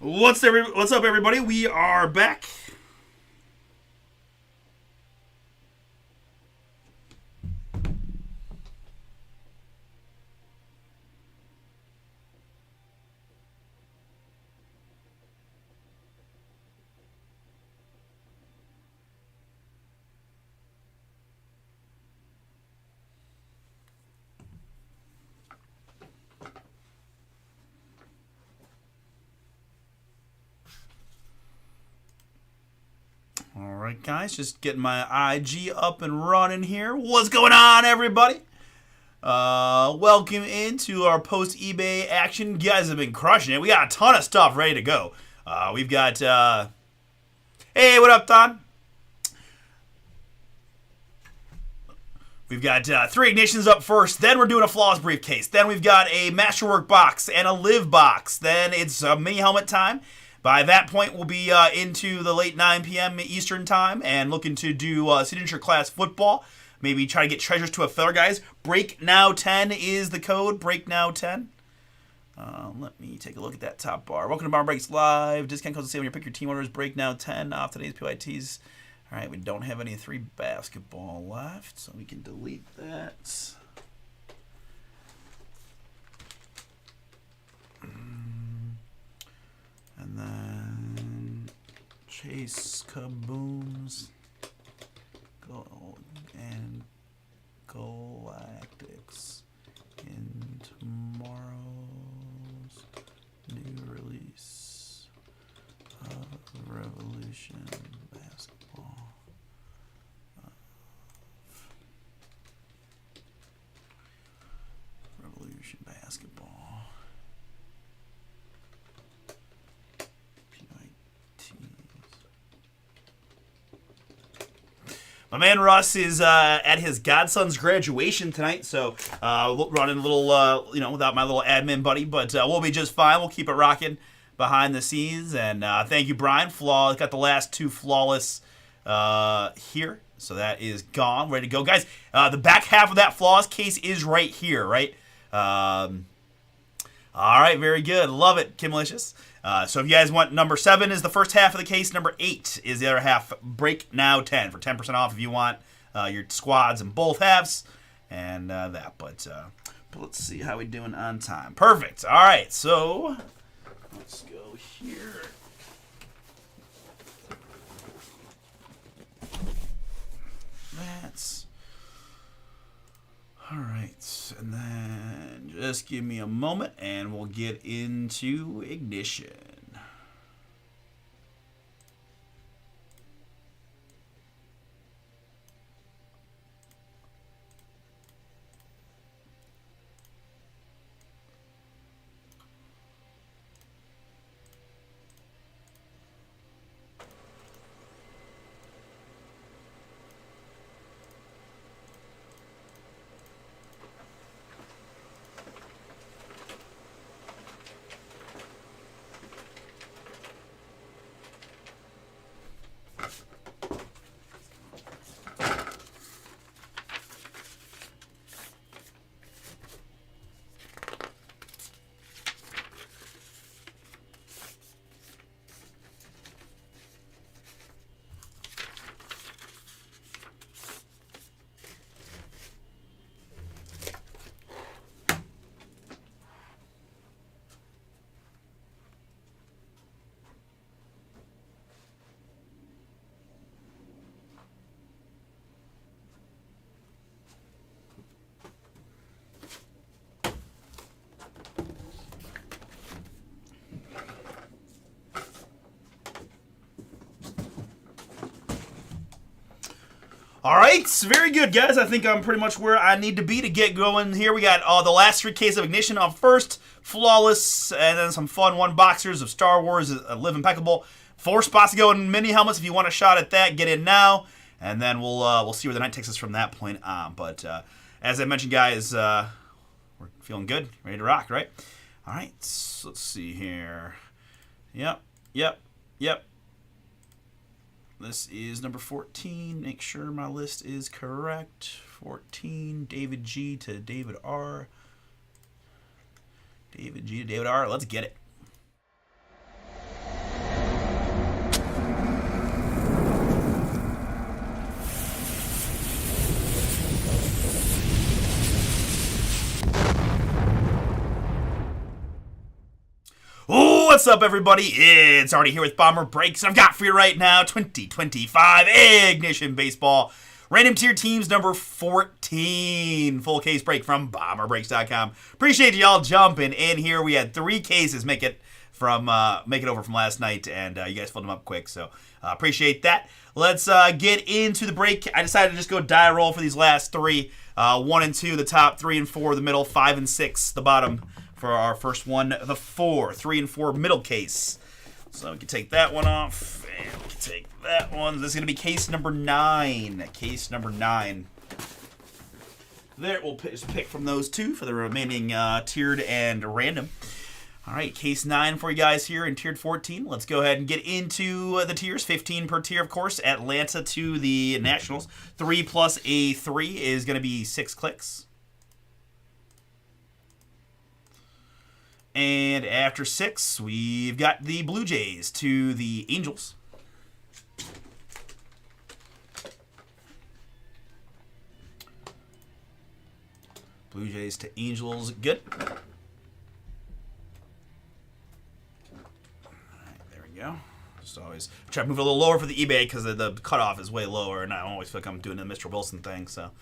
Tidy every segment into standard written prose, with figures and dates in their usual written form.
What's up, everybody? We are back. All right, guys, just getting my IG up and running here. What's going on, everybody? Welcome into our post eBay action. You guys have been crushing it. We got a ton of stuff ready to go. We've got. Hey, what up, Don? We've got 3 ignitions up first. Then we're doing a flawless briefcase. Then we've got a masterwork box and a live box. Then it's mini helmet time. By that point, we'll be into the late 9 p.m. Eastern time and looking to do signature class football. Maybe try to get treasures to a feather, guys. Break Now 10 is the code. Break Now 10. Let me take a look at that top bar. Welcome to BomberBreaks Live. Discount codes to say when you pick your team orders. Break Now 10 off today's PYTs. All right, we don't have any 3 basketball left, so we can delete that. And then Chase Kabooms and Galactics in tomorrow's new release of Revolution Basketball. Revolution Basketball. My man Russ is at his godson's graduation tonight, so running a little, without my little admin buddy, but we'll be just fine. We'll keep it rocking behind the scenes, and thank you, Brian. Got the last 2 flawless here, so that is gone, ready to go, guys. The back half of that flawless case is right here, right? All right, very good, love it, Kim Malicious. So if you guys want, number 7 is the first half of the case. Number 8 is the other half. Break Now 10 for 10% off if you want your squads in both halves and that. But let's see how we doing on time. Perfect. All right. So let's go here. That's all right. And then just give me a moment and we'll get into ignition. All right, very good, guys. I think I'm pretty much where I need to be to get going here. We got the last 3 cases of ignition up first, flawless, and then some fun 1 boxers of Star Wars, Live Impeccable. 4 spots to go in mini helmets. If you want a shot at that, get in now, and then we'll see where the night takes us from that point on. But as I mentioned, guys, we're feeling good, ready to rock, right? All right, so let's see here. Yep. This is number 14. Make sure my list is correct. 14, David G to David R. David G to David R. Let's get it. What's up, everybody? It's Artie here with Bomber Breaks, and I've got for you right now 2025 Ignition Baseball Random Tier Teams number 14. Full case break from BomberBreaks.com. Appreciate y'all jumping in here. We had 3 cases make it over from last night, and you guys filled them up quick, so appreciate that. Let's get into the break. I decided to just go die roll for these last 3. 1 and 2, the top, 3 and 4, the middle, 5 and 6, the bottom. For our first one, the 4, 3 and 4 middle case. So we can take that one off, and we can take that one. This is going to be case number 9. Case number 9. There, we'll just pick from those 2 for the remaining tiered and random. All right, case 9 for you guys here in tiered 14. Let's go ahead and get into the tiers. 15 per tier, of course. Atlanta to the Nationals. 3 plus a 3 is going to be 6 clicks. And after 6, we've got the Blue Jays to the Angels. Blue Jays to Angels, good. All right, there we go. Just always try to move a little lower for the eBay because the cutoff is way lower, and I always feel like I'm doing the Mr. Wilson thing, so...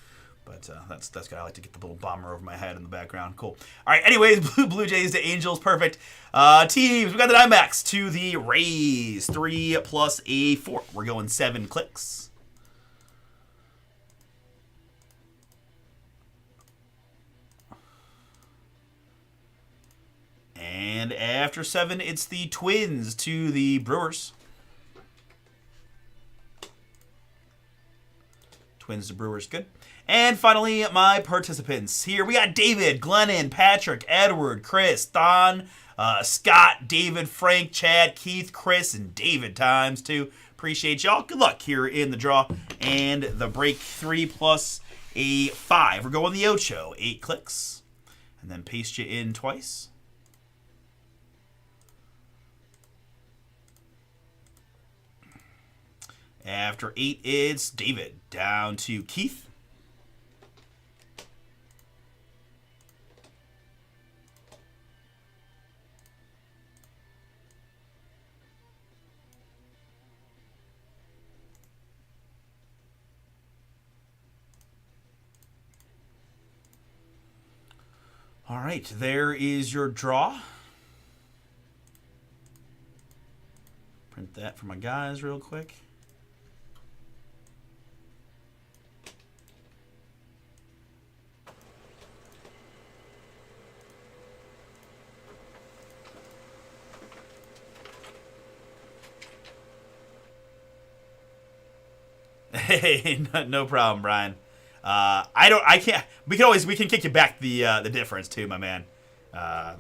But that's good. I like to get the little bomber over my head in the background. Cool. All right, anyways, Blue Jays to Angels. Perfect. Teams, we got the Diamondbacks to the Rays. 3 plus a 4. We're going 7 clicks. And after 7, it's the Twins to the Brewers. Twins to Brewers, good. And finally, my participants. Here we got David, Glennon, Patrick, Edward, Chris, Thon, Scott, David, Frank, Chad, Keith, Chris, and David times 2. Appreciate y'all. Good luck here in the draw and the break. 3 plus a 5. We're going the Ocho. 8 clicks. And then paste you in twice. After 8, it's David down to Keith. All right, there is your draw. Print that for my guys real quick. Hey, no problem, Brian. We can kick you back the difference too, my man. I'll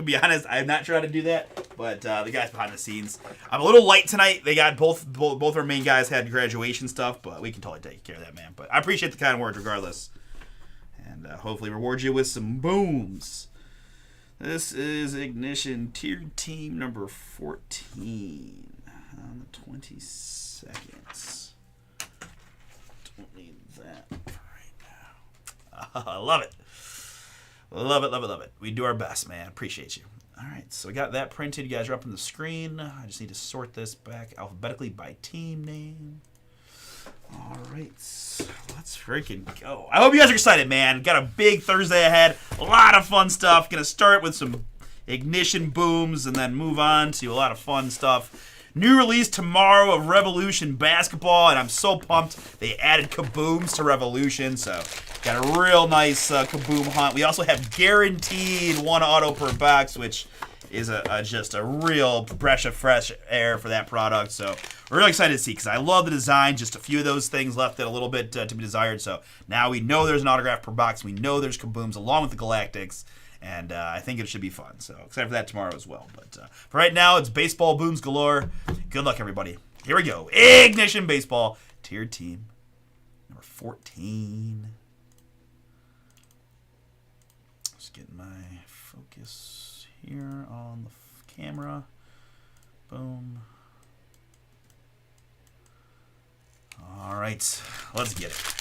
be honest, I'm not sure how to do that, but the guys behind the scenes, I'm a little light tonight. They got both our main guys had graduation stuff, but we can totally take care of that, man. But I appreciate the kind words regardless, and hopefully reward you with some booms. This is Ignition Tiered Team number 14 on the 22nd. Don't need that right now. I love it. Love it, love it, love it. We do our best, man. Appreciate you. All right, so we got that printed. You guys are up on the screen. I just need to sort this back alphabetically by team name. All right, let's freaking go. I hope you guys are excited, man. Got a big Thursday ahead. A lot of fun stuff. Gonna start with some Ignition booms and then move on to a lot of fun stuff. New release tomorrow of Revolution Basketball, and I'm so pumped they added kabooms to Revolution, so got a real nice kaboom hunt. We also have guaranteed 1 auto per box, which is just a real breath of fresh air for that product, so we're really excited to see because I love the design. Just a few of those things left it a little bit to be desired, so now we know there's an autograph per box. We know there's kabooms along with the Galactics. And I think it should be fun. So excited for that tomorrow as well. But for right now, it's baseball booms galore. Good luck, everybody. Here we go. Ignition Baseball. Tiered team. Number 14. Just getting my focus here on the camera. Boom. All right. Let's get it.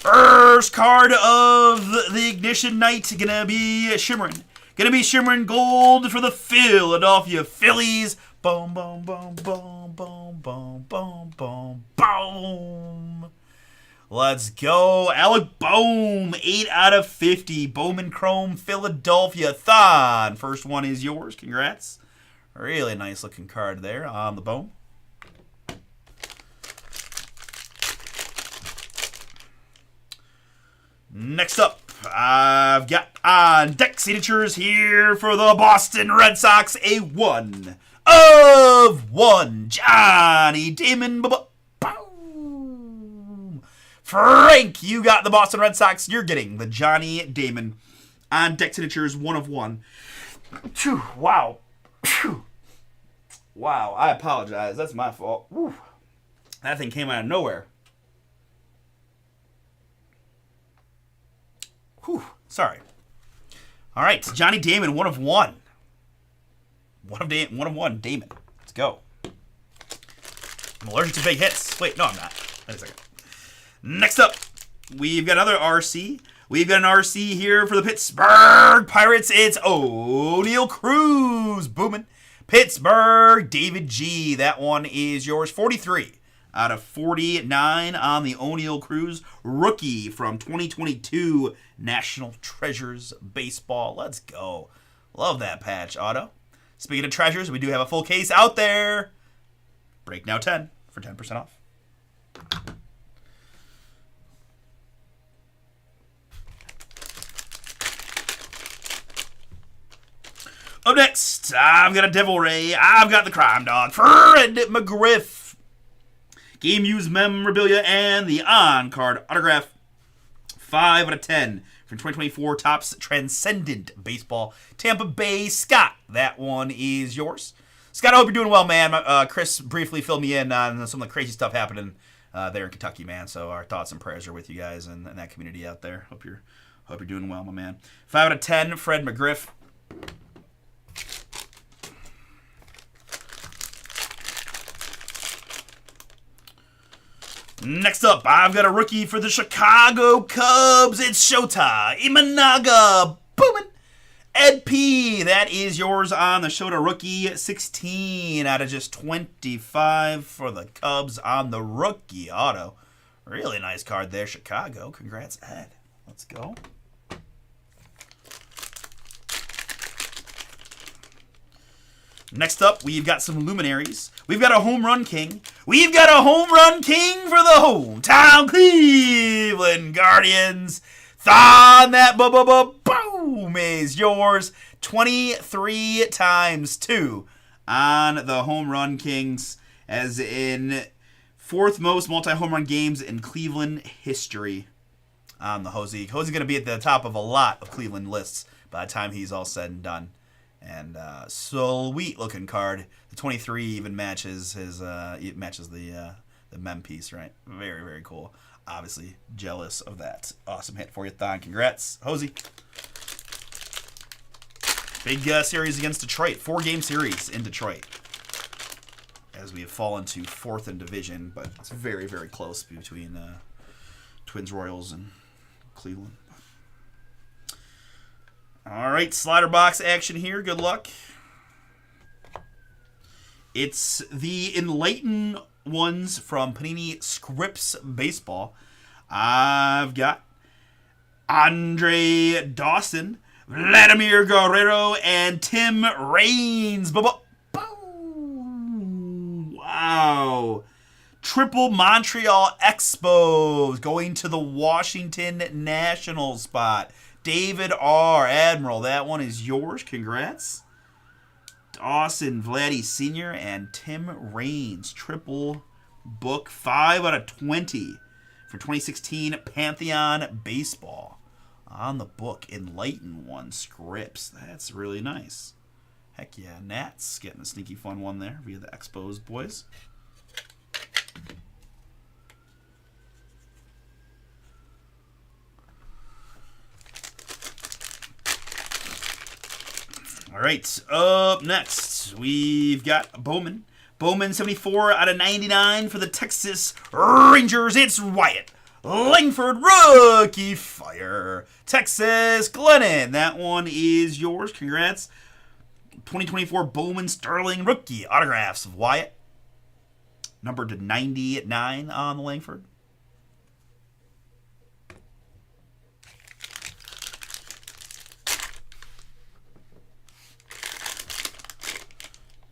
First card of the Ignition night gonna be Shimmering. Gonna be shimmering gold for the Philadelphia Phillies. Boom, boom, boom, boom, boom, boom, boom, boom, boom. Let's go. Alec Bohm, 8 out of 50. Bowman Chrome, Philadelphia Thon. First one is yours. Congrats. Really nice looking card there on the Bohm. Next up, I've got on deck signatures here for the Boston Red Sox. A 1 of 1. Johnny Damon. Boom. Frank, you got the Boston Red Sox. You're getting the Johnny Damon on deck signatures. 1 of 1. Phew, wow. Phew. Wow, I apologize. That's my fault. Whew. That thing came out of nowhere. Whew, sorry. All right, Johnny Damon, 1 of 1. 1 of 1, Damon. Let's go. I'm allergic to big hits. Wait, no, I'm not. Wait a second. Next up, we've got another RC. We've got an RC here for the Pittsburgh Pirates. It's O'Neal Cruz. Booming. Pittsburgh, David G. That one is yours. 43 out of 49 on the O'Neal Cruz. Rookie from 2022 National Treasures Baseball. Let's go. Love that patch, Auto. Speaking of treasures, we do have a full case out there. Break now 10 for 10% off. Up next, I've got a Devil Ray. I've got the Crime Dog, Fred McGriff. Game used memorabilia and the on-card autograph. 5 out of 10 from 2024 Topps Transcendent Baseball. Tampa Bay Scott. That one is yours. Scott, I hope you're doing well, man. Chris briefly filled me in on some of the crazy stuff happening there in Kentucky, man. So our thoughts and prayers are with you guys and that community out there. Hope you're doing well, my man. 5 out of 10, Fred McGriff. Next up, I've got a rookie for the Chicago Cubs. It's Shota Imanaga. Boomin'. Ed P. That is yours on the Shota rookie. 16 out of just 25 for the Cubs on the rookie auto. Really nice card there, Chicago. Congrats, Ed. Let's go. Next up, we've got some luminaries. We've got a home run king. We've got a home run king for the hometown Cleveland Guardians. Thon that boom is yours. 23 times 2 on the home run kings, as in 4th most multi-home run games in Cleveland history on the Hosey. Hosey's going to be at the top of a lot of Cleveland lists by the time he's all said and done. And sweet looking card. The 23 even matches his it matches the mem piece, right? Very, very cool. Obviously jealous of that. Awesome hit for you, Thon. Congrats, Hosey. Big series against Detroit. 4-game series in Detroit. As we have fallen to 4th in division, but it's very, very close between Twins, Royals, and Cleveland. All right, slider box action here. Good luck. It's the Enlighten ones from Panini Scripts Baseball. I've got Andre Dawson, Vladimir Guerrero, and Tim Raines. Wow. Triple Montreal Expos going to the Washington Nationals spot. David R. Admiral, that one is yours. Congrats. Dawson, Vladdy Sr., and Tim Raines. Triple book. 5 out of 20 for 2016 Pantheon Baseball. On the book, Enlighten one scripts. That's really nice. Heck yeah, Nats getting a sneaky fun one there via the Expos boys. All right, up next, we've got Bowman. Bowman, 74 out of 99 for the Texas Rangers. It's Wyatt Langford rookie fire. Texas Glennon. That one is yours. Congrats. 2024 Bowman Sterling rookie autographs of Wyatt. Numbered to 99 on the Langford.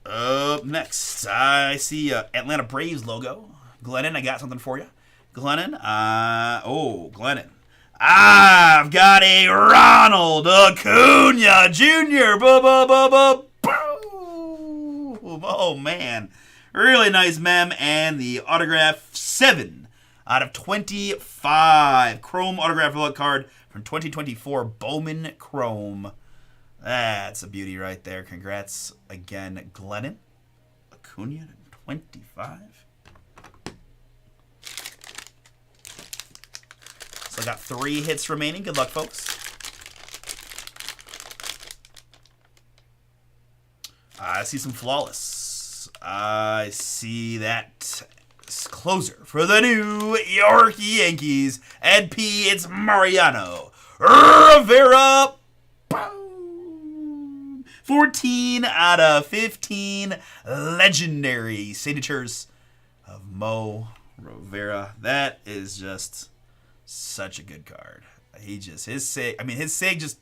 Up next, I see Atlanta Braves logo. Glennon, I got something for you. Glennon, Glennon. I've got a Ronald Acuna Jr. Oh, man. Really nice mem. And the autograph 7 out of 25. Chrome autograph relic card from 2024 Bowman Chrome. That's a beauty right there. Congrats again, Glennon. Acuna 25. So I got 3 hits remaining. Good luck, folks. I see some flawless. I see that closer for the New York Yankees. Ed P, it's Mariano Rivera. 14 out of 15 legendary signatures of Mo Rivera. That is just such a good card. His sig just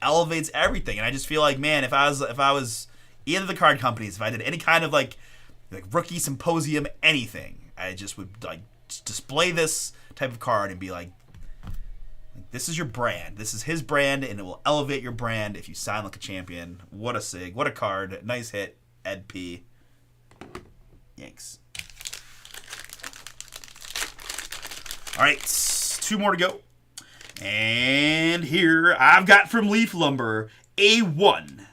elevates everything, and I just feel like, man, if I was either of the card companies, if I did any kind of like rookie symposium, anything, I just would display this type of card and be like, this is your brand. This is his brand, and it will elevate your brand if you sign like a champion. What a sig. What a card. Nice hit, Ed P. Yanks. All right, 2 more to go. And here I've got from Leaf Lumber a 1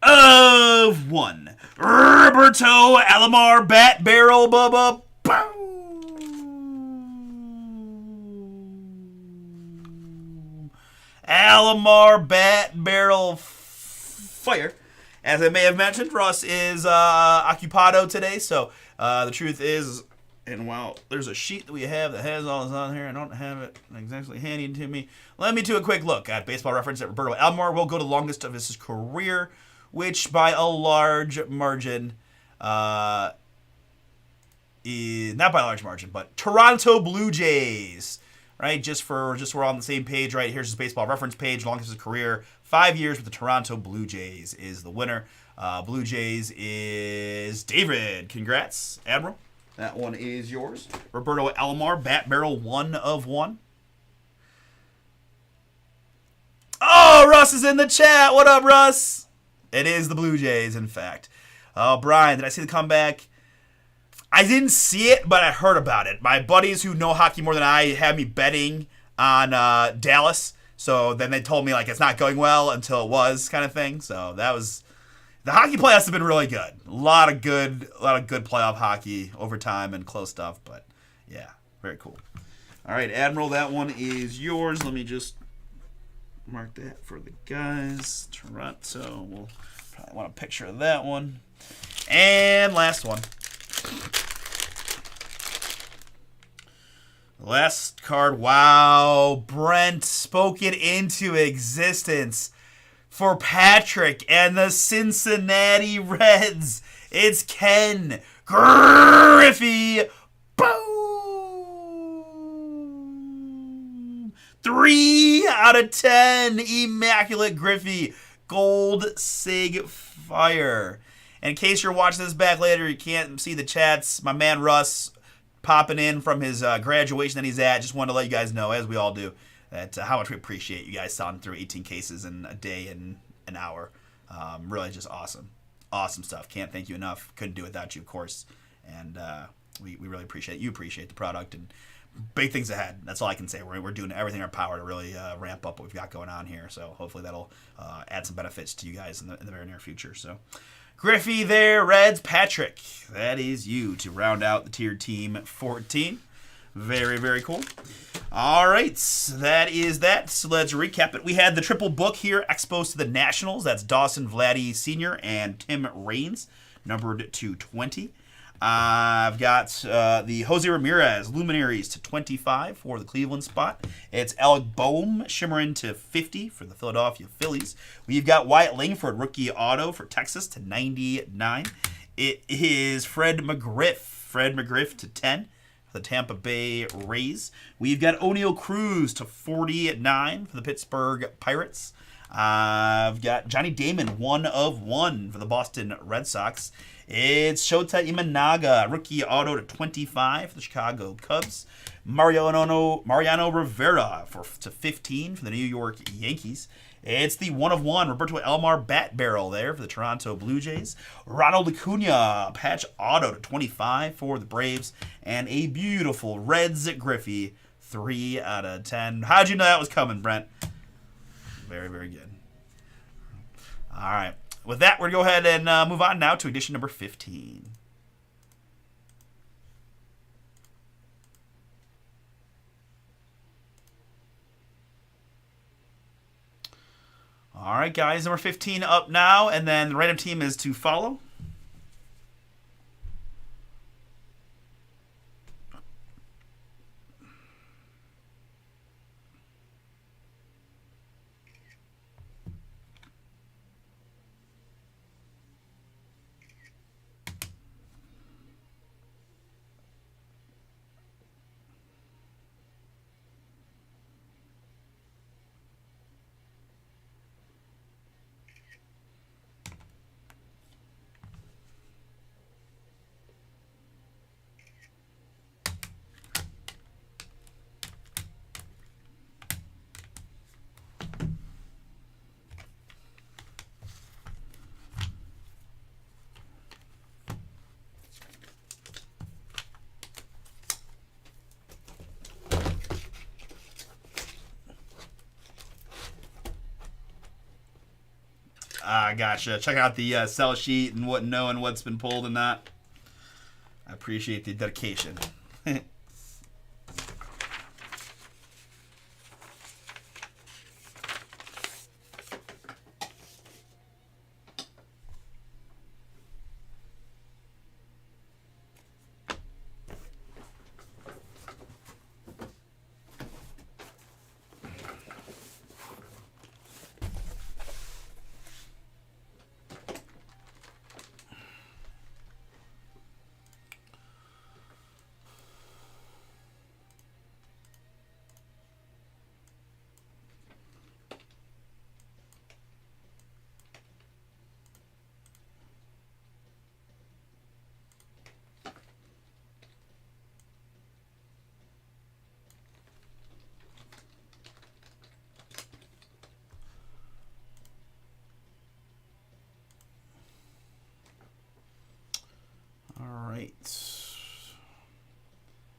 of 1. Roberto Alomar Bat Barrel Bubba. Alomar Bat Barrel Fire. As I may have mentioned, Russ is occupado today, so the truth is, and while there's a sheet that we have that has all this on here, I don't have it exactly handy to me. Let me do a quick look at Baseball Reference that Roberto Alomar will go to longest of his career, which by a large margin is not by a large margin, but Toronto Blue Jays. Right, just we're on the same page, right? Here's his Baseball Reference page. Longest of his career, 5 years with the Toronto Blue Jays is the winner. Blue Jays is David. Congrats, Admiral. That one is yours. Roberto Alomar, Bat Barrel 1 of 1. Oh, Russ is in the chat. What up, Russ? It is the Blue Jays, in fact. Oh, Brian, did I see the comeback? I didn't see it, but I heard about it. My buddies who know hockey more than I had me betting on Dallas. So then they told me like it's not going well until it was, kind of thing. So that was the hockey playoffs have been really good. A lot of good playoff hockey over time and close stuff. But yeah, very cool. All right, Admiral, that one is yours. Let me just mark that for the guys. Toronto. We'll probably want a picture of that one. And last one. Last card. Wow. Brent spoke it into existence for Patrick and the Cincinnati Reds. It's Ken Griffey. Boom. 3 out of 10. Immaculate Griffey. Gold Sig Fire. And in case you're watching this back later, you can't see the chats. My man Russ popping in from his graduation that he's at. Just wanted to let you guys know, as we all do, that how much we appreciate you guys selling through 18 cases in a day and an hour. Really just awesome. Awesome stuff. Can't thank you enough. Couldn't do it without you, of course. And we really appreciate it. You appreciate the product and big things ahead. That's all I can say. We're doing everything in our power to really ramp up what we've got going on here. So hopefully that'll add some benefits to you guys in the very near future. So Griffey there, Reds. Patrick, that is you to round out the tiered team 14. Very, very cool. All right, that is that. So let's recap it. We had the triple book here, Expos to the Nationals. That's Dawson Vladdy Sr. and Tim Raines, numbered to 20. I've got the Jose Ramirez Luminaries to 25 for the Cleveland spot. It's Alec Boehm shimmering to 50 for the Philadelphia Phillies. We've got Wyatt Langford rookie auto for Texas to 99. It is Fred McGriff to 10 for the Tampa Bay Rays. We've got O'Neal Cruz to 49 for the Pittsburgh Pirates. I've got Johnny Damon 1 of 1 for the Boston Red Sox. It's Shota Imanaga, rookie auto to 25 for the Chicago Cubs. Mariano Rivera to 15 for the New York Yankees. It's the 1 of 1 Roberto Alomar bat barrel there for the Toronto Blue Jays. Ronald Acuna, patch auto to 25 for the Braves. And a beautiful Reds Griffey, 3 out of 10. How'd you know that was coming, Brent? Very, very good. All right. With that, we're going to go ahead and move on now to edition number 15. All right, guys. Number 15 up now, and then the random team is to follow. Gotcha. Check out the sell sheet and knowing what's been pulled and not. I appreciate the dedication.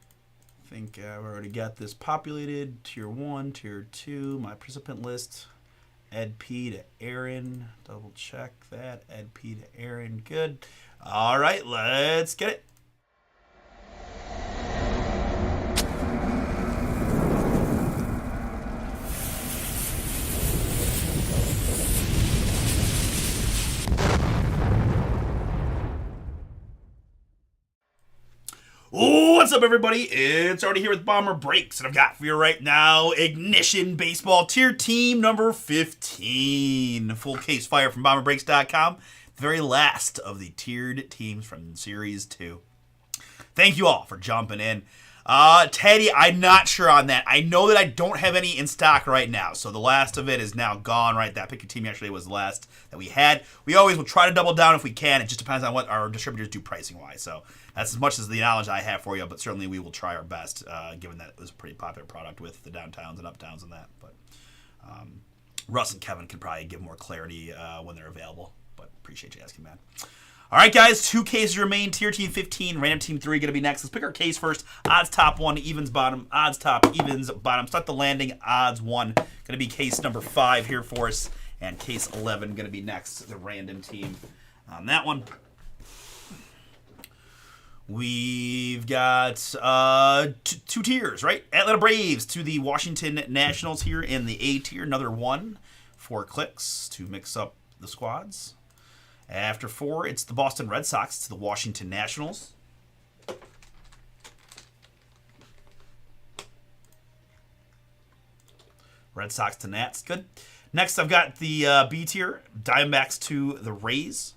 I think I've already got this populated. Tier 1, Tier 2, my participant list. Ed P to Aaron. Double check that. Ed P to Aaron. Good. All right, let's get it. What's up, everybody? It's already here with BomberBreaks, and I've got for you right now Ignition Baseball Tier Team number 15. Full case fire from BomberBreaks.com. The very last of the tiered teams from Series 2. Thank you all for jumping in. Teddy, I'm not sure on that. I know that I don't have any in stock right now, so the last of it is now gone, right? That pick your team actually was the last that we had. We always will try to double down if we can. It just depends on what our distributors do pricing-wise, so that's as much as the knowledge I have for you, but certainly we will try our best, given that it was a pretty popular product with the downtowns and uptowns and that. But Russ and Kevin can probably give more clarity when they're available, but appreciate you asking, man. All right, guys, 2 cases remain. Tier Team 15, Random Team 3 going to be next. Let's pick our case first. Odds top 1, evens bottom. Odds top, evens bottom. Start the landing. Odds 1 going to be case number 5 here for us, and case 11 going to be next. The Random Team on that one. We've got 2 tiers, right? Atlanta Braves to the Washington Nationals here in the A tier. Another 1 for clicks to mix up the squads. After 4, it's the Boston Red Sox to the Washington Nationals. Red Sox to Nats. Good. Next, I've got the B tier. Diamondbacks to the Rays.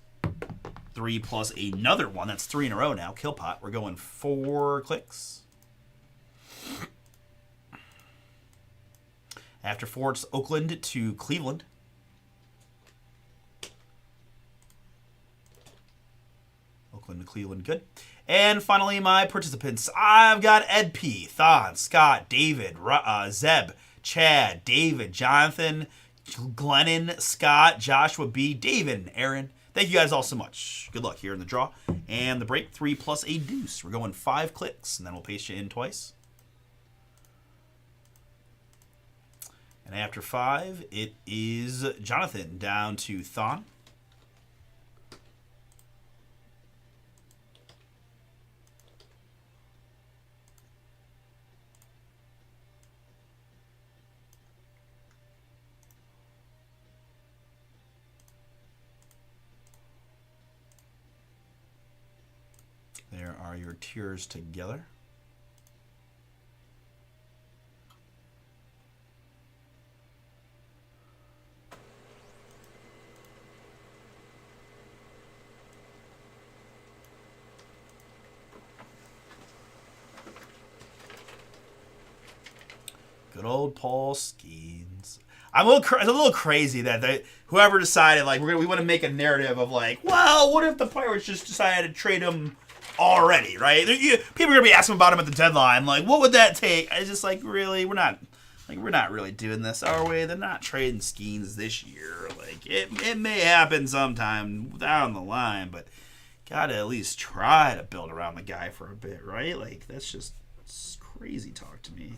3 plus another one. That's 3 in a row now. Kill pot. We're going 4 clicks. After 4, it's Oakland to Cleveland. Oakland to Cleveland. Good. And finally, my participants. I've got Ed P, Thon, Scott, David, Zeb, Chad, David, Jonathan, Glennon, Scott, Joshua B, David, Aaron. Thank you guys all so much. Good luck here in the draw. And the break, 3 plus a deuce. We're going 5 clicks, and then we'll paste you in twice. And after 5, it is Jonathan down to Thon. There are your tiers together. Good old Paul Skeens. I'm a little crazy that whoever decided like we want to make a narrative of like, well, what if the Pirates just decided to trade him already, right? People are gonna be asking about him at the deadline. Like, what would that take? I just like, really, we're not really doing this, are we? They're not trading Skeens this year. Like, it may happen sometime down the line, but gotta at least try to build around the guy for a bit, right? Like, that's just crazy talk to me.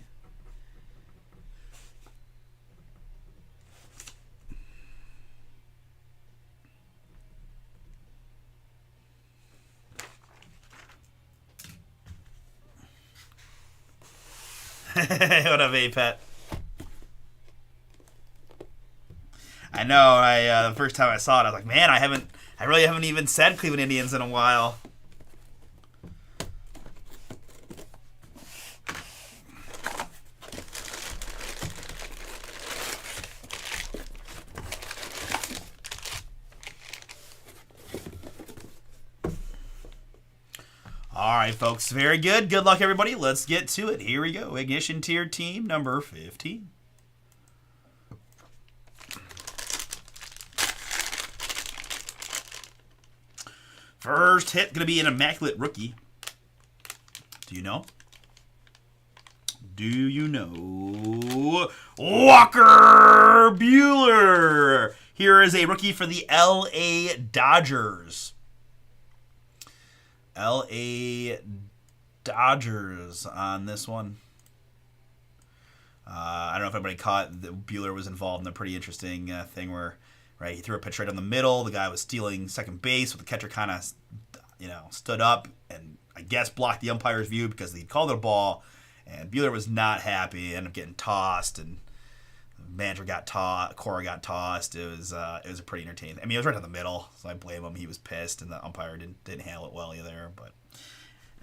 What up, A-Pet? I know. The first time I saw it, I was like, man, I really haven't even said Cleveland Indians in a while. All right, folks. Very good. Good luck, everybody. Let's get to it. Here we go. Ignition tier team number 15. First hit going to be an immaculate rookie. Do you know? Do you know? Walker Buehler. Here is a rookie for the LA Dodgers. LA Dodgers on this one. I don't know if anybody caught that Buehler was involved in a pretty interesting thing where, right, he threw a pitch right down the middle. The guy was stealing second base, with the catcher kind of, stood up and I guess blocked the umpire's view because he called it a ball. And Buehler was not happy. Ended up getting tossed, and the manager got tossed. Cora got tossed. It was a pretty entertaining. I mean, it was right down the middle, so I blame him. He was pissed, and the umpire didn't handle it well either. But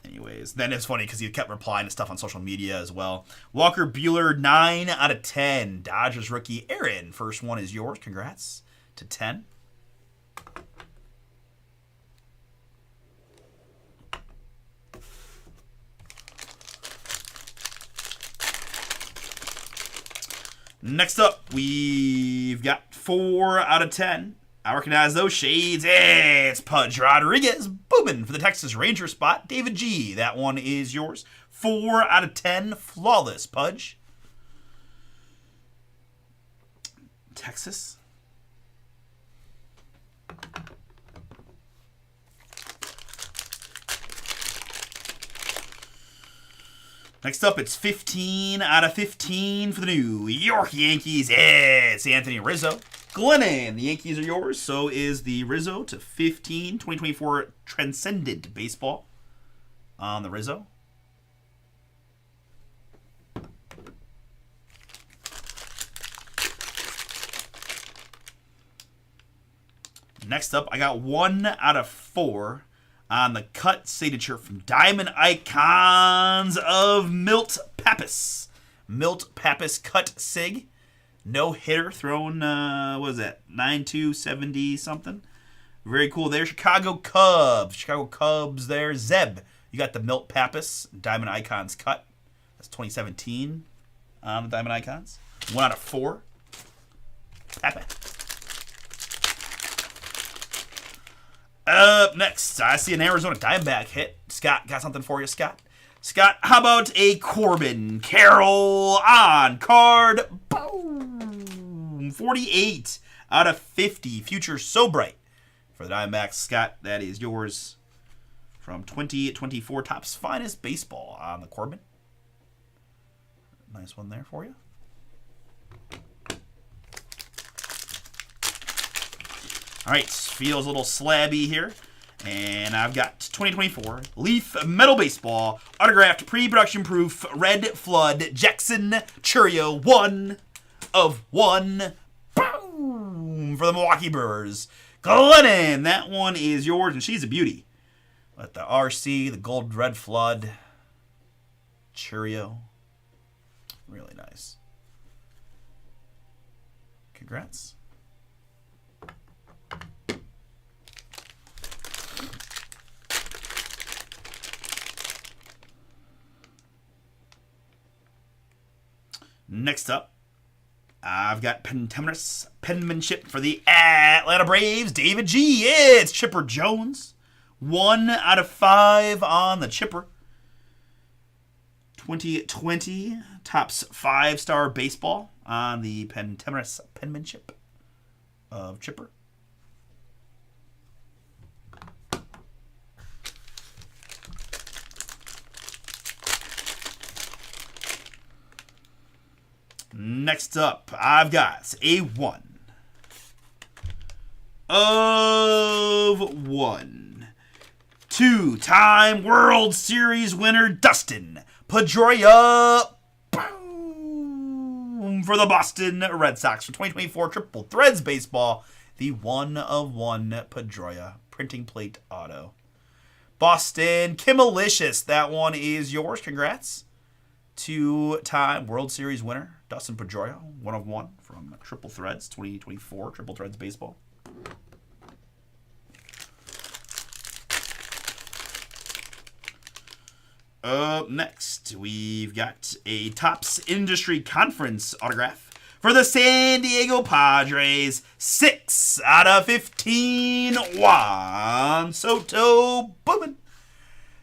anyways, then it's funny because he kept replying to stuff on social media as well. Walker Buehler, 9 out of 10. Dodgers rookie Aaron. First one is yours. Congrats to 10. Next up, we've got 4 out of 10. I recognize those shades. It's Pudge Rodriguez booming for the Texas Ranger spot. David G, that one is yours. 4 out of 10. Flawless, Pudge. Texas. Next up, it's 15 out of 15 for the New York Yankees. It's Anthony Rizzo. Glennon, the Yankees are yours. So is the Rizzo to 15. 2024 Transcendent Baseball on the Rizzo. Next up, I got 1 out of 4 on the cut signature from Diamond Icons of Milt Pappas. Milt Pappas cut sig. No hitter thrown, what is that, 9-2, 70 something. Very cool there. Chicago Cubs there. Zeb. You got the Milt Pappas Diamond Icons cut. That's 2017 on the Diamond Icons. 1 out of 4. Papa. Up next, I see an Arizona Diamondback hit. Scott, got something for you, Scott? Scott, how about a Corbin Carroll on card? Boom! 48 out of 50. Future so bright for the Diamondbacks. Scott, that is yours from 2024 Topps Finest Baseball on the Corbin. Nice one there for you. All right, feels a little slabby here. And I've got 2024 Leaf Metal Baseball autographed pre-production proof Red Flood Jackson Churio 1 of 1. Boom! For the Milwaukee Brewers. Glennon, that one is yours, and she's a beauty. But the RC, the Gold Red Flood Churio. Really nice. Congrats. Next up, I've got penmanship for the Atlanta Braves. David G. It's Chipper Jones. 1 out of 5 on the Chipper. 2020 Topps 5-star baseball on the penmanship of Chipper. Next up, I've got a 1 of 1. 2-time World Series winner Dustin Pedroia. Boom! For the Boston Red Sox for 2024 Triple Threads Baseball. The 1 of 1 Pedroia printing plate auto. Boston Kimalicious. That one is yours. Congrats. 2-time World Series winner Dustin Pedroia, 1 of 1 from Triple Threads 2024 Triple Threads Baseball. Up next, we've got a Topps Industry Conference autograph for the San Diego Padres. 6 out of 15. Juan Soto. Boomin'.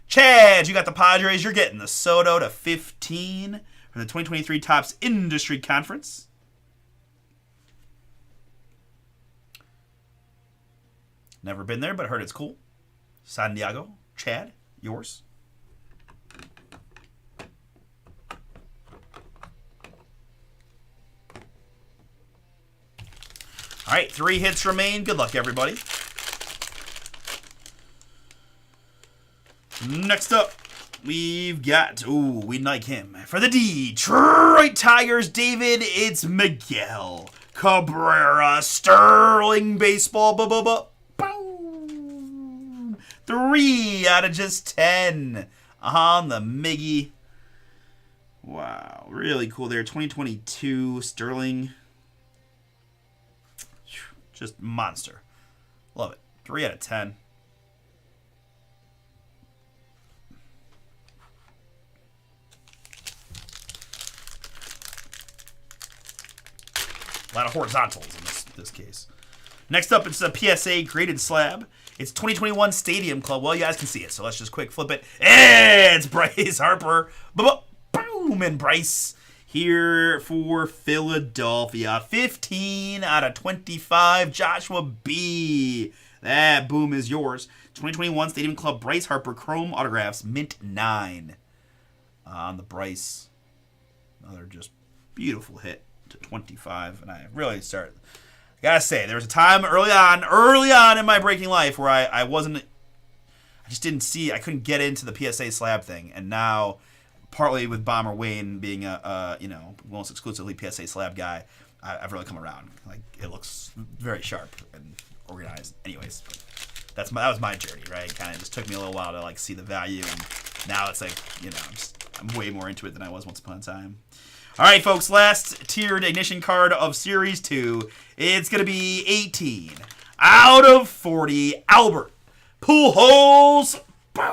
Chad, you got the Padres. You're getting the Soto to 15 for the 2023 Topps Industry Conference. Never been there, but heard it's cool. San Diego. Chad, yours. All right, 3 hits remain. Good luck, everybody. Next up, we've got, we like him. For the Detroit Tigers, David, it's Miguel Cabrera. Sterling Baseball. Boom. 3 out of just 10 on the Miggy. Wow, really cool there. 2022 Sterling. Just monster. Love it. 3 out of 10. A lot of horizontals in this case. Next up, it's a PSA graded slab. It's 2021 Stadium Club. Well, you guys can see it, so let's just quick flip it. It's Bryce Harper. Boom! And Bryce here for Philadelphia. 15 out of 25. Joshua B. That boom is yours. 2021 Stadium Club Bryce Harper Chrome Autographs. Mint 9 on the Bryce. Another just beautiful hit to 25. And I really started... I gotta say, there was a time early on in my breaking life where I just didn't see, I couldn't get into the PSA slab thing. And now... partly with Bomber Wayne being a almost exclusively PSA slab guy, I've really come around. Like, it looks very sharp and organized. Anyways, that was my journey, right? It kind of just took me a little while to like see the value, and now it's like I'm way more into it than I was once upon a time. All right, folks, last tiered ignition card of Series 2. It's going to be 18 out of 40. Albert Pujols. Boom.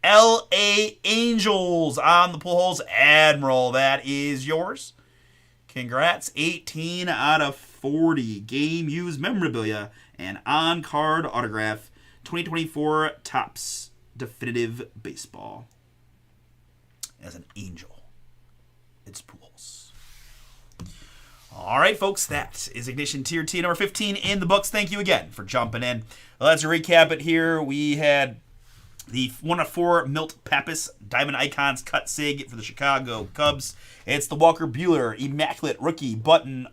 L.A. Angels on the Pujols Admiral. That is yours. Congrats. 18 out of 40. Game used memorabilia and on-card autograph. 2024 Topps Definitive Baseball. As an angel, it's Pujols. All right, folks, that is Ignition Tier T number 15 in the books. Thank you again for jumping in. Let's recap it here. We had the 1 of 4 Milt Pappas Diamond Icons cut sig for the Chicago Cubs. It's the Walker Buehler Immaculate Rookie Button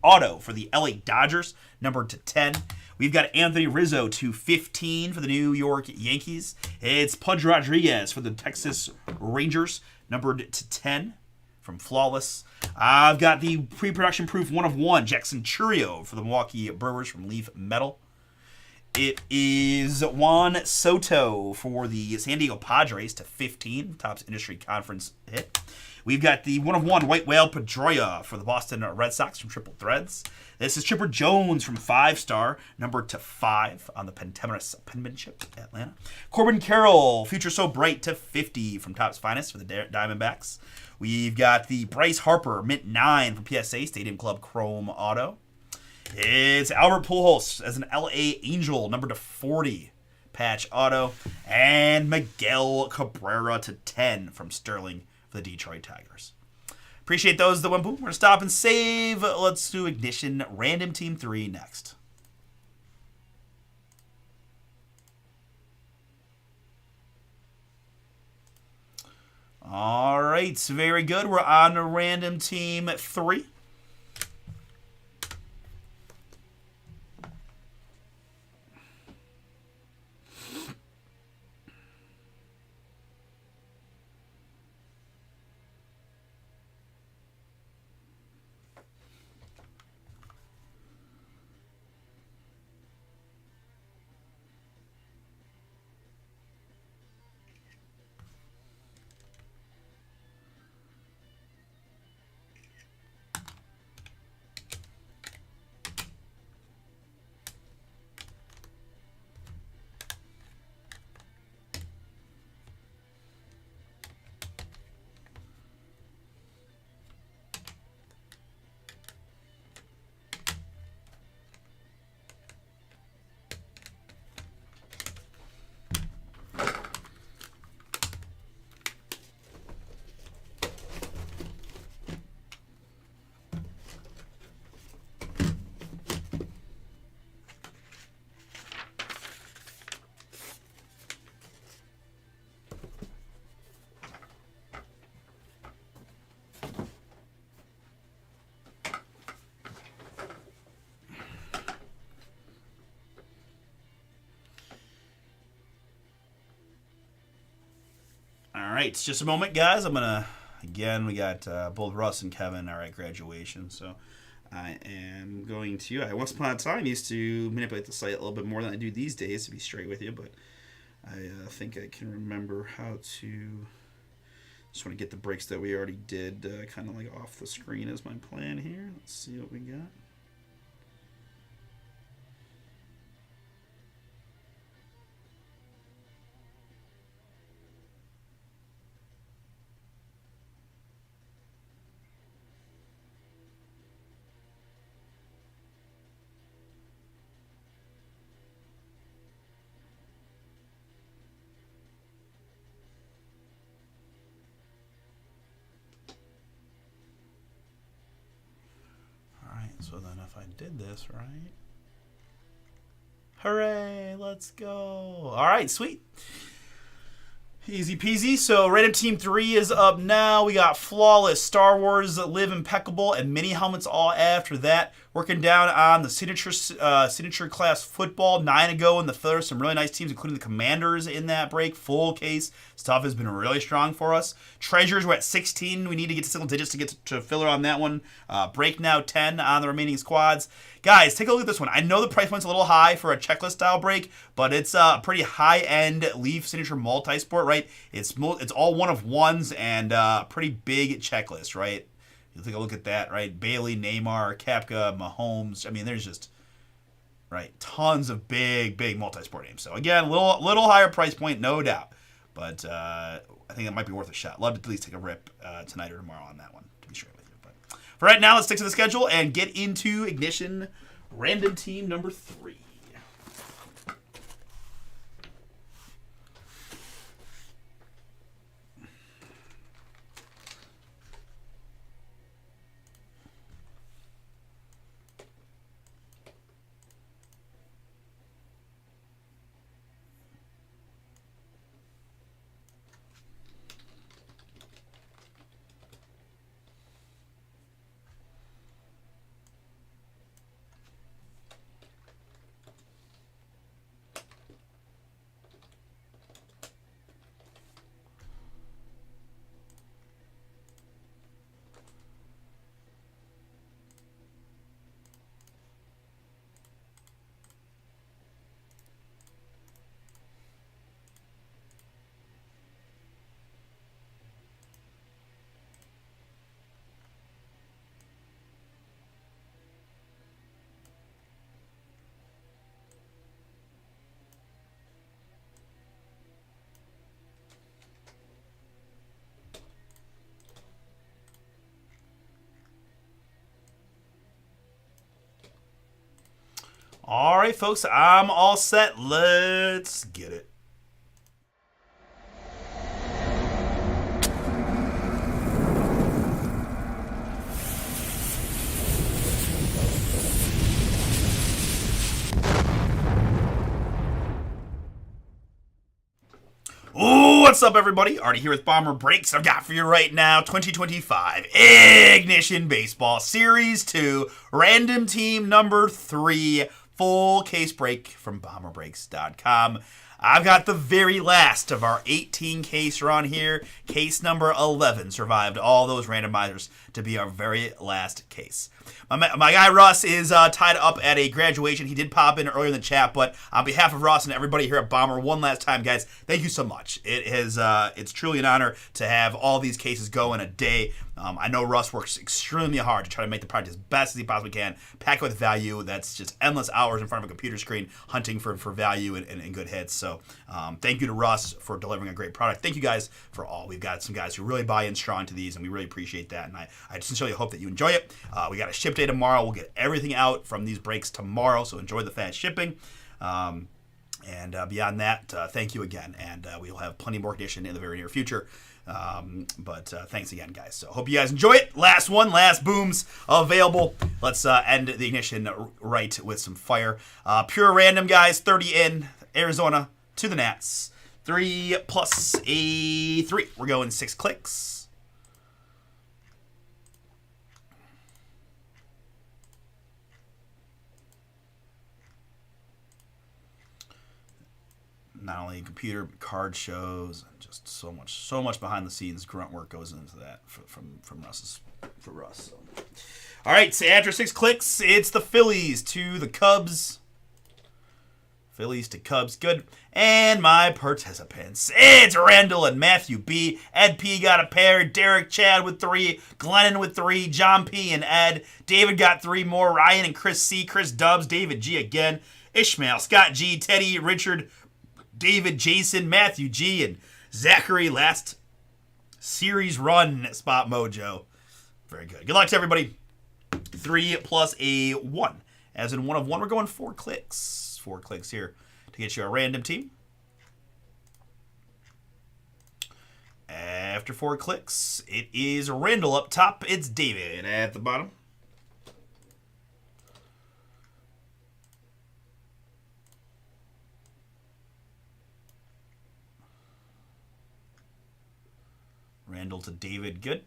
Auto for the LA Dodgers, numbered to 10. We've got Anthony Rizzo to 15 for the New York Yankees. It's Pudge Rodriguez for the Texas Rangers, numbered to 10 from Flawless. I've got the pre-production proof 1 of 1 Jackson Chourio for the Milwaukee Brewers from Leaf Metal. It is Juan Soto for the San Diego Padres to 15, Topps Industry Conference hit. We've got the 1 of 1 White Whale Pedroia for the Boston Red Sox from Triple Threads. This is Chipper Jones from 5-star, numbered to 5 on the Pentemoris penmanship, Atlanta. Corbin Carroll, Future So Bright to 50 from Topps Finest for the Diamondbacks. We've got the Bryce Harper, mint 9 from PSA Stadium Club Chrome Auto. It's Albert Pujols as an LA Angel, numbered to 40, patch auto. And Miguel Cabrera to 10 from Sterling for the Detroit Tigers. Appreciate those that went boom. We're going to stop and save. Let's do Ignition Random Team 3 next. All right, very good. We're on to Random Team 3. All right, it's just a moment, guys. I'm gonna we got both Russ and Kevin are at graduation, so I am going to. I once upon a time used to manipulate the site a little bit more than I do these days, to be straight with you, but I think I can remember how to. Just want to get the breaks that we already did, kind of like off the screen as my plan here. Let's see what we got. So then if I did this right. Hooray, let's go. All right, sweet. Easy peasy. So Random Team 3 is up now. We got Flawless, Star Wars, Live Impeccable, and mini helmets all after that. Working down on the signature class football, 9 to go in the third. Some really nice teams, including the Commanders in that break. Full case stuff has been really strong for us. Treasures, we're at 16. We need to get to single digits to get to filler on that one. Break now 10 on the remaining squads. Guys, take a look at this one. I know the price point's a little high for a checklist style break, but it's a pretty high end Leaf signature multi-sport, right? It's all one of ones and pretty big checklist, right? You take a look at that, right? Bailey, Neymar, Koepka, Mahomes. I mean, there's just, right, tons of big multi-sport names. So again, a little higher price point, no doubt. But I think it might be worth a shot. Love to at least take a rip tonight or tomorrow on that one, to be straight with you. But for right now, let's stick to the schedule and get into Ignition Random Team number 3. All right, folks, I'm all set. Let's get it. Ooh, what's up, everybody? Artie here with BomberBreaks. I've got for you right now 2025 Ignition Baseball Series 2 Random Team number 3 full case break from BomberBreaks.com. I've got the very last of our 18 case run here. Case number 11 survived all those randomizers to be our very last case. My guy Russ is tied up at a graduation. He did pop in earlier in the chat, but on behalf of Russ and everybody here at Bomber, one last time, guys, thank you so much. It's truly an honor to have all these cases go in a day. I know Russ works extremely hard to try to make the product as best as he possibly can, pack it with value. That's just endless hours in front of a computer screen hunting for value and good hits. So thank you to Russ for delivering a great product. Thank you guys for all. We've got some guys who really buy in strong to these, and we really appreciate that. And I sincerely hope that you enjoy it. We got a ship day tomorrow. We'll get everything out from these breaks tomorrow, so enjoy the fast shipping. And beyond that, thank you again. And we'll have plenty more Ignition in the very near future. But thanks again, guys. So hope you guys enjoy it. Last booms available. Let's end the Ignition right with some fire. Pure random, guys. 30 in. Arizona to the Nats. 3 plus a 3. We're going 6 clicks. Not only computer, card shows, and just so much behind the scenes grunt work goes into that from Russ. So. All right, so after 6 clicks, it's the Phillies to the Cubs. Phillies to Cubs, good. And my participants, it's Randall and Matthew B. Ed P got a pair. Derek Chad with 3. Glennon with 3. John P and Ed. David got 3 more. Ryan and Chris C. Chris Dubs. David G again. Ishmael, Scott G. Teddy, Richard, David, Jason, Matthew G, and Zachary. Last series run spot mojo. Very good. Good luck to everybody. 3 plus a 1. As in 1 of 1, we're going 4 clicks. 4 clicks here to get you a random team. After 4 clicks, it is Randall up top. It's David at the bottom. Randall to David, good.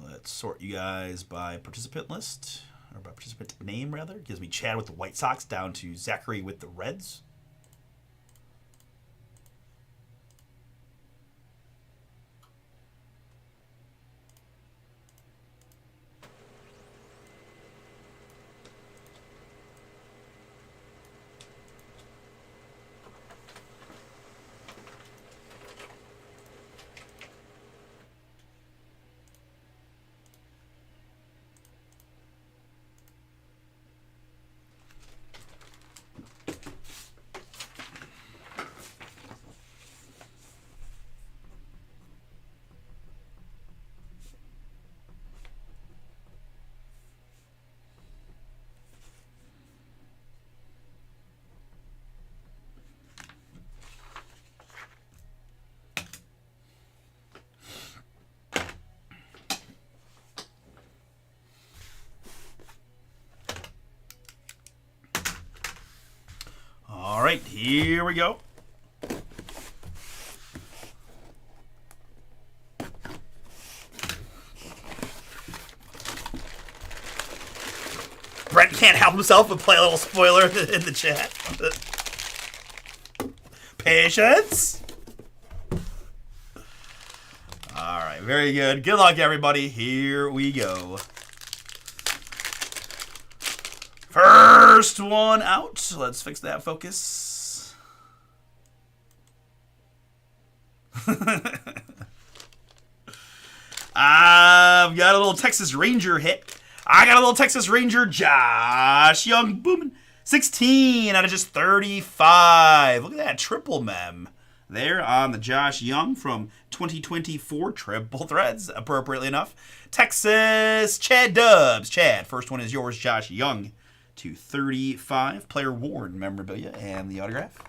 Let's sort you guys by participant list. or by participant name rather. Gives me Chad with the White Sox down to Zachary with the Reds. All right, here we go. Brent can't help himself but play a little spoiler in the chat. Patience. All right, very good. Good luck, everybody. Here we go. First one out. Let's fix that focus. I've got a little Texas Ranger hit. I got a little Texas Ranger, Josh Young, booming. 16 out of just 35. Look at that triple mem there on the Josh Young from 2024 Triple Threads, appropriately enough. Texas Chad Dubs. Chad, first one is yours, Josh Young. To 35, player worn memorabilia and the autograph.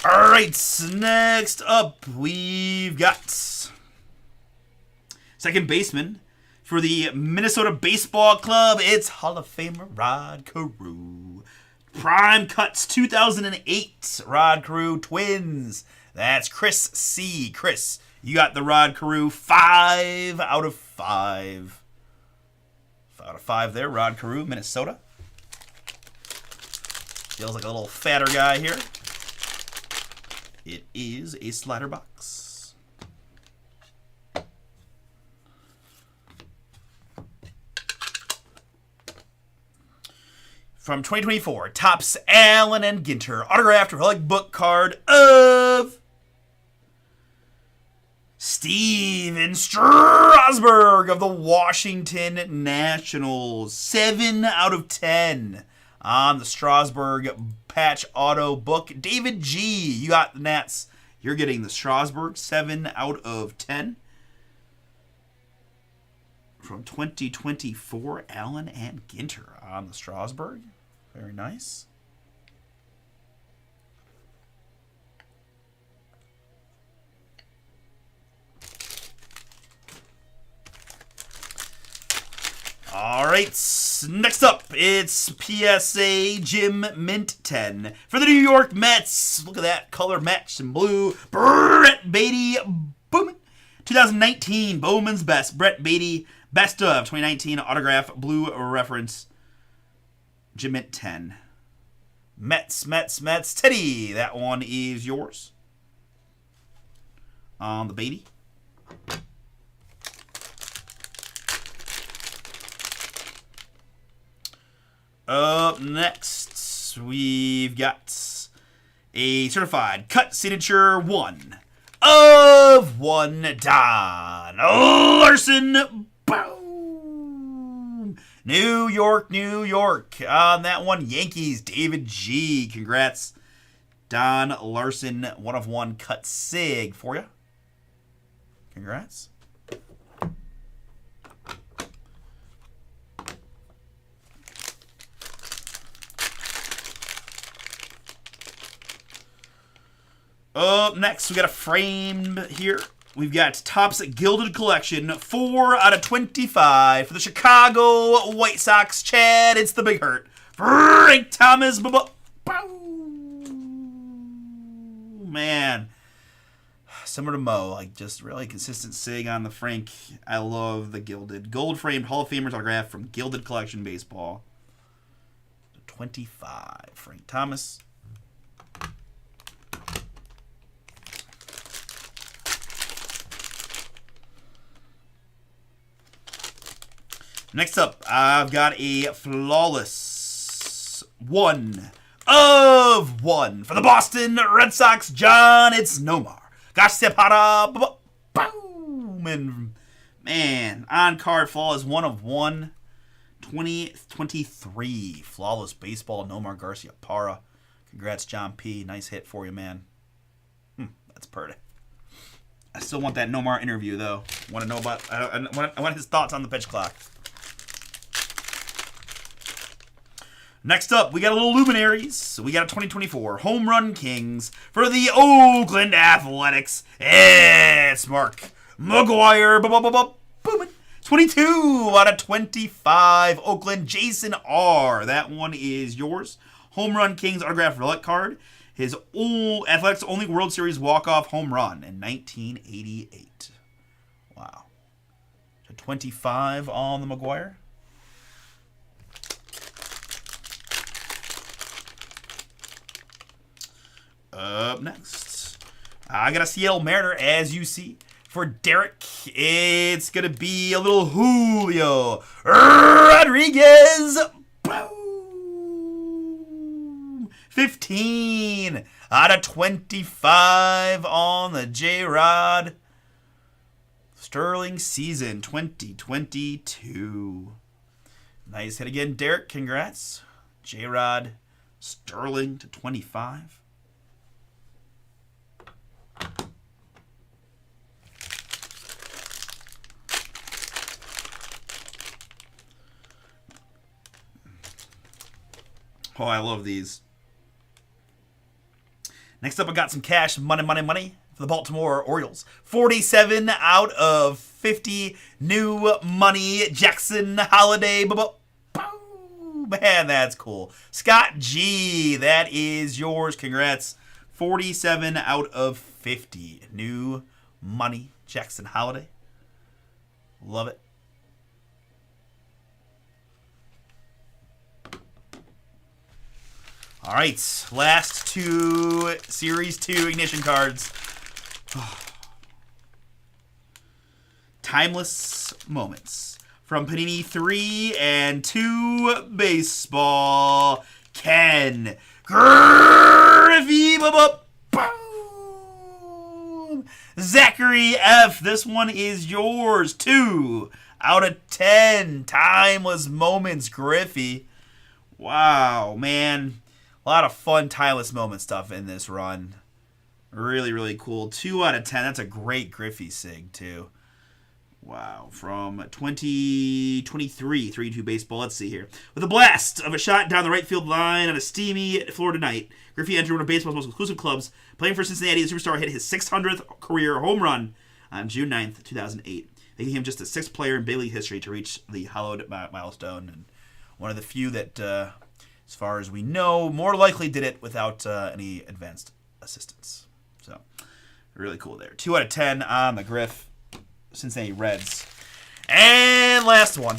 All right, next up we've got second baseman for the Minnesota Baseball Club. It's Hall of Famer Rod Carew. Prime Cuts 2008 Rod Carew Twins. That's Chris C. Chris, you got the Rod Carew 5 out of 5. Out of 5 there, Rod Carew, Minnesota. Feels like a little fatter guy here. It is a slider box. From 2024, Topps Allen and Ginter, autographed relic book card of Steven Strasburg of the Washington Nationals. 7 out of 10 on the Strasburg patch auto book. David G., you got the Nats. You're getting the Strasburg. 7 out of 10. From 2024, Allen and Ginter on the Strasburg. Very nice. All right, next up, it's PSA Jim Mint 10 for the New York Mets. Look at that color match in blue. Brett Beatty, Bowman. 2019 Bowman's Best. Brett Beatty, best of 2019 autograph, blue reference. Jim Mint 10. Mets. Teddy, that one is yours. On the Beatty. Up next, we've got a certified cut signature 1 of 1 Don Larson. Boom! New York. On that one, Yankees, David G. Congrats. Don Larson, 1 of 1 cut sig for you. Congrats. Up next, we got a frame here. We've got Topps Gilded Collection, 4 out of 25 for the Chicago White Sox. Chad, it's the Big Hurt. Frank Thomas. Man. Similar to Mo, like just really consistent sig on the Frank. I love the gilded. Gold framed Hall of Famers autograph from Gilded Collection Baseball. 25. Frank Thomas. Next up, I've got a flawless 1 of 1 for the Boston Red Sox. John, it's Nomar. Garcia para. Boom. And man, on card flawless 1 of 1. 2023 flawless baseball. Nomar Garcia para. Congrats, John P. Nice hit for you, man. That's pretty. I still want that Nomar interview though. Want to know about? I want his thoughts on the pitch clock. Next up, we got a little luminaries. So we got a 2024 Home Run Kings for the Oakland Athletics. It's Mark McGwire. Booming. 22 out of 25. Oakland, Jason R. That one is yours. Home Run Kings autographed relic card. His Athletics' only World Series walk-off home run in 1988. Wow. So 25 on the McGwire. Up next, I got a Seattle Mariner, as you see. For Derek, it's going to be a little Julio Rodriguez. Boom! 15 out of 25 on the J-Rod. Sterling season 2022. Nice hit again, Derek. Congrats. J-Rod Sterling to 25. Oh, I love these. Next up, I got some cash, money for the Baltimore Orioles. 47 out of 50. New money, Jackson Holiday. Boom. Man, that's cool. Scott G, that is yours. Congrats. 47 out of 50. New money, Jackson Holiday. Love it. All right, last two Series 2 Ignition cards. Timeless Moments. From Panini 3 and 2 Baseball. Ken Griffey. Boom. Zachary F. This one is yours. 2 out of 10. Timeless Moments, Griffey. Wow, man. A lot of fun Timeless Moment stuff in this run. Really, really cool. 2 out of 10. That's a great Griffey sig, too. Wow. From 2023, 3-2 Baseball. Let's see here. With a blast of a shot down the right field line on a steamy Florida night, Griffey entered one of baseball's most exclusive clubs. Playing for Cincinnati, the superstar hit his 600th career home run on June 9th, 2008, making him just the 6th player in Big League history to reach the hallowed milestone, and one of the few that... as far as we know, more likely did it without any advanced assistance. So, really cool there. 2 out of 10 on the Griff. Cincinnati Reds. And last one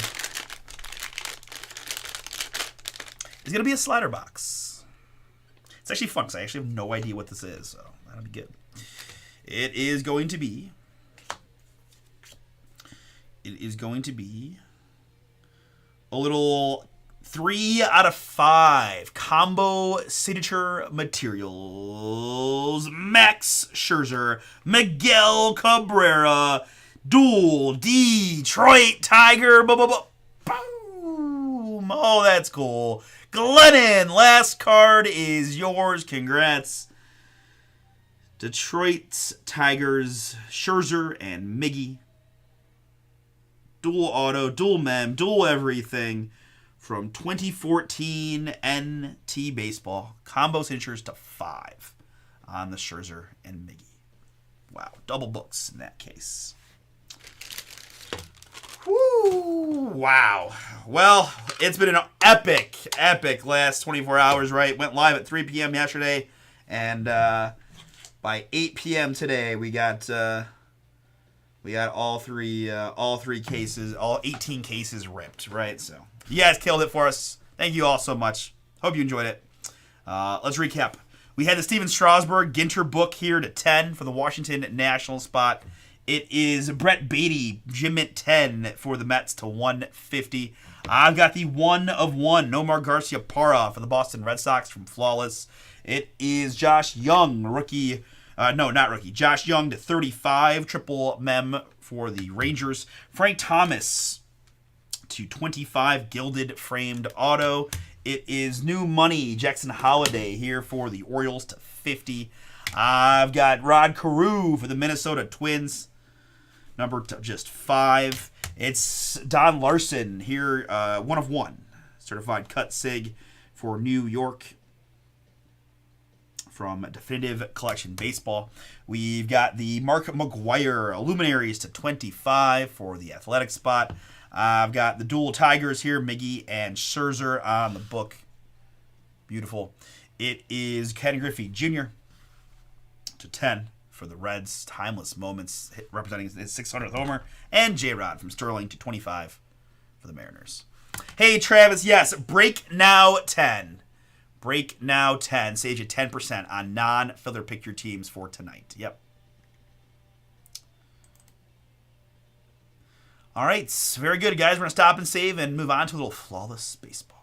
is going to be a slider box. It's actually fun because I actually have no idea what this is, so that'll be good. It is going to be a little 3 out of 5 combo signature materials. Max Scherzer, Miguel Cabrera, dual Detroit Tiger. Boom. Oh, that's cool. Glennon, last card is yours. Congrats. Detroit Tigers, Scherzer and Miggy. Dual auto, dual mem, dual everything. From 2014 NT Baseball. Combo signatures to 5 on the Scherzer and Miggy. Wow. Double books in that case. Woo! Wow. Well, it's been an epic last 24 hours, right? Went live at 3 p.m. yesterday. And by 8 p.m. today, we got all three cases, all 18 cases ripped, right? So you guys killed it for us. Thank you all so much. Hope you enjoyed it. Let's recap. We had the Steven Strasburg Ginter book here to 10 for the Washington Nationals spot. It is Brett Beatty, Jim Mint 10 for the Mets to 150. I've got the 1 of 1, Nomar Garciaparra for the Boston Red Sox from Flawless. It is Josh Young, rookie. No, not rookie. Josh Young to 35, triple mem for the Rangers. Frank Thomas to 25, gilded framed auto. It is new money, Jackson Holiday here for the Orioles to 50. I've got Rod Carew for the Minnesota Twins, number just 5. It's Don Larson here, 1 of 1, certified cut sig for New York from Definitive Collection Baseball. We've got the Mark McGwire Luminaries to 25 for the Athletic spot. I've got the dual Tigers here, Miggy and Scherzer on the book. Beautiful. It is Ken Griffey Jr. to 10 for the Reds. Timeless moments representing his 600th homer. And J-Rod from Sterling to 25 for the Mariners. Hey, Travis, yes, Break Now 10. Break Now 10. Save you 10% on non-filler pick your teams for tonight. Yep. All right, very good, guys. We're going to stop and save and move on to a little Flawless Baseball.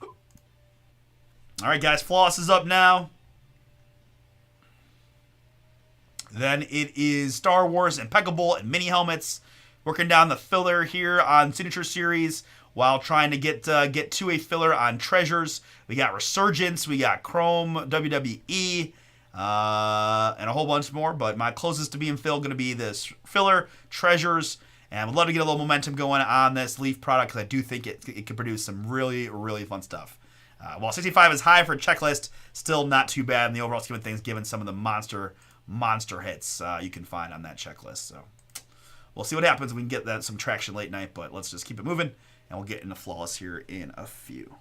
All right, guys, Flawless is up now. Then it is Star Wars Impeccable and Mini Helmets. Working down the filler here on Signature Series while trying to get to a filler on Treasures. We got Resurgence, we got Chrome, WWE, and a whole bunch more. But my closest to being filled going to be this filler, Treasures. And I would love to get a little momentum going on this Leaf product because I do think it could produce some really, really fun stuff. While 65 is high for a checklist, still not too bad in the overall scheme of things given some of the monster hits you can find on that checklist. So we'll see what happens. We can get that some traction late night, but let's just keep it moving, and we'll get into Flawless here in a few.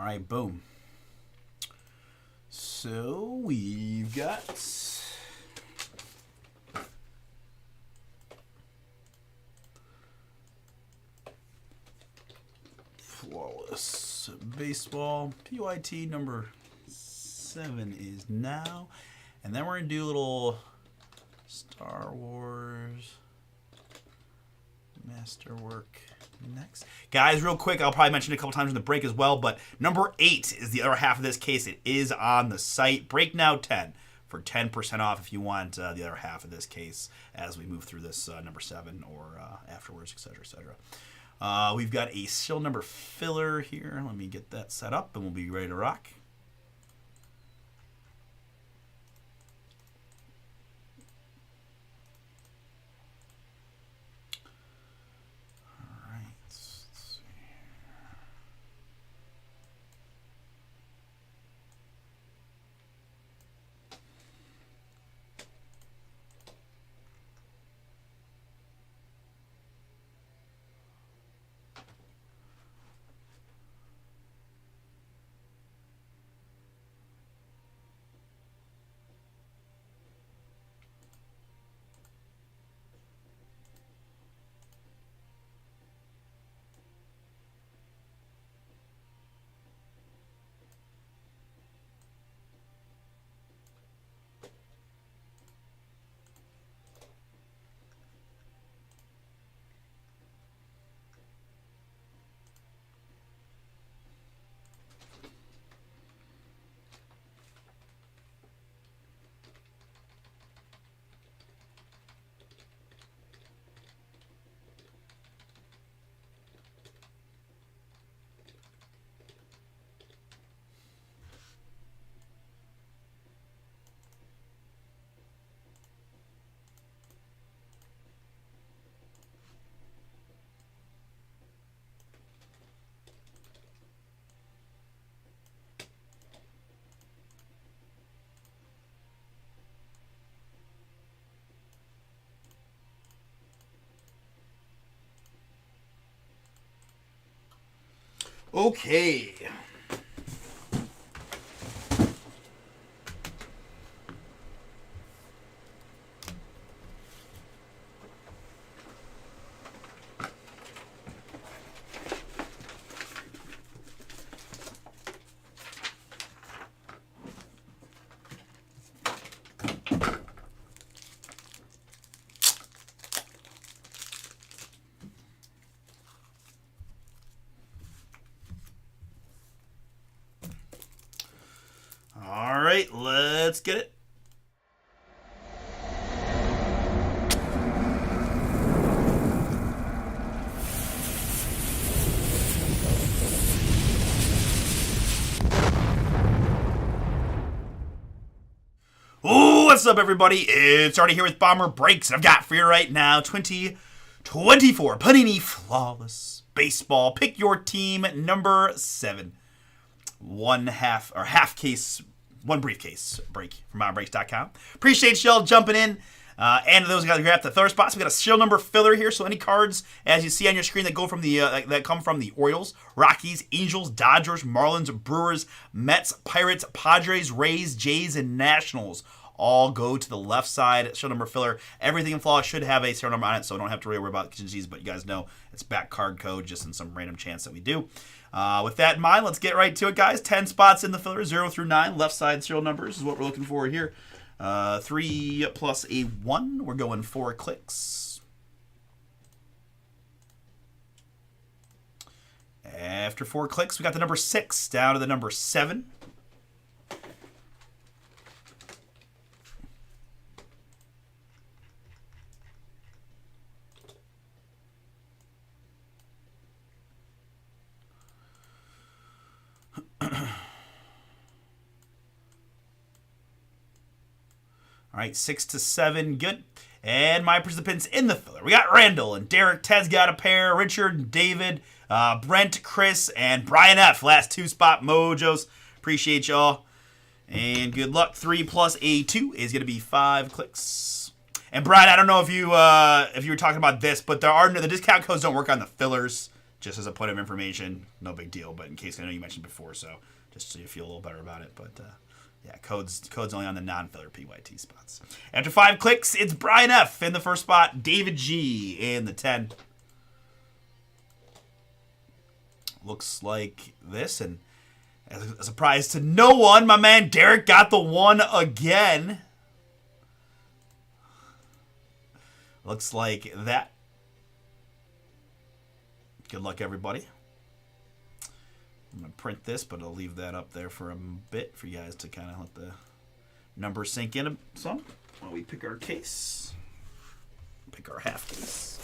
right, boom. So we've got Flawless Baseball. PYT number 7 is now. And then we're going to do a little Star Wars Masterwork next. Guys, real quick, I'll probably mention it a couple times in the break as well, but number 8 is the other half of this case. It is on the site. Break now 10 for 10% off if you want the other half of this case as we move through this number 7 or afterwards, etc., etc. We've got a serial number filler here. Let me get that set up and we'll be ready to rock. Okay. All right, let's get it. Ooh, what's up, everybody? It's Artie here with BomberBreaks, and I've got for you right now 2024 Panini Flawless Baseball. Pick your team number 7. Half case, one briefcase break from BomberBreaks.com. Appreciate y'all jumping in. And those guys who got the third spots, we got a serial number filler here. So any cards, as you see on your screen, that go from the that come from the Orioles, Rockies, Angels, Dodgers, Marlins, Brewers, Mets, Pirates, Padres, Rays, Jays, and Nationals all go to the left side. Serial number filler. Everything in Flawless should have a serial number on it, so I don't have to really worry about contingencies. But you guys know it's back card code, just in some random chance that we do. With that in mind, let's get right to it, guys. 10 spots in the filler, 0 through 9. Left side serial numbers is what we're looking for here. 3 plus a 1. We're going 4 clicks. After 4 clicks, we got the number 6 down to the number 7. All right, 6 to 7, good. And my participants in the filler. We got Randall and Derek. Ted's got a pair. Richard and David. Brent, Chris, and Brian F. Last 2 spot mojos. Appreciate y'all. And good luck. 3 plus a 2 is going to be 5 clicks. And Brian, I don't know if you were talking about this, but the discount codes don't work on the fillers. just as a point of information, no big deal. But in case I know you mentioned before, so just so you feel a little better about it. But yeah, code's only on the non-filler PYT spots. After 5 clicks, it's Brian F. in the first spot, David G. in the 10. Looks like this, and as a surprise to no one, my man Derek got the 1 again. Looks like that. Good luck, everybody. I'm going to print this, but I'll leave that up there for a bit for you guys to kind of let the numbers sink in some while we pick our case. Pick our half case.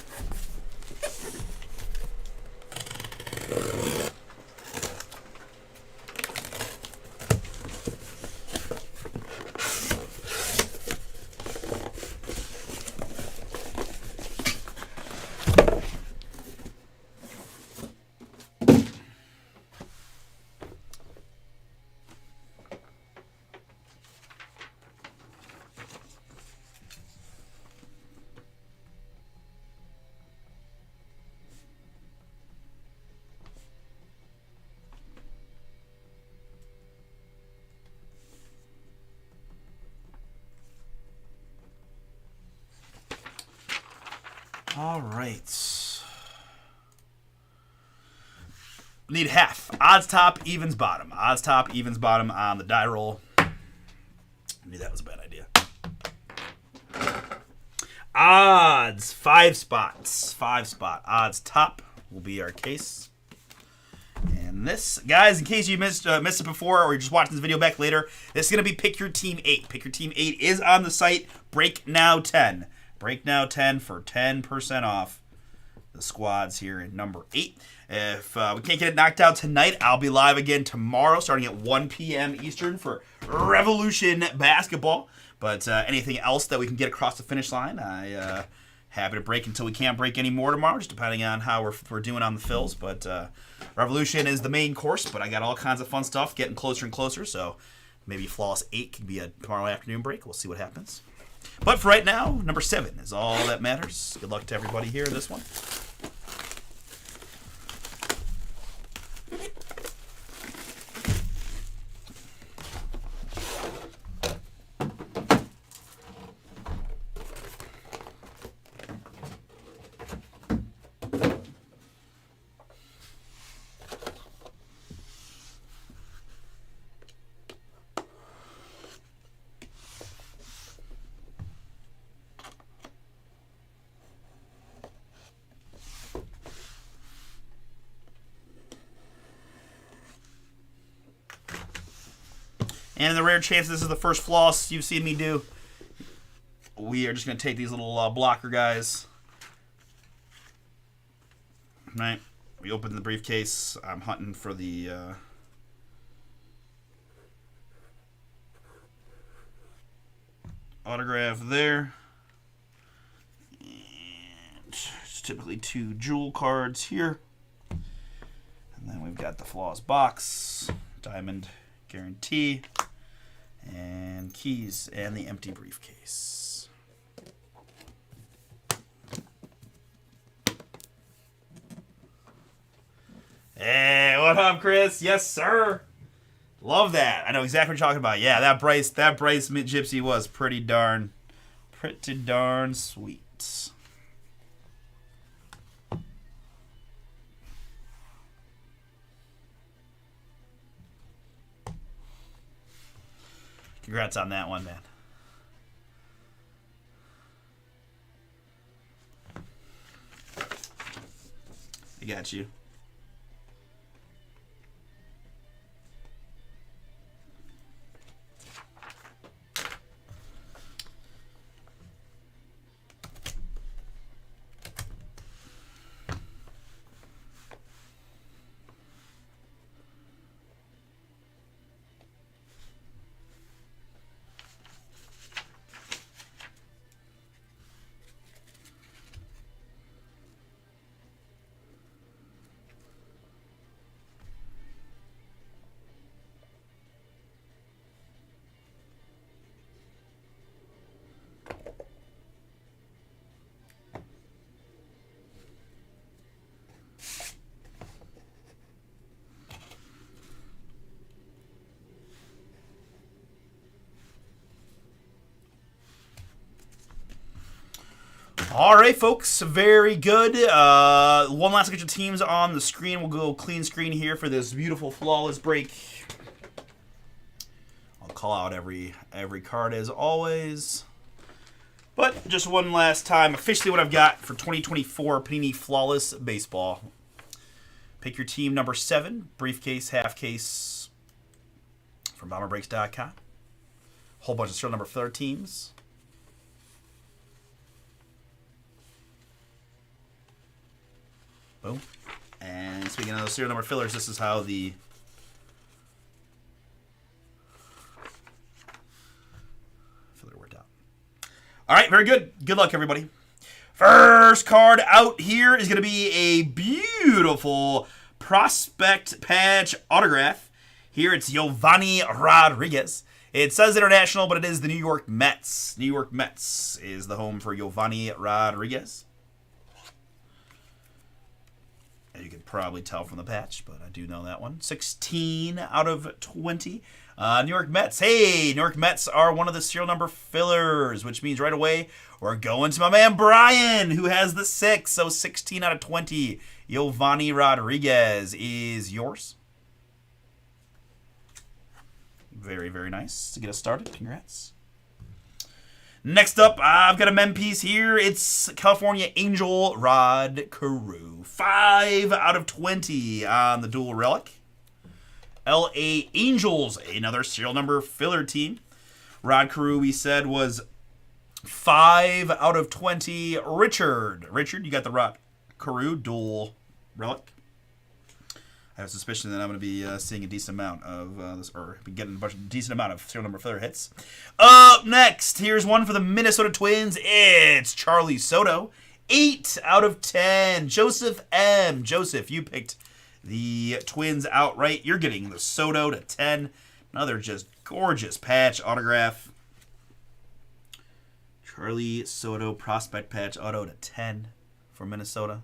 All right. Need half. Odds top, evens bottom. Odds top, evens bottom on the die roll. I knew that was a bad idea. Odds, 5 spots. 5 spot. Odds top will be our case. And this, guys, in case you missed it before or you're just watching this video back later, this is going to be Pick Your Team 8. Pick Your Team 8 is on the site. Break Now 10. Break Now 10 for 10% off the squads here in number 8. If we can't get it knocked out tonight, I'll be live again tomorrow starting at 1 p.m. Eastern for Revolution Basketball. But anything else that we can get across the finish line, I happy to break until we can't break any more tomorrow, just depending on how we're doing on the fills. But Revolution is the main course, but I got all kinds of fun stuff getting closer and closer. So maybe Flawless 8 could be a tomorrow afternoon break. We'll see what happens. But for right now, number 7 is all that matters. Good luck to everybody here in this one. And in the rare chance this is the first floss you've seen me do, we are just going to take these little blocker guys. Right? We open the briefcase. I'm hunting for the autograph there. And it's typically 2 jewel cards here. And then we've got the floss box, diamond guarantee, and keys, and the empty briefcase. Hey, what up, Chris? Yes, sir. Love that. I know exactly what you're talking about. Yeah, that Bryce Gypsy was pretty darn sweet. Congrats on that one, man. I got you. All right, folks, very good. One last look at your teams on the screen. We'll go clean screen here for this beautiful, flawless break. I'll call out every card as always. But just one last time, officially what I've got for 2024 Panini Flawless Baseball. Pick your team number 7, briefcase, half case from BomberBreaks.com. Whole bunch of serial number 3 teams. Boom. And speaking of those serial number fillers, this is how the filler worked out. All right, very good. Good luck, everybody. First card out here is going to be a beautiful prospect patch autograph. Here it's Giovanni Rodriguez. It says international, but it is the New York Mets. New York Mets is the home for Giovanni Rodriguez. You can probably tell from the patch, but I do know that one. 16 out of 20. New York Mets. Hey, New York Mets are one of the serial number fillers, which means right away we're going to my man Brian, who has the 6. So 16 out of 20. Giovanni Rodriguez is yours. Very, very nice to get us started. Congrats. Next up, I've got a mem piece here. It's California Angel Rod Carew. 5 out of 20 on the dual relic. LA Angels, another serial number filler team. Rod Carew, we said, was 5 out of 20. Richard, you got the Rod Carew dual relic. I have a suspicion that I'm going to be seeing a decent amount of this, or getting a decent amount of serial number filler hits. Up next, here's one for the Minnesota Twins. It's Charlie Soto. 8 out of 10. Joseph M. Joseph, you picked the Twins outright. You're getting the Soto to 10. Another just gorgeous patch autograph. Charlie Soto prospect patch auto to 10 for Minnesota.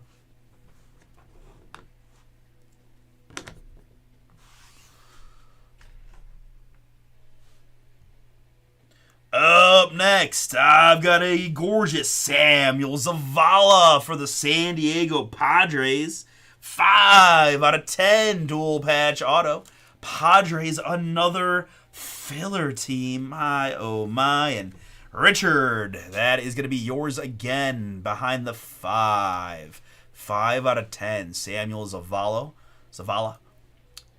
Up next, I've got a gorgeous Samuel Zavala for the San Diego Padres. 5 out of 10 dual patch auto. Padres, another filler team. My, oh my. And Richard, that is going to be yours again behind the 5. 5 out of 10. Samuel Zavala.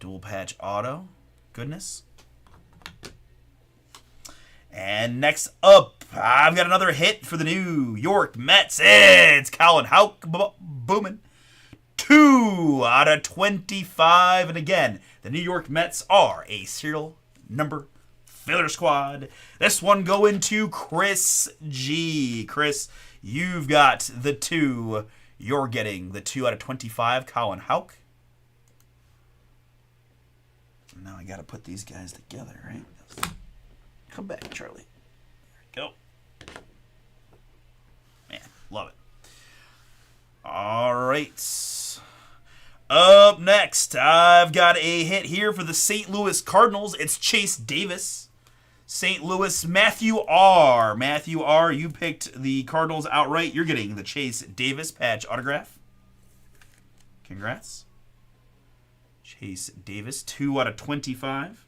Dual patch auto. Goodness. And next up, I've got another hit for the New York Mets. It's Colin Houck booming. 2 out of 25. And again, the New York Mets are a serial number filler squad. This one going to Chris G. Chris, you've got the 2. You're getting the 2 out of 25. Colin Houck. Now I got to put these guys together, right? Come back, Charlie. There we go. Man, love it. All right. Up next, I've got a hit here for the St. Louis Cardinals. It's Chase Davis. St. Louis, Matthew R. Matthew R., you picked the Cardinals outright. You're getting the Chase Davis patch autograph. Congrats. Chase Davis, 2 out of 25.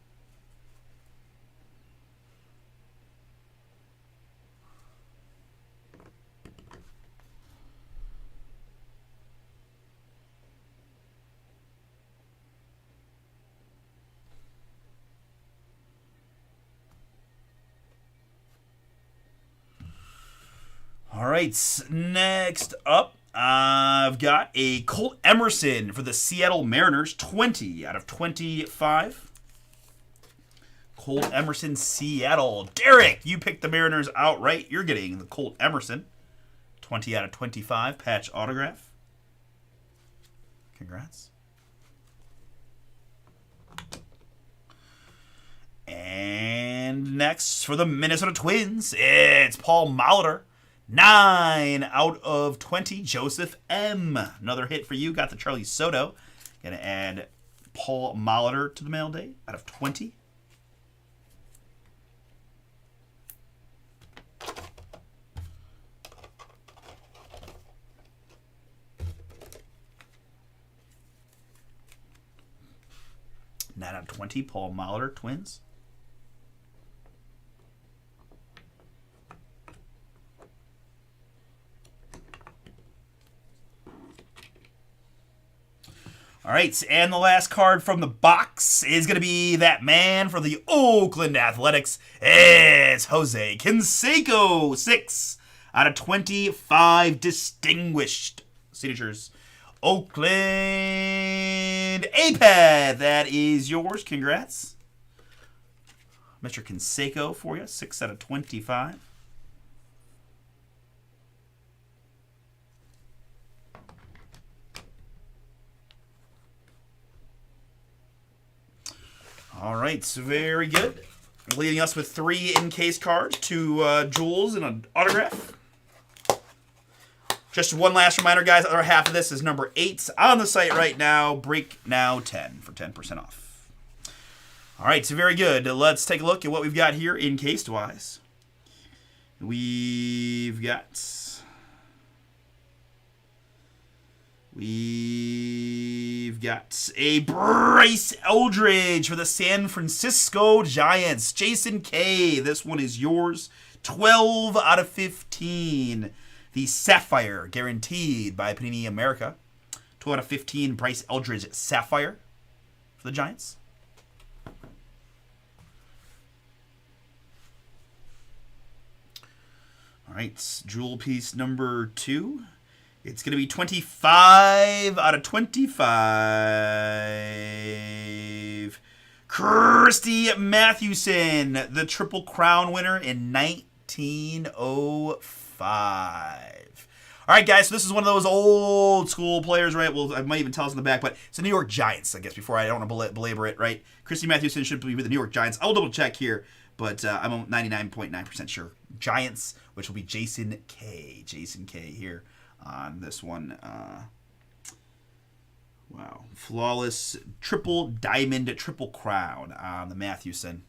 All right, next up, I've got a Colt Emerson for the Seattle Mariners, 20 out of 25. Colt Emerson, Seattle. Derek, you picked the Mariners outright. You're getting the Colt Emerson, 20 out of 25, patch autograph. Congrats. And next, for the Minnesota Twins, it's Paul Molitor. 9 out of 20. Joseph M. Another hit for you. Got the Charlie Soto. Gonna add Paul Molitor to the mail day out of 20. 20, Paul Molitor, Twins. All right, and the last card from the box is going to be that man for the Oakland Athletics. It's Jose Canseco, 6 out of 25 distinguished signatures. Oakland APAD, that is yours. Congrats. Mr. Canseco for you, 6 out of 25. All right, so very good. Leading us with 3 in-case cards, 2 jewels, and an autograph. Just one last reminder, guys. The other half of this is number 8 on the site right now. Break now 10 for 10% off. All right, so very good. Let's take a look at what we've got here in-case-wise. We've got a Bryce Eldridge for the San Francisco Giants. Jason K, this one is yours. 12 out of 15. The Sapphire, guaranteed by Panini America. 12 out of 15, Bryce Eldridge Sapphire for the Giants. All right, jewel piece number 2. It's going to be 25 out of 25. Christy Mathewson, the Triple Crown winner in 1905. All right, guys, so this is one of those old school players, right? Well, I might even tell us in the back, but it's the New York Giants, I guess, before I don't want to belabor it, right? Christy Mathewson should be with the New York Giants. I'll double check here, but I'm 99.9% sure. Giants, which will be Jason K. Jason K here on this one. Wow. Flawless triple diamond, triple crown on the Mathewson.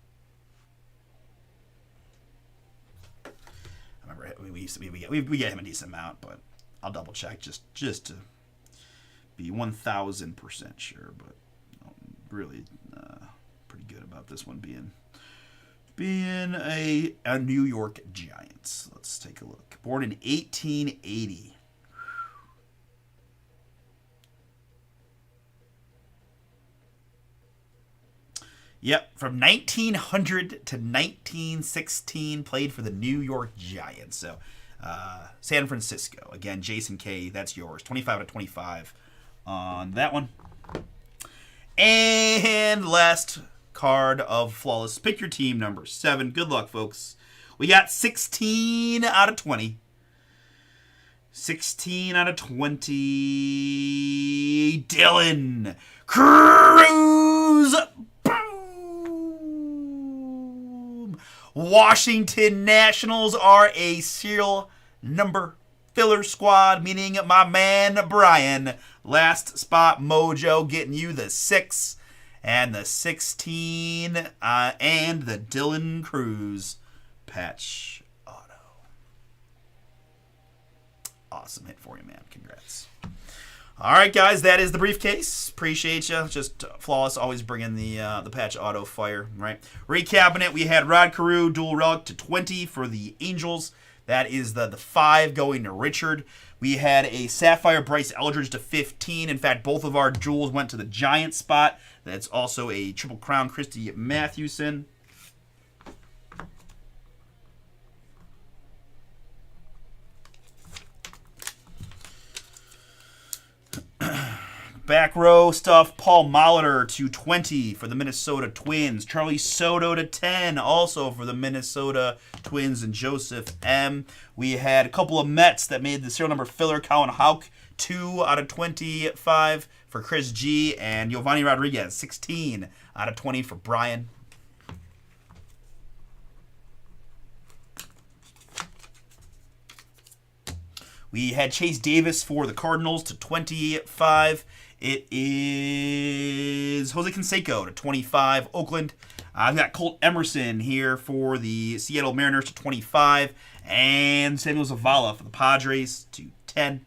I remember we get him a decent amount, but I'll double check just to be 1,000% sure. But really pretty good about this one being a New York Giants. Let's take a look. Born in 1880. Yep, from 1900 to 1916, played for the New York Giants. So, San Francisco. Again, Jason K, that's yours. 25 out of 25 on that one. And last card of Flawless. Pick your team number 7. Good luck, folks. We got 16 out of 20. 16 out of 20. Dylan Cruz. Washington Nationals are a serial number filler squad, meaning my man Brian, last spot mojo, getting you the 6 and the 16 and the Dylan Cruz patch auto. Awesome hit for you, man. Congrats. All right, guys, that is the briefcase. Appreciate you. Just Flawless, always bringing the patch auto fire, right? Recapping it, we had Rod Carew, dual relic to 20 for the Angels. That is the 5 going to Richard. We had a Sapphire Bryce Eldridge to 15. In fact, both of our jewels went to the Giant spot. That's also a Triple Crown Christy Mathewson. Back row stuff, Paul Molitor to 20 for the Minnesota Twins. Charlie Soto to 10, also for the Minnesota Twins and Joseph M. We had a couple of Mets that made the serial number filler. Colin Houck, 2 out of 25 for Chris G. And Giovanni Rodriguez, 16 out of 20 for Brian. We had Chase Davis for the Cardinals to 25. It is Jose Canseco to 25, Oakland. I've got Colt Emerson here for the Seattle Mariners to 25. And Samuel Zavala for the Padres to 10.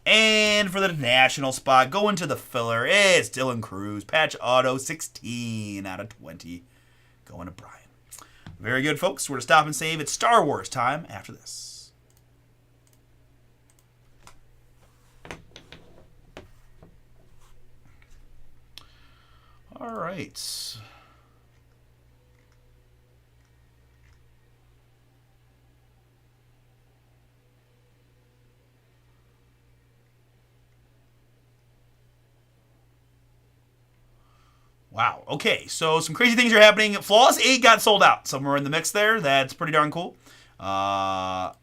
And for the national spot, going to the filler, it's Dylan Cruz. Patch auto, 16 out of 20. Going to Brian. Very good, folks. We're to stop and save. It's Star Wars time after this. All right. Wow. Okay, so some crazy things are happening. Flawless 8 got sold out. Somewhere in the mix there. That's pretty darn cool. I'll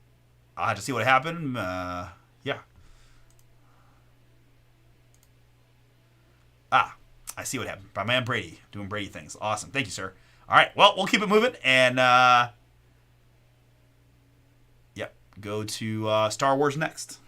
have to see what happened. Yeah. Ah, I see what happened. My man Brady doing Brady things. Awesome. Thank you, sir. All right. Well, we'll keep it moving and yep, go to Star Wars next.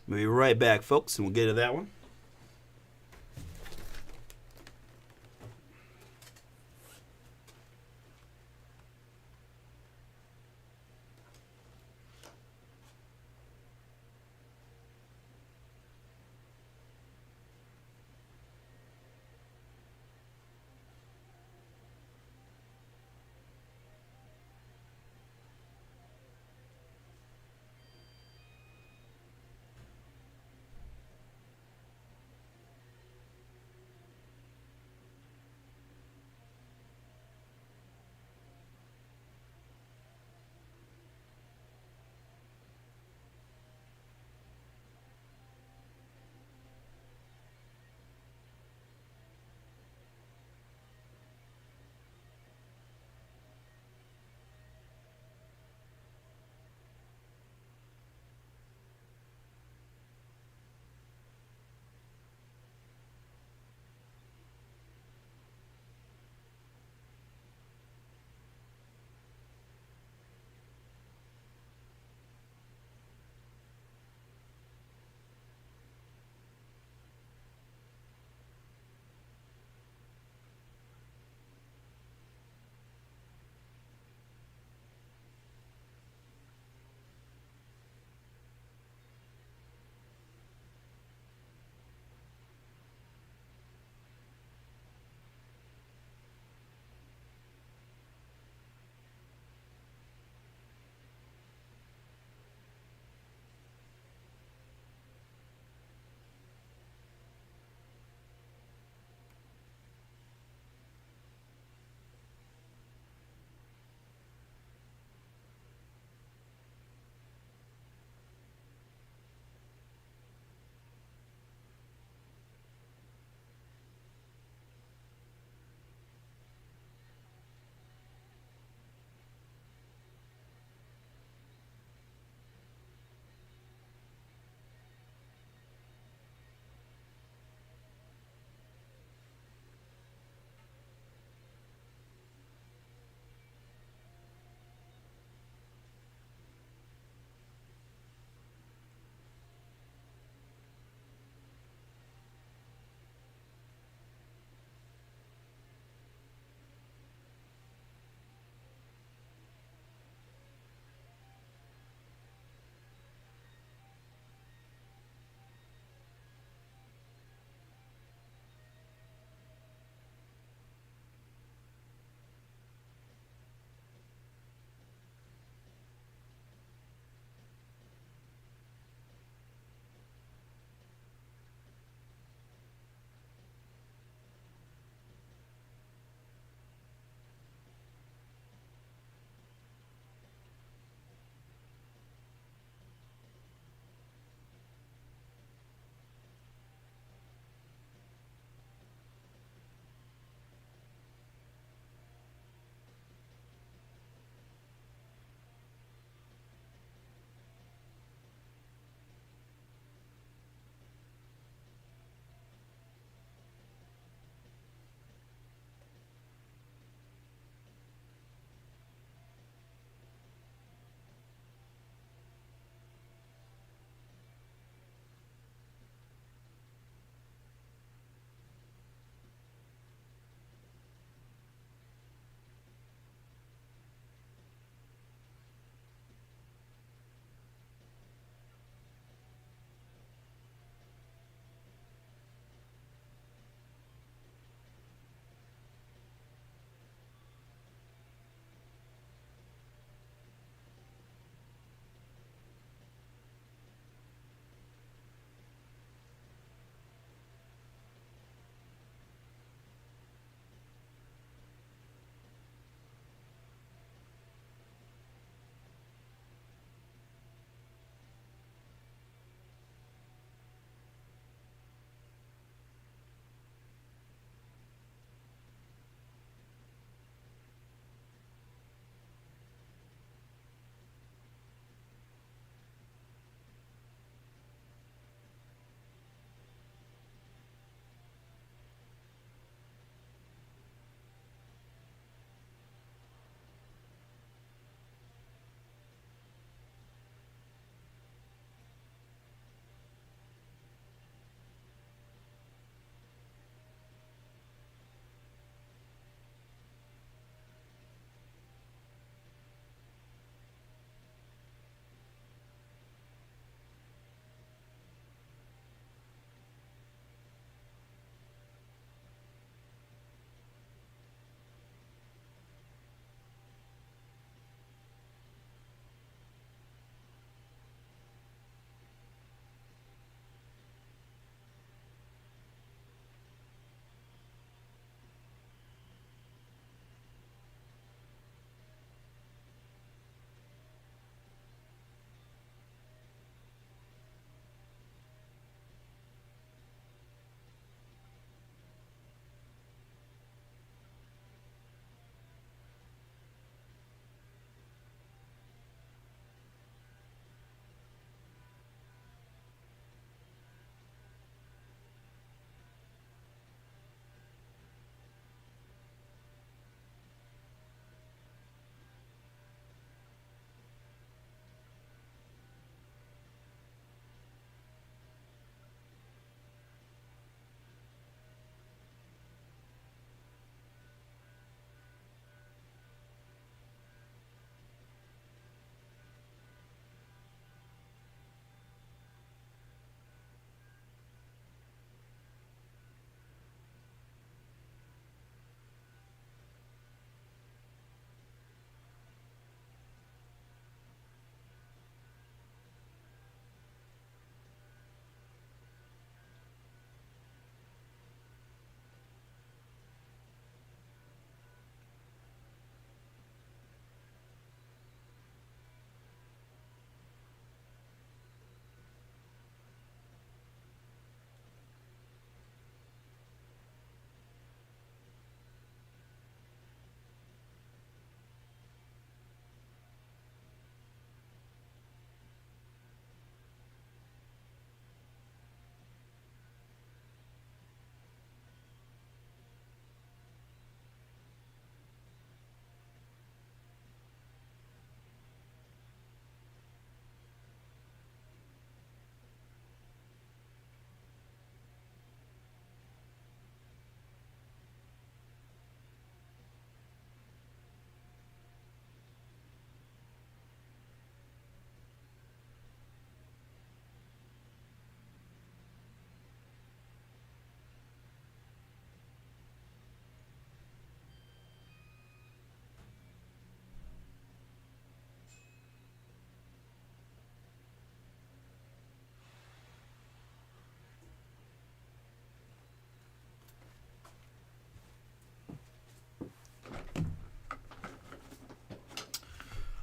We'll be right back, folks, and we'll get to that one.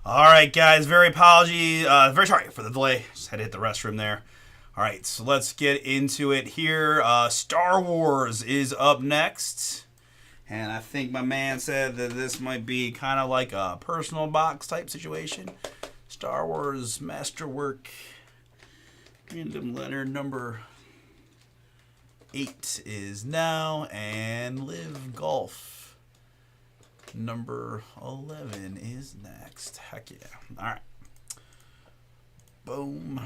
All right, guys. Very sorry for the delay. Just had to hit the restroom there. All right, so let's get into it here. Star Wars is up next. And I think my man said that this might be kind of like a personal box type situation. Star Wars Masterwork Random Letter number 8 is now. And Live Golf number 11 is next. Heck yeah. All right. Boom.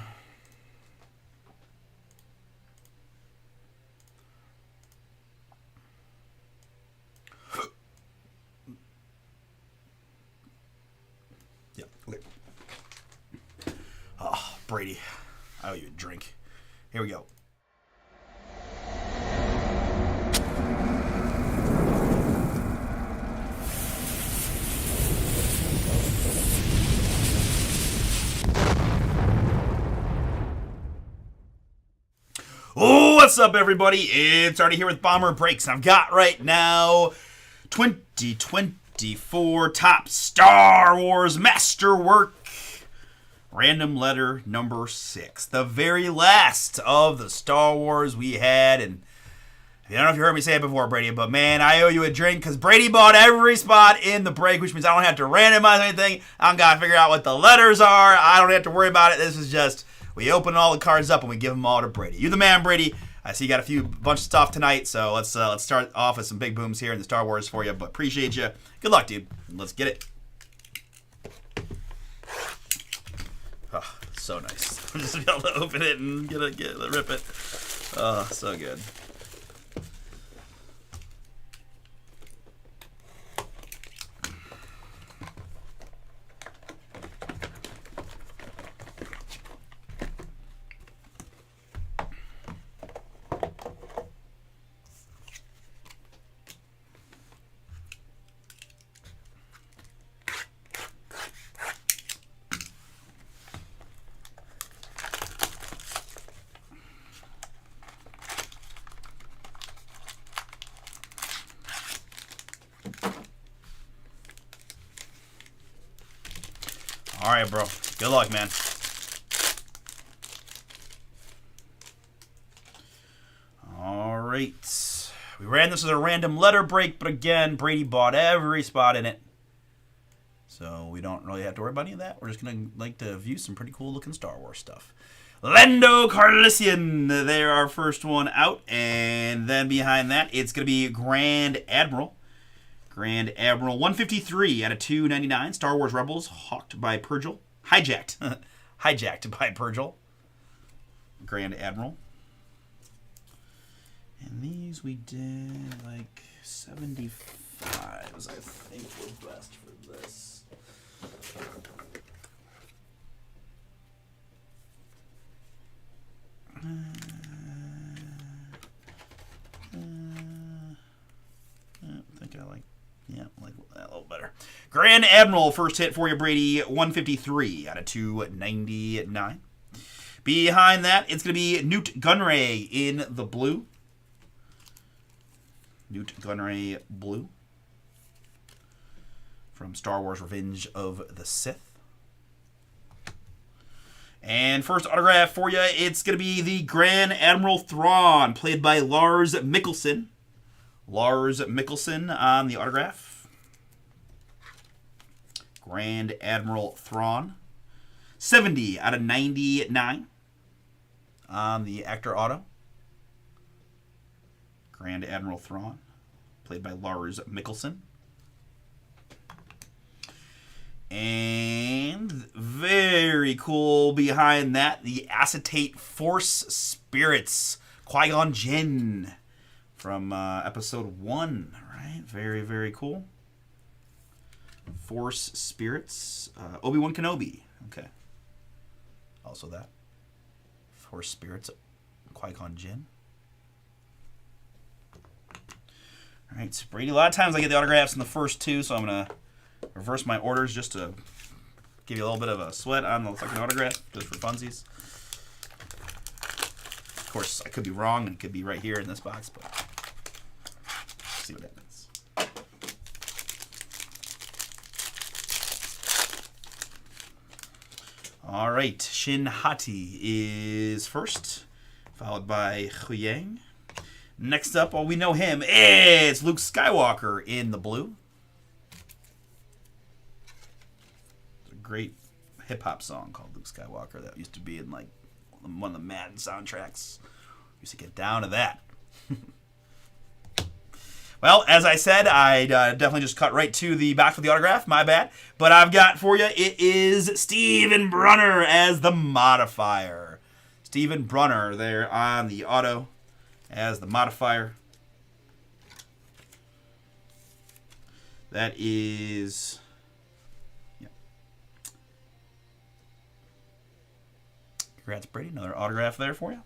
Oh, Brady, I owe you a drink. Here we go. Oh, what's up, everybody? It's Artie here with BomberBreaks. I've got right now 2024 Top Star Wars Masterwork Random Letter number 6. The very last of the Star Wars we had. And I don't know if you heard me say it before, Brady, but man, I owe you a drink because Brady bought every spot in the break, which means I don't have to randomize anything. I don't got to figure out what the letters are. I don't have to worry about it. This is just, we open all the cards up and we give them all to Brady. You the man, Brady. I see you got a bunch of stuff tonight, so let's start off with some big booms here in the Star Wars for you, but appreciate you. Good luck, dude. Let's get it. Oh, so nice. I'm just be able to open it and rip it. Oh, so good. All right, bro. Good luck, man. All right. We ran this as a random letter break, but again, Brady bought every spot in it. So we don't really have to worry about any of that. We're just going to view some pretty cool looking Star Wars stuff. Lando Calrissian, they're our first one out. And then behind that, it's going to be Grand Admiral. Grand Admiral 153 out of 299. Star Wars Rebels, hijacked by Purgil. Hijacked by Purgil. Grand Admiral. And these we did like 75s, I think were best for this. I think I like that a little better. Grand Admiral, first hit for you, Brady, 153 out of 299. Behind that, it's going to be Newt Gunray in the blue. Newt Gunray blue. From Star Wars Revenge of the Sith. And first autograph for you, it's going to be the Grand Admiral Thrawn, played by Lars Mikkelsen. Lars Mikkelsen on the autograph. Grand Admiral Thrawn. 70 out of 99 on the actor auto. Grand Admiral Thrawn, played by Lars Mikkelsen. And very cool behind that, the Acetate Force Spirits, Qui-Gon Jinn from episode 1, right? Very, very cool. Force Spirits. Obi-Wan Kenobi. Okay. Also that. Force Spirits, Qui-Gon Jinn. All right, so Brady, a lot of times I get the autographs in the first two, so I'm going to reverse my orders just to give you a little bit of a sweat on the second autograph, just for funsies. Of course, I could be wrong, and it could be right here in this box, but let's see what happens. All right, Shin Hati is first, followed by Huyang. Next up, we know him. It's Luke Skywalker in the blue. It's a great hip-hop song called Luke Skywalker that used to be in like one of the Madden soundtracks. Used to get down to that. Well, as I said, I definitely just cut right to the box with the autograph. My bad. But I've got for you, it is Steven Brunner as the modifier. Steven Brunner there on the auto as the modifier. That is... yeah. Congrats, Brady. Another autograph there for you.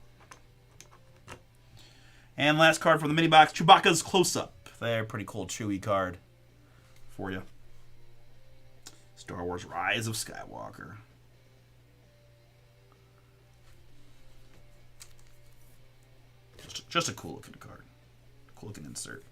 And last card from the mini box, Chewbacca's close-up. There, pretty cool Chewie card for you. Star Wars Rise of Skywalker. Just a cool looking card. Cool looking insert.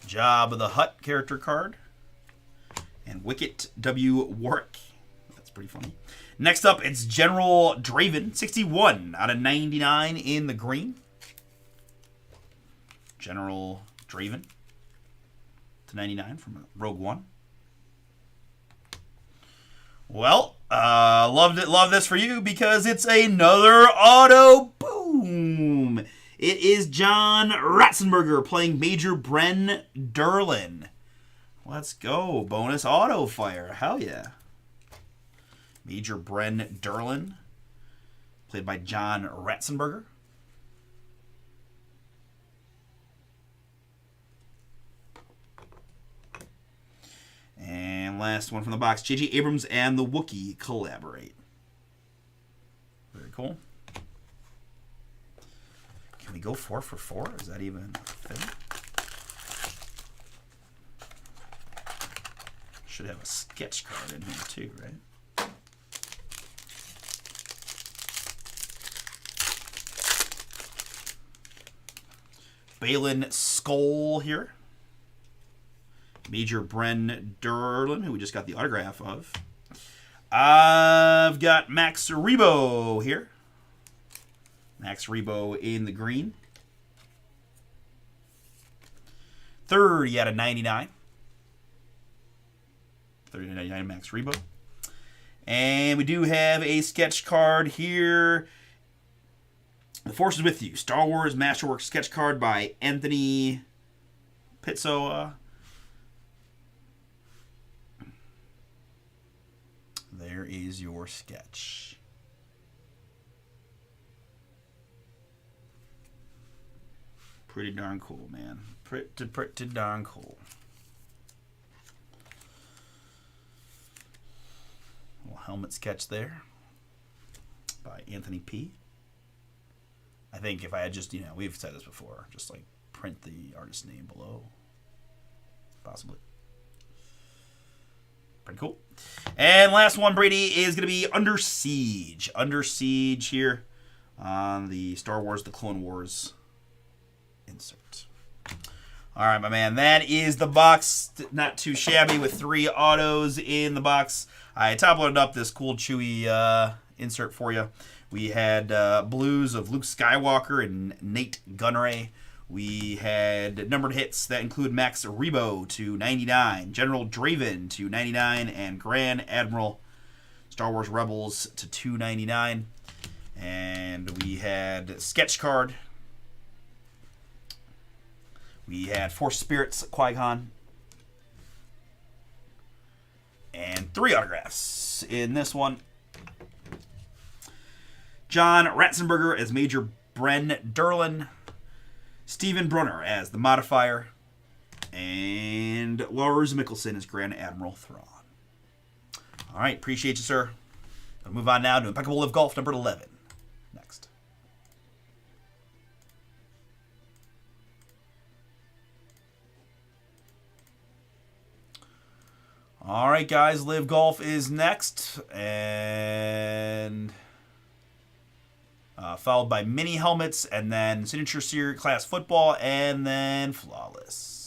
Jabba the Hutt character card. And Wicket W. Warwick. That's pretty funny. Next up, it's General Draven, 61 out of 99 in the green. General Draven to 99 from Rogue One. Well, love this for you because it's another auto. Boom! It is John Ratzenberger playing Major Bren Derlin. Let's go. Bonus auto fire. Hell yeah. Major Bren Derlin, played by John Ratzenberger. And last one from the box, J.J. Abrams and the Wookiee collaborate. Very cool. Can we go 4 for 4? Is that even a thing? Should have a sketch card in here too, right? Balin Skoll here. Major Bren Derlin, who we just got the autograph of. I've got Max Rebo here. Max Rebo in the green. 30 out of 99. 30 out of 99 Max Rebo. And we do have a sketch card here. The Force is with you. Star Wars Masterworks sketch card by Anthony Pizzo. There is your sketch. Pretty darn cool, man. Pretty darn cool. Little helmet sketch there by Anthony P. I think if I had just, we've said this before, just like print the artist's name below. Possibly. Pretty cool. And last one, Brady, is going to be Under Siege. Under Siege here on the Star Wars The Clone Wars insert. All right, my man. That is the box. Not too shabby with 3 autos in the box. I top-loaded up this cool Chewie insert for you. We had blues of Luke Skywalker and Nate Gunray. We had numbered hits that include Max Rebo to 99, General Draven to 99, and Grand Admiral Star Wars Rebels to 299. And we had sketch card. We had Force Spirits Qui-Gon. And 3 autographs in this one. John Ratzenberger as Major Bren Derlin. Steven Brunner as the modifier. And Lars Mikkelsen as Grand Admiral Thrawn. All right, appreciate you, sir. I'll move on now to Impeccable Live Golf number 11. Next. All right, guys. Live Golf is next. And followed by Mini Helmets, and then Signature Series Class Football, and then Flawless.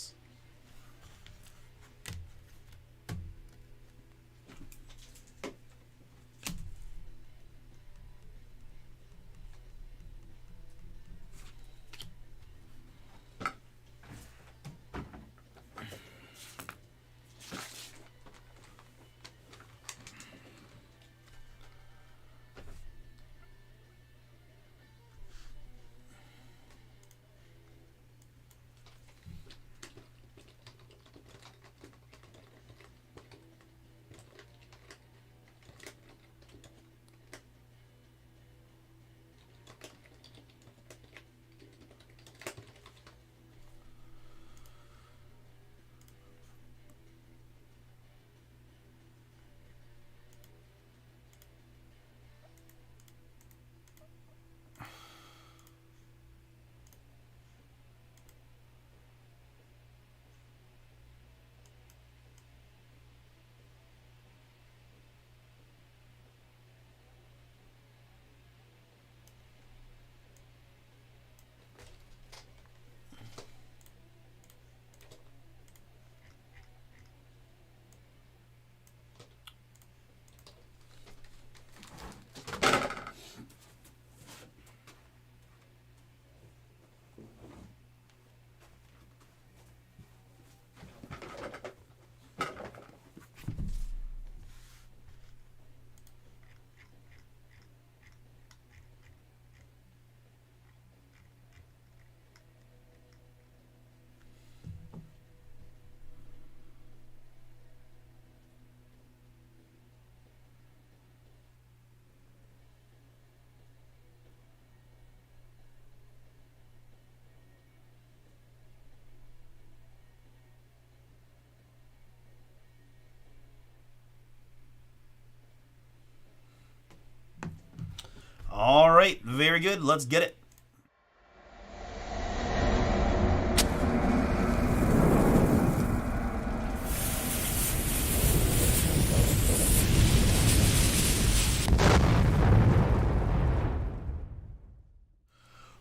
All right, very good. Let's get it.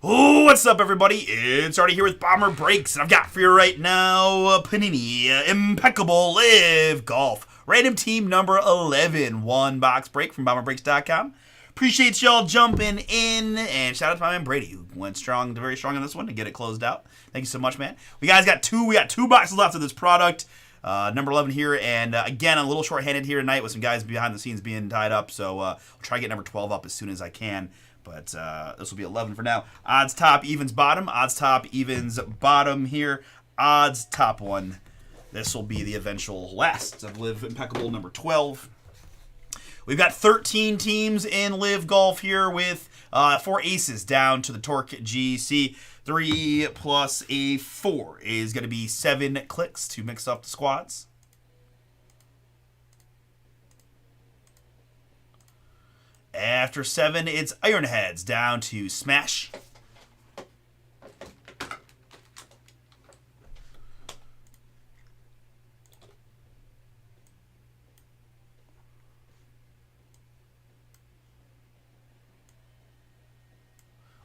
Oh, what's up, everybody? It's Artie here with BomberBreaks, and I've got for you right now Panini Impeccable Live Golf. Random team number 11. One box break from BomberBreaks.com. Appreciate y'all jumping in, and shout out to my man Brady, who went strong, very strong on this one to get it closed out. Thank you so much, man. We got two boxes left of this product. Number 11 here, and again, I'm a little short-handed here tonight with some guys behind the scenes being tied up, so I'll try to get number 12 up as soon as I can. But this will be 11 for now. Odds top, evens bottom. Odds top, evens bottom here. Odds top one. This will be the eventual last of Live Impeccable number 12. We've got 13 teams in Live Golf here with 4 aces down to the Torque GC. 3 plus a 4 is going to be 7 clicks to mix up the squads. After 7, it's Ironheads down to Smash.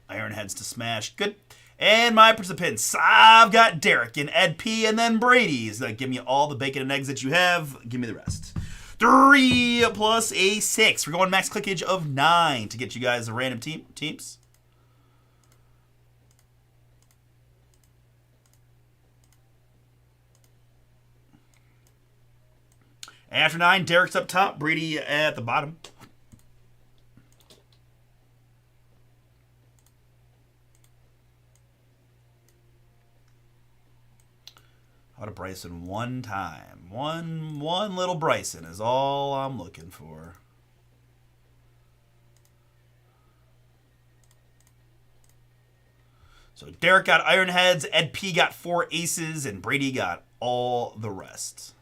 Ironheads to Smash. Good. And my participants, I've got Derek and Ed P, and then Brady's. Give me all the bacon and eggs that you have. Give me the rest. 3 plus a 6. We're going max clickage of 9 to get you guys the random teams. After 9, Derek's up top, Brady at the bottom. How to Bryson one time. One little Bryson is all I'm looking for. So Derek got Ironheads, Ed P got 4 aces, and Brady got all the rest.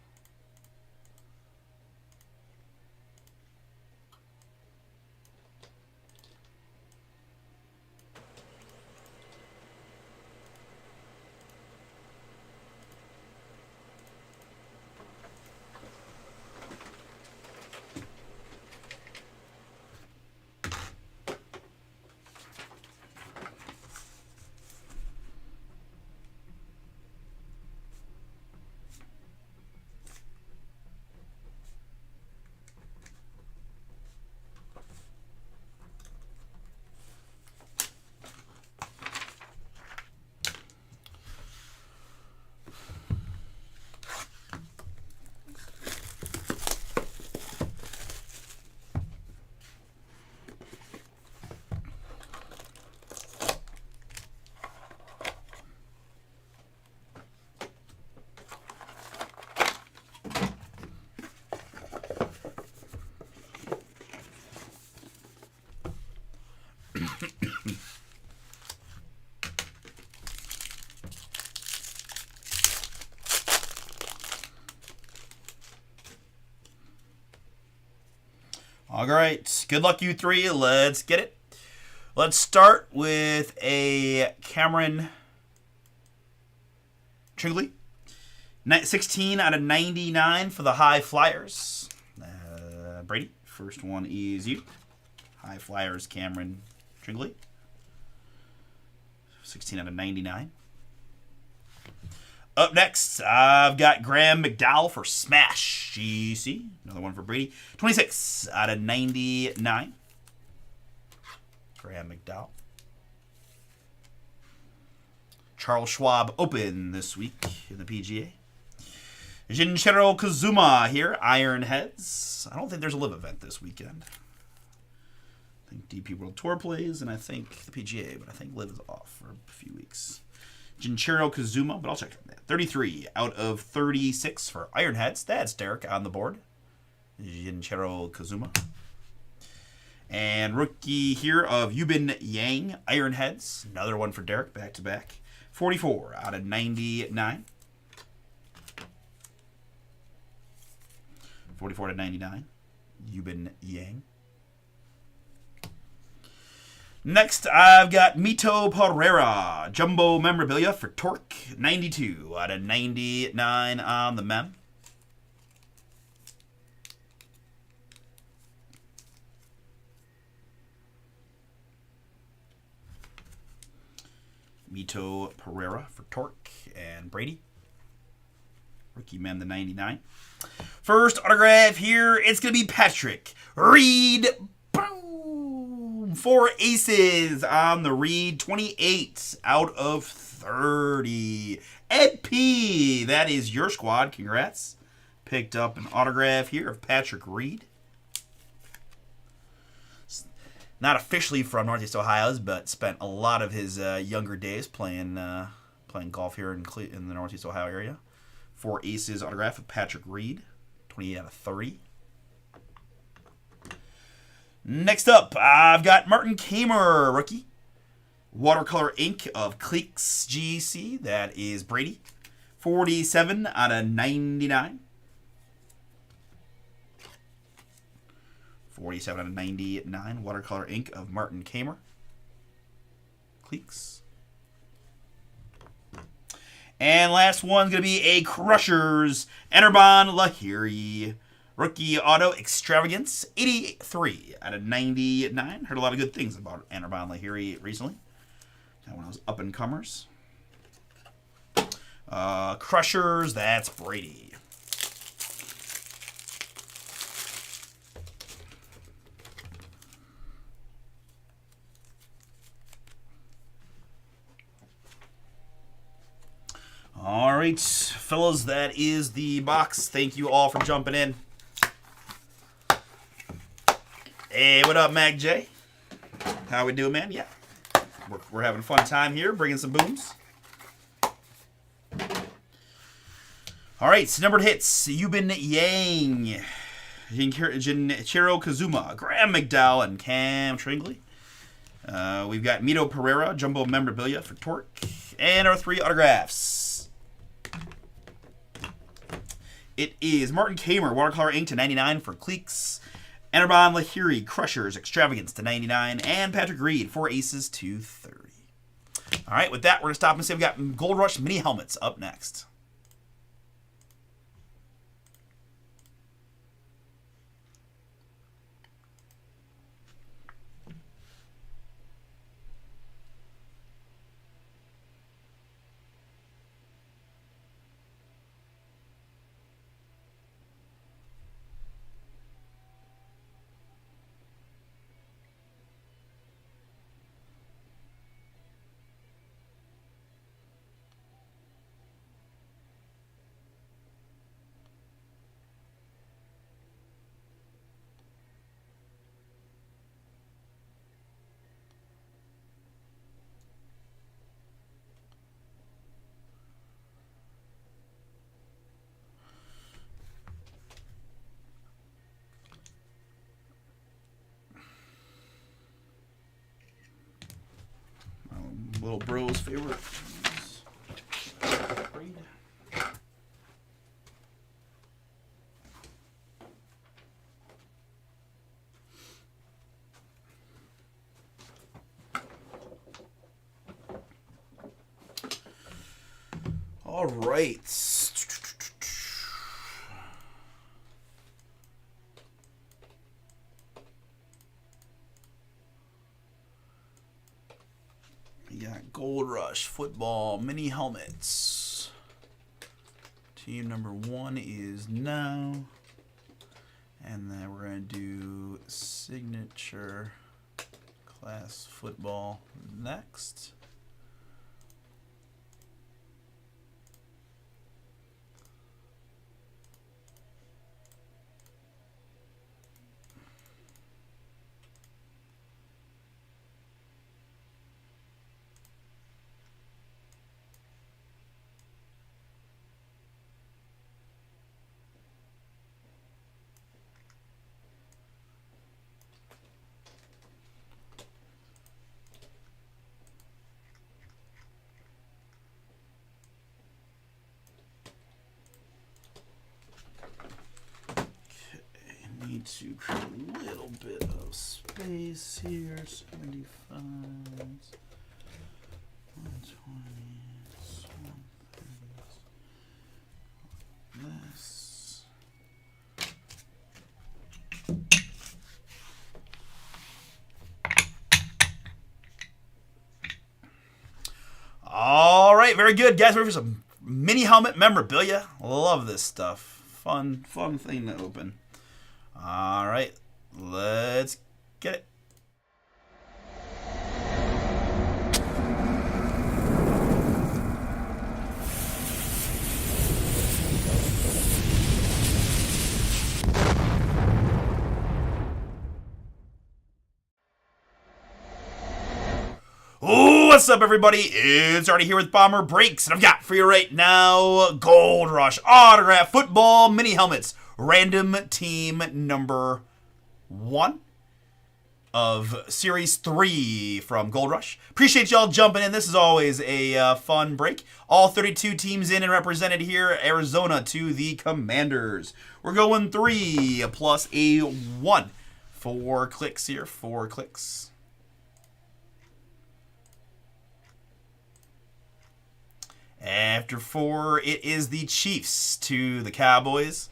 All right. Good luck, you three. Let's get it. Let's start with a Cameron Tringley. 16 out of 99 for the High Flyers. Brady, first one is you. High Flyers, Cameron Tringley. 16 out of 99. Up next, I've got Graham McDowell for Smash GC. Another one for Brady. 26 out of 99. Graham McDowell. Charles Schwab Open this week in the PGA. Junichiro Kazuma here, Iron Heads. I don't think there's a live event this weekend. I think DP World Tour plays, and I think the PGA, but I think live is off for a few weeks. Junichiro Kazuma, but I'll check that. 33 out of 36 for Iron Heads. That's Derek on the board. Junichiro Kazuma. And rookie here of Yubin Yang, Iron Heads. Another one for Derek, back to back. 44 out of 99. 44 to 99. Yubin Yang. Next, I've got Mito Pereira. Jumbo memorabilia for Torque. 92 out of 99 on the mem. Mito Pereira for Torque and Brady. Rookie mem the 99. First autograph here, it's going to be Patrick Reed. Boom! 4 aces on the Reed. 28 out of 30. Ed P, that is your squad. Congrats. Picked up an autograph here of Patrick Reed. Not officially from Northeast Ohio, but spent a lot of his younger days playing golf here in the Northeast Ohio area. 4 aces autograph of Patrick Reed. 28 out of 30. Next up, I've got Martin Kamer, rookie. Watercolor ink of Cleeks GC. That is Brady. 47 out of 99. 47 out of 99. Watercolor ink of Martin Kamer. Cleeks. And last one's going to be a Crushers Enerban Lahiri rookie auto extravagance. 83 out of 99. Heard a lot of good things about Enerban Lahiri recently. That one was up and comers. Crushers, that's Brady. All right, fellas, that is the box. Thank you all for jumping in. Hey, what up, Mag J? How we doing, man? Yeah, we're having a fun time here, bringing some booms. All right, so numbered hits. Yubin Yang, Junichiro Kazuma, Graham McDowell, and Cam Tringley. We've got Mito Pereira, Jumbo memorabilia for Torque, and our 3 autographs. It is Martin Kamer, watercolor ink to 99 for Cleeks. Enerban Lahiri, Crushers, Extravagance to 99. And Patrick Reed, 4 aces to 30. All right, with that, we're going to stop and say we've got Gold Rush mini helmets up next. Little bro's favorite. All right. We got Gold Rush football mini helmets. Team number 1 is now. And then we're going to do signature class football next. Need to create a little bit of space here. 75, 120, this. All right, very good, guys. Ready for some mini helmet memorabilia? Love this stuff. Fun thing to open. All right, let's get it. What's up, everybody? It's Artie here with BomberBreaks, and I've got for you right now Gold Rush autograph football mini helmets. Random team number 1 of Series 3 from Gold Rush. Appreciate y'all jumping in. This is always a fun break. All 32 teams in and represented here. Arizona to the Commanders. We're going 3 plus a 1. 4 clicks here. 4 clicks. After 4, it is the Chiefs to the Cowboys.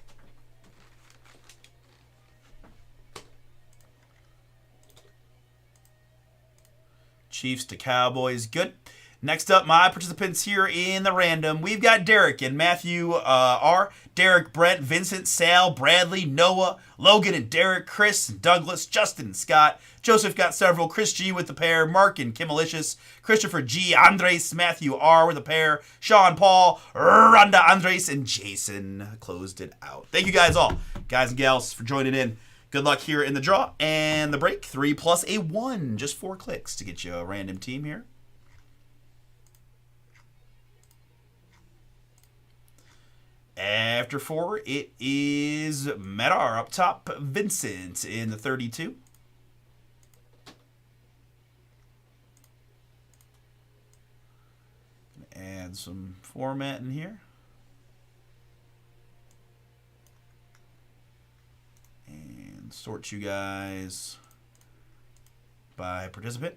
Chiefs to Cowboys. Good. Next up, my participants here in the random. We've got Derek and Matthew R. Derek, Brent, Vincent, Sal, Bradley, Noah, Logan and Derek, Chris, and Douglas, Justin and Scott. Joseph got several. Chris G with the pair. Mark and Kim Malicious. Christopher G. Andres, Matthew R. with a pair. Sean Paul, Rhonda Andres, and Jason closed it out. Thank you guys all, guys and gals, for joining in. Good luck here in the draw and the break. 3 plus a 1. Just 4 clicks to get you a random team here. After 4, it is Medar up top. Vincent in the 32. Add some format in here. And sort you guys by participant.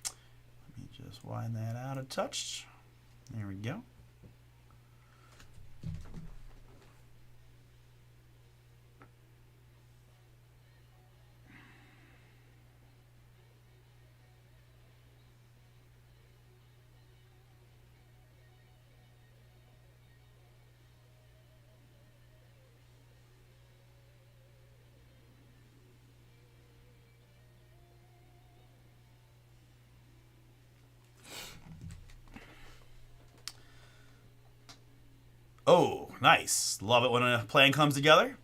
Let me just widen that out a touch. There we go. Oh, nice. Love it when a plan comes together.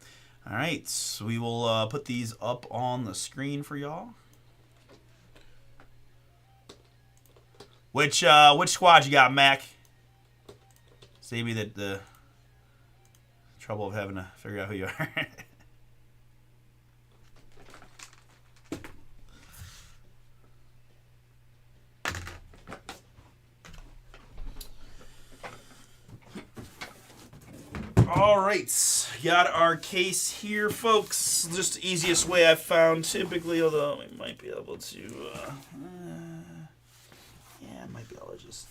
All right, so we will put these up on the screen for y'all. Which squad you got, Mac? Save me the trouble of having to figure out who you are. All right, got our case here, folks. Just the easiest way I've found typically, although we might be able to, yeah, I might be able to just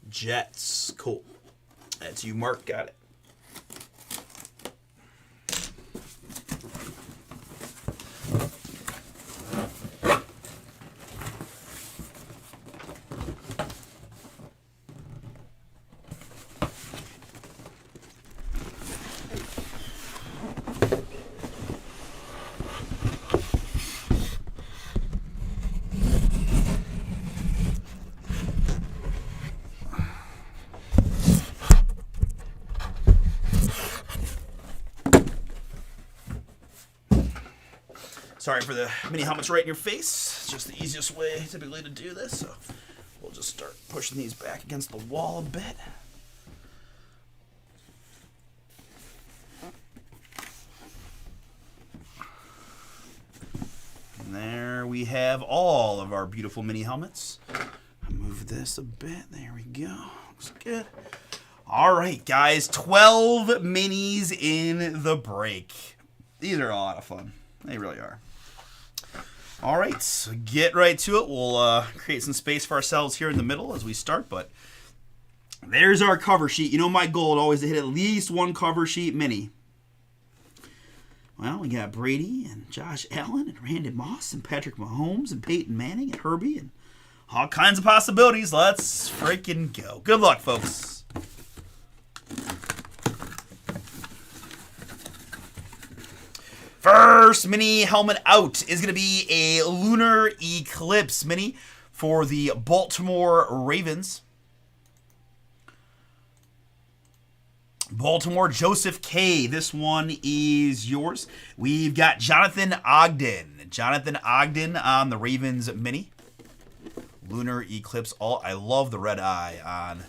Jets. Cool. That's you, Mark. Got it. Sorry for the mini helmets right in your face. It's just the easiest way typically to do this. So we'll just start pushing these back against the wall a bit. And there we have all of our beautiful mini helmets. Move this a bit. There we go. Looks good. All right, guys. 12 minis in the break. These are a lot of fun. They really are. All right, so get right to it. We'll create some space for ourselves here in the middle as we start, but there's our cover sheet. You know my goal is always to hit at least one cover sheet mini. Well, we got Brady and Josh Allen and Randy Moss and Patrick Mahomes and Peyton Manning and Herbie and all kinds of possibilities. Let's freaking go. Good luck, folks. First mini helmet out is going to be a Lunar Eclipse mini for the Baltimore Ravens. Baltimore Joseph K. This one is yours. We've got Jonathan Ogden. Jonathan Ogden on the Ravens mini. Lunar Eclipse. I love the red eye on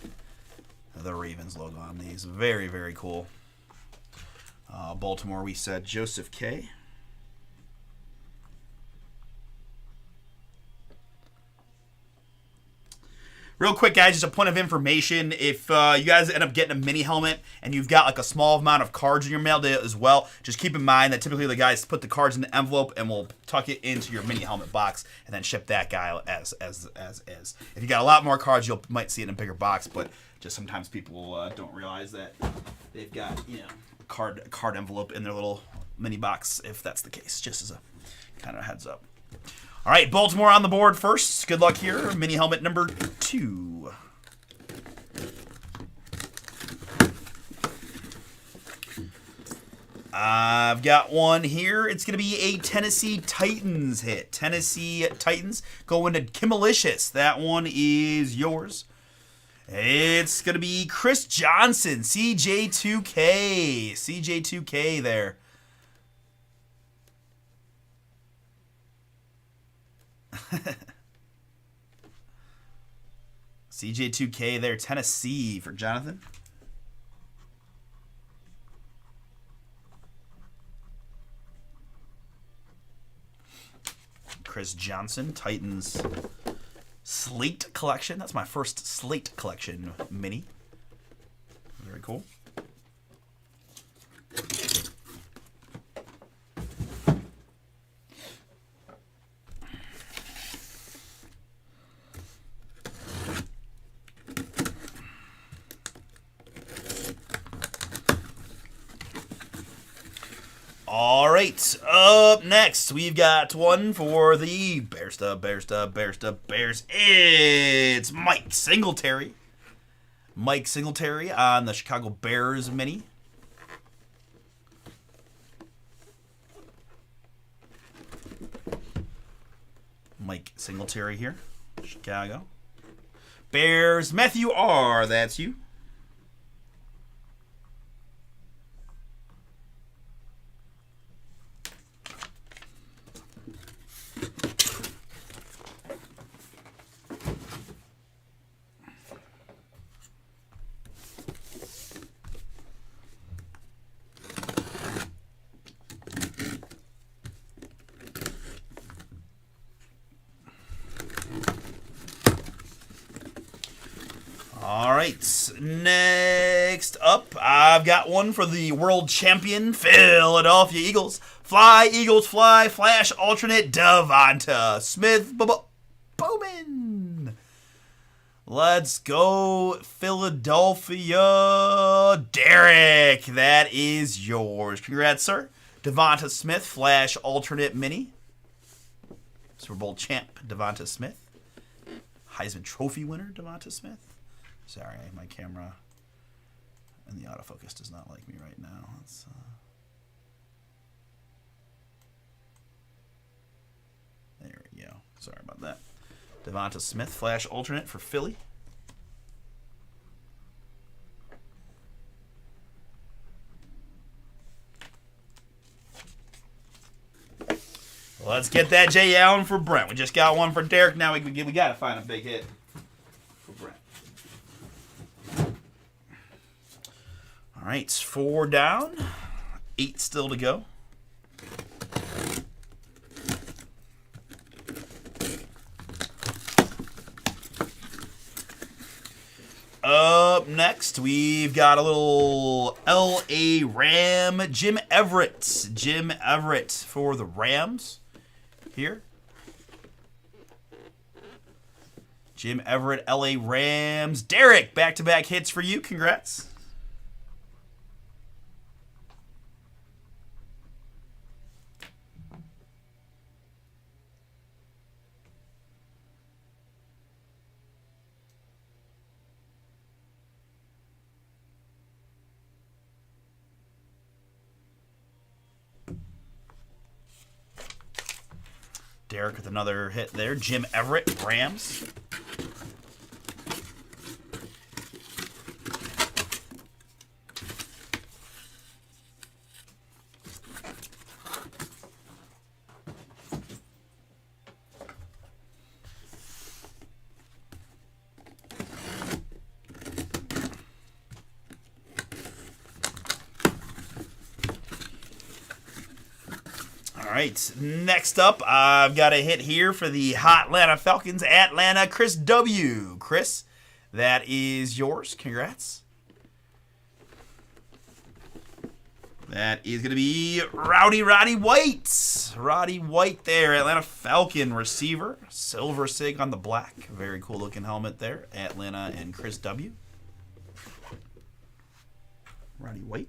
the Ravens logo on these. Very, very cool. Baltimore, we said Joseph K. Real quick, guys, just a point of information. If you guys end up getting a mini helmet and you've got like a small amount of cards in your mail as well, just keep in mind that typically the guys put the cards in the envelope and will tuck it into your mini helmet box and then ship that guy as is. If you got a lot more cards, you might see it in a bigger box, but just sometimes people don't realize that they've got, you know, card envelope in their little mini box, if that's the case, just as a kind of heads up. All right, Baltimore on the board first. Good luck here. Mini helmet number 2. I've got one here. It's going to be a Tennessee Titans hit. Tennessee Titans going to Kimalicious. That one is yours. It's going to be Chris Johnson, CJ2K. CJ2K there. CJ2K there, Tennessee for Jonathan. Chris Johnson, Titans Slate collection. That's my first Slate collection mini. Very cool. All right, up next, we've got one for the Bears. It's Mike Singletary. Mike Singletary on the Chicago Bears mini. Mike Singletary here, Chicago. Bears, Matthew R., that's you. All right, next up, I've got one for the world champion Philadelphia Eagles. Fly, Eagles, fly, flash alternate Devonta Smith Bowman. Let's go, Philadelphia. Derek, that is yours. Congrats, sir. Devonta Smith, Flash Alternate Mini. Super Bowl champ, Devonta Smith. Heisman Trophy winner, Devonta Smith. Sorry, my camera and the autofocus does not like me right now. There we go. Sorry about that. Devonta Smith, Flash Alternate for Philly. Let's get that Jay Allen for Brent. We just got one for Derek. Now we got to find a big hit for Brent. All right, 4 down, 8 still to go. Up next, we've got a little L.A. Ram, Jim Everett. Jim Everett for the Rams here. Jim Everett, L.A. Rams. Derek, back-to-back hits for you. Congrats. Derek with another hit there. Jim Everett, Rams. All right, next up, I've got a hit here for the hot Atlanta Falcons. Atlanta, Chris W. Chris, that is yours. Congrats. That is going to be Roddy White. Roddy White there, Atlanta Falcon receiver. Silver sig on the black. Very cool looking helmet there. Atlanta and Chris W. Roddy White.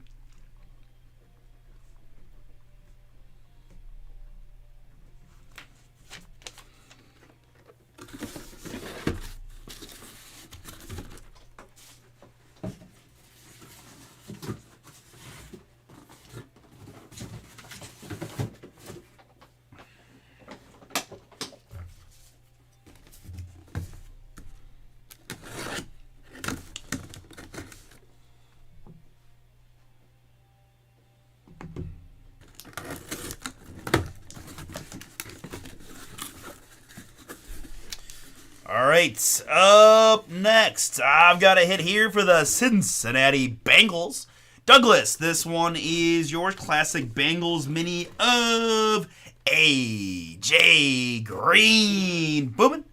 All right, up next, I've got a hit here for the Cincinnati Bengals. Douglas, this one is yours. Classic Bengals mini of A.J. Green. Booming.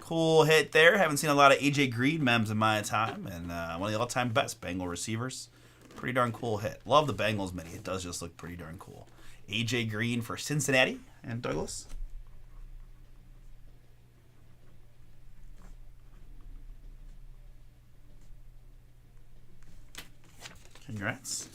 Cool hit there. Haven't seen a lot of A.J. Green memes in my time, and one of the all-time best Bengal receivers. Pretty darn cool hit. Love the Bengals mini. It does just look pretty darn cool. A.J. Green for Cincinnati and Douglas. Congrats.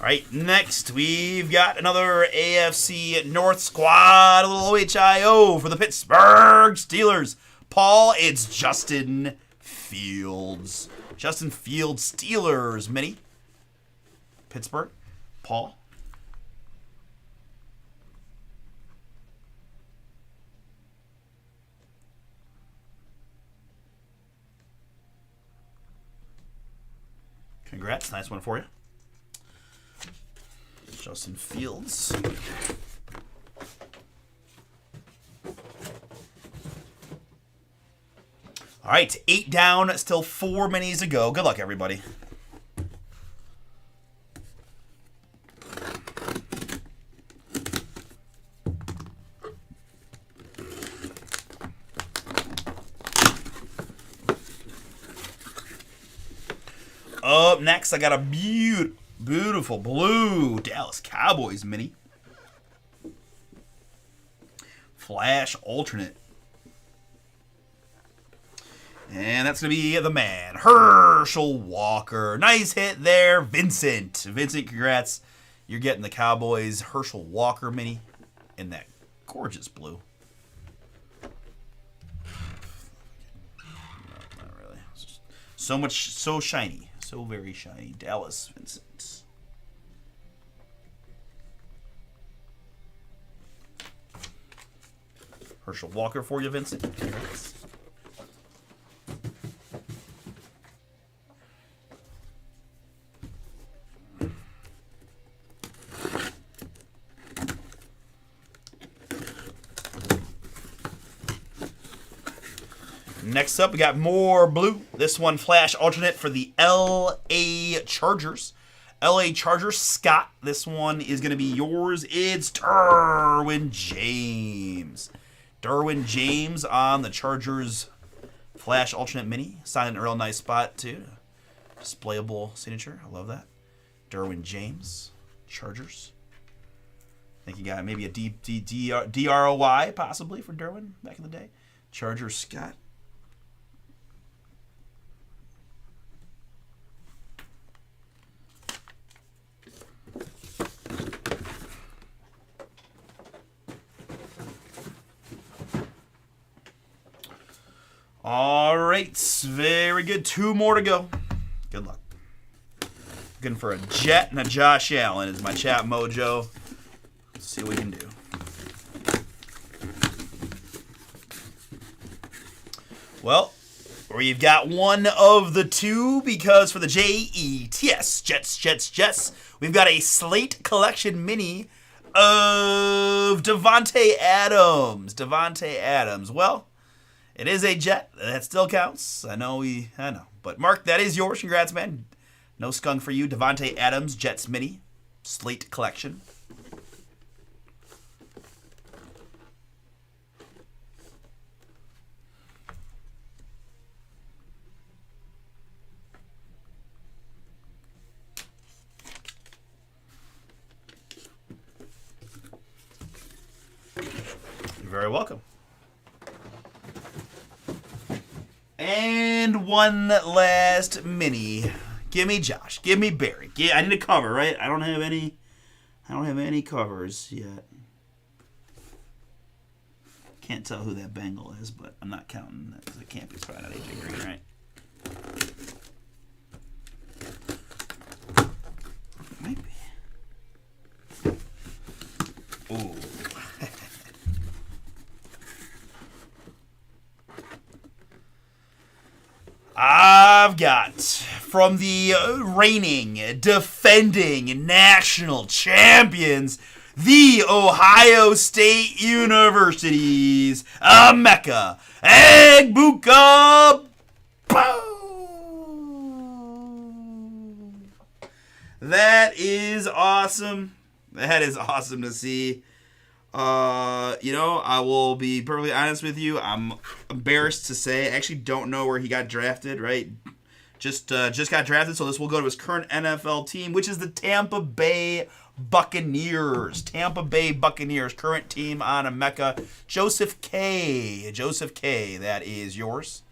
All right, next we've got another AFC North squad, a little OHIO for the Pittsburgh Steelers. Paul, it's Justin Fields. Justin Fields, Steelers mini. Pittsburgh. Paul. Congrats, nice one for you. Justin Fields. All right, 8 down, still 4 minis to go. Good luck, everybody. Up next, I got a beautiful blue Dallas Cowboys mini. Flash alternate. And that's going to be the man, Herschel Walker. Nice hit there, Vincent. Vincent, congrats. You're getting the Cowboys Herschel Walker mini in that gorgeous blue. No, not really. So shiny. So very shiny. Dallas Vincent. Herschel Walker for you, Vincent. Congrats. Next up, we got more blue. This one, flash alternate for the L.A. Chargers. L.A. Chargers, Scott. This one is going to be yours. It's Derwin James. Derwin James on the Chargers flash alternate mini. Signed in a real nice spot, too. Displayable signature. I love that. Derwin James, Chargers. I think you got maybe a DROY possibly for Derwin back in the day. Chargers, Scott. All right, very good. 2 more to go. Good luck. Looking for a Jet and a Josh Allen is my chat mojo. Let's see what we can do. Well, we've got one of the two because for the JETS, Jets, we've got a slate collection mini of Davante Adams. Well, it is a Jet. That still counts. I know. But Mark, that is yours. Congrats, man. No skunk for you. Davante Adams, Jets mini, slate collection. You're very welcome. And one last mini. Give me Josh. Give me Barry. I need a cover, right? I don't have any covers yet. Can't tell who that Bengal is, but I'm not counting that because it can't be. It's probably not AJ Green, right? It might be. Ooh. I've got from the reigning, defending national champions, the Ohio State University's Emeka Egbuka. Boom! That is awesome. That is awesome to see. I will be perfectly honest with you. I'm embarrassed to say I actually don't know where he got drafted, right? Just got drafted, so this will go to his current NFL team, which is the Tampa Bay Buccaneers. Tampa Bay Buccaneers, current team on Emeka. Joseph K. That is yours.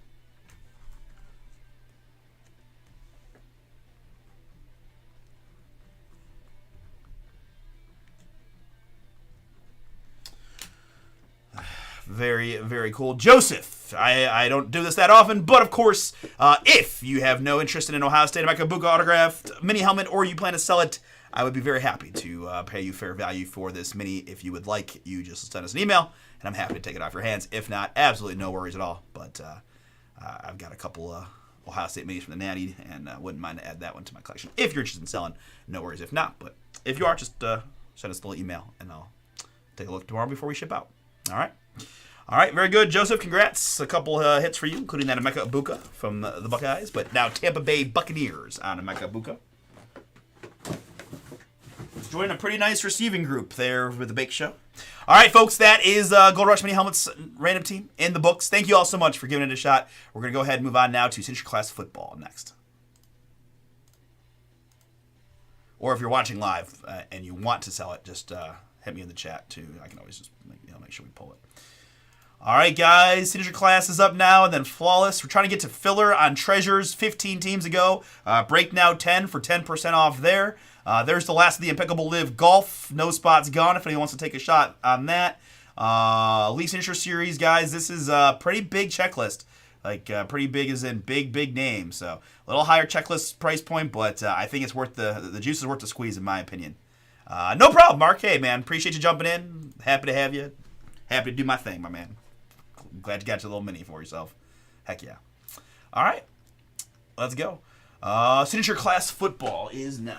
Very, very cool. Joseph, I don't do this that often, but of course, if you have no interest in an Ohio State Emeka Egbuka autographed mini helmet or you plan to sell it, I would be very happy to pay you fair value for this mini. If you would like, you just send us an email, and I'm happy to take it off your hands. If not, absolutely no worries at all. But I've got a couple Ohio State minis from the Natty, and wouldn't mind to add that one to my collection. If you're interested in selling, no worries. If not, but if you are, just send us a little email, and I'll take a look tomorrow before we ship out. All right? All right, very good, Joseph. Congrats. A couple hits for you, including that Emeka Ibuka from the Buckeyes, but now Tampa Bay Buccaneers on Emeka Ibuka. Joining a pretty nice receiving group there with the Bake Show. All right, folks, that is Gold Rush Mini Helmets random team in the books. Thank you all so much for giving it a shot. We're going to go ahead and move on now to Signature Class Football next. Or if you're watching live and you want to sell it, just hit me in the chat too. I can always just make sure we pull it. All right, guys, Signature Class is up now, and then Flawless. We're trying to get to filler on Treasures 15 teams ago. Break now 10 for 10% off there. There's the last of the Impeccable Live Golf. No spots gone if anyone wants to take a shot on that. Elite Signature Series, guys, this is a pretty big checklist. Like, pretty big as in big name. So, a little higher checklist price point, but I think it's worth the juice is worth the squeeze, in my opinion. No problem, Mark. Hey, man, appreciate you jumping in. Happy to have you. Happy to do my thing, my man. Glad you got your little mini for yourself. Heck yeah. All right. Let's go. Signature Class Football is now.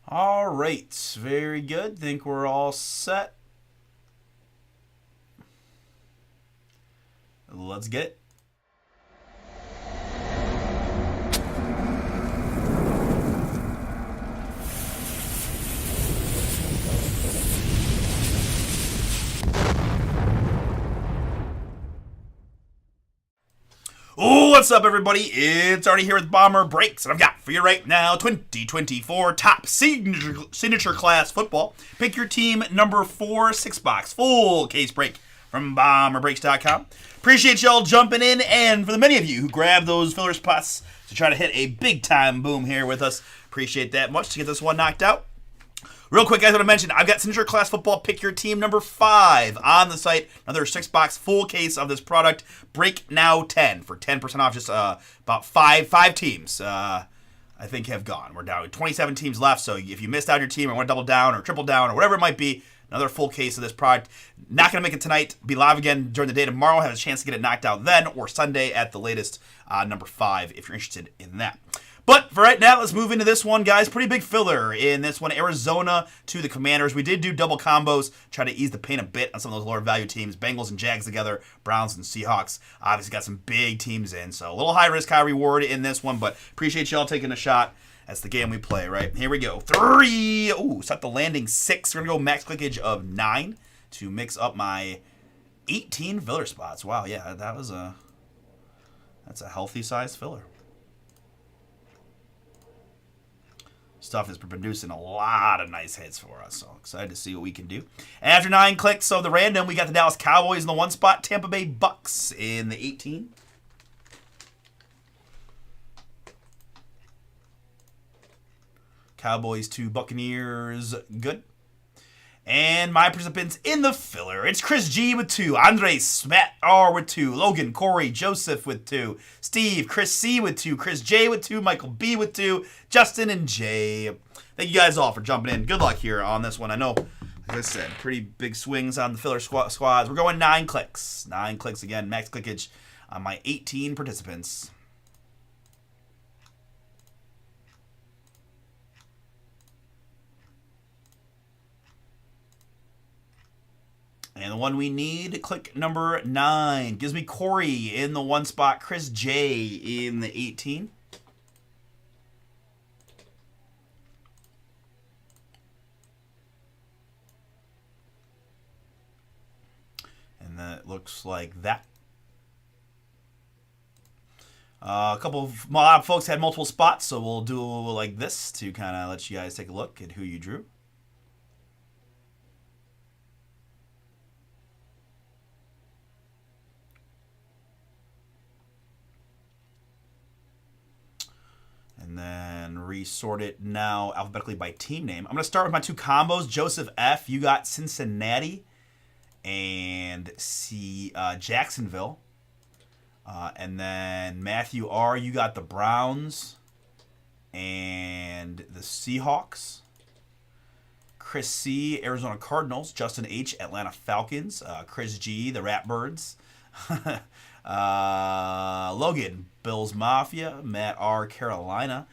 All right, very good. Think we're all set. Let's get it. Oh, what's up, everybody? It's Artie here with BomberBreaks, and I've got for you right now 2024 Top Signature Class Football. Pick your team number 4 6-box full case break from BomberBreaks.com. Appreciate y'all jumping in, and for the many of you who grabbed those filler spots to try to hit a big-time boom here with us, appreciate that much to get this one knocked out. Real quick, guys, I want to mention, I've got Signature Class Football Pick Your Team number 5 on the site. Another 6-box full case of this product. Break now 10 for 10% off. Just about five teams. I think, have gone. We're down to 27 teams left, so if you missed out on your team or want to double down or triple down or whatever it might be, another full case of this product. Not going to make it tonight. Be live again during the day tomorrow. Have a chance to get it knocked out then or Sunday at the latest, number 5, if you're interested in that. But for right now, let's move into this one, guys. Pretty big filler in this one. Arizona to the Commanders. We did do double combos, try to ease the pain a bit on some of those lower value teams. Bengals and Jags together, Browns and Seahawks. Obviously got some big teams in, so a little high risk, high reward in this one, but appreciate y'all taking a shot. That's the game we play, right? Here we go. 3. Ooh, set the landing 6. We're going to go max clickage of 9 to mix up my 18 filler spots. Wow, yeah, that's a healthy size filler. Stuff is producing a lot of nice hits for us, so excited to see what we can do. After 9 clicks of the random, we got the Dallas Cowboys in the 1 spot, Tampa Bay Bucks in the 18. Cowboys to Buccaneers, good. And my participants in the filler. It's Chris G with 2, Andres, Matt R with 2, Logan, Corey, Joseph with 2, Steve, Chris C with 2, Chris J with 2, Michael B with 2, Justin and Jay. Thank you guys all for jumping in. Good luck here on this one. I know, like I said, pretty big swings on the filler squads. We're going 9 clicks. 9 clicks again, max clickage on my 18 participants. And the one we need, click number 9. Gives me Corey in the 1 spot, Chris J in the 18. And that looks like that. A lot of folks had multiple spots, so we'll do like this to kind of let you guys take a look at who you drew. And then resort it now alphabetically by team name. I'm going to start with my 2 combos. Joseph F., you got Cincinnati and Jacksonville. And then Matthew R., you got the Browns and the Seahawks. Chris C., Arizona Cardinals. Justin H., Atlanta Falcons. Chris G., the Ratbirds. Logan, Bills Mafia. Matt R., Carolina.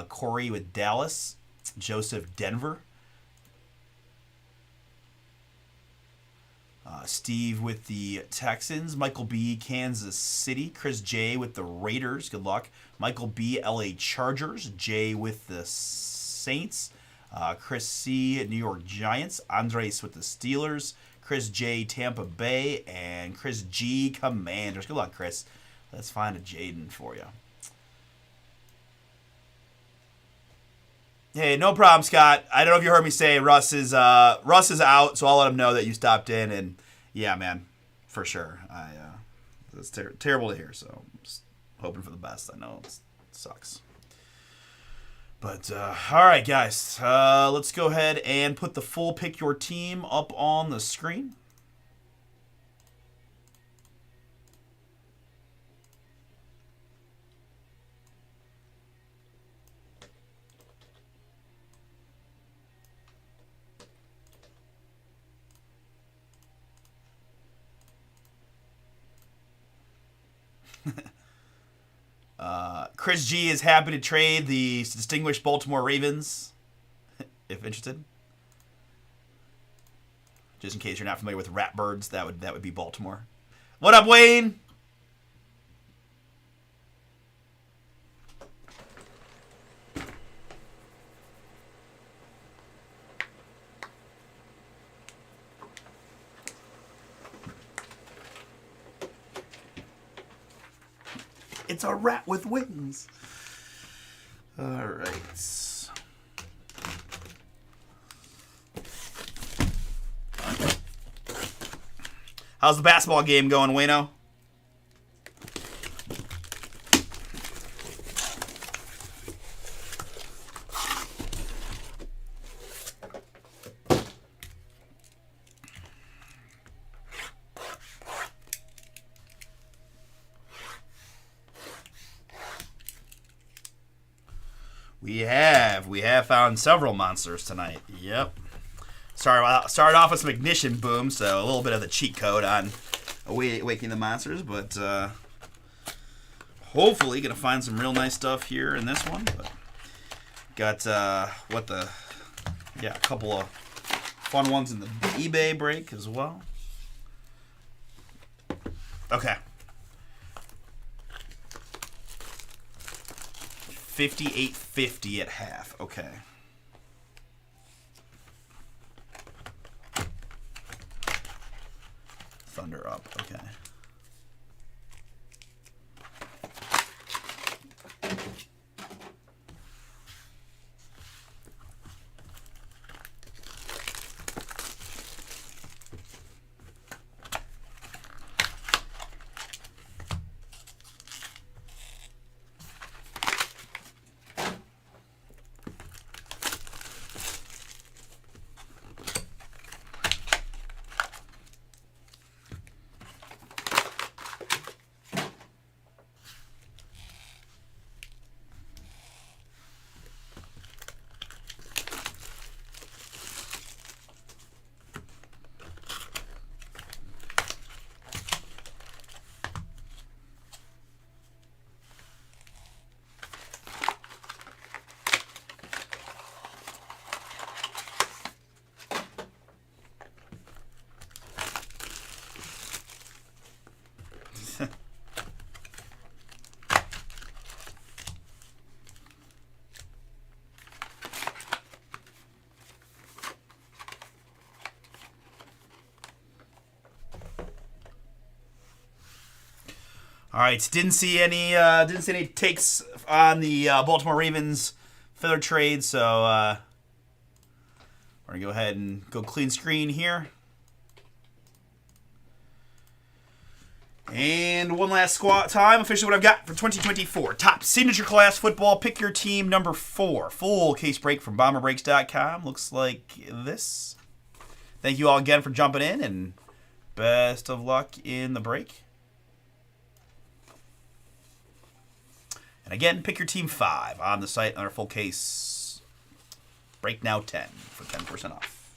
Corey with Dallas. Joseph, Denver. Steve with the Texans. Michael B., Kansas City. Chris J. with the Raiders. Good luck. Michael B., LA Chargers. Jay with the Saints. Chris C., New York Giants. Andres with the Steelers. Chris J., Tampa Bay. And Chris G., Commanders. Good luck, Chris. Let's find a Jaden for you. Hey, no problem, Scott. I don't know if you heard me say Russ is out, so I'll let him know that you stopped in. And yeah, man, for sure. It's terrible to hear. So I'm just hoping for the best. I know it sucks. But all right, guys, let's go ahead and put the full pick your team up on the screen. Chris G is happy to trade the distinguished Baltimore Ravens, if interested. Just in case you're not familiar with Ratbirds, that would be Baltimore. What up, Wayne? It's a rat with wings. All right. How's the basketball game going, Wayno? We have found several monsters tonight. Yep. Started off with some ignition boom, so a little bit of the cheat code on waking the monsters, but hopefully gonna find some real nice stuff here in this one. But got a couple of fun ones in the eBay break as well. Okay. 58.50 at half. Okay. Thunder up. Okay. All right, didn't see any takes on the Baltimore Ravens filler trade, so we're gonna go ahead and go clean screen here. And one last squat time. Officially, what I've got for 2024 top signature class football. Pick your team number 4. Full case break from BomberBreaks.com. Looks like this. Thank you all again for jumping in, and best of luck in the break. And again, pick your team 5 on the site. Another full case break now 10 for 10% off.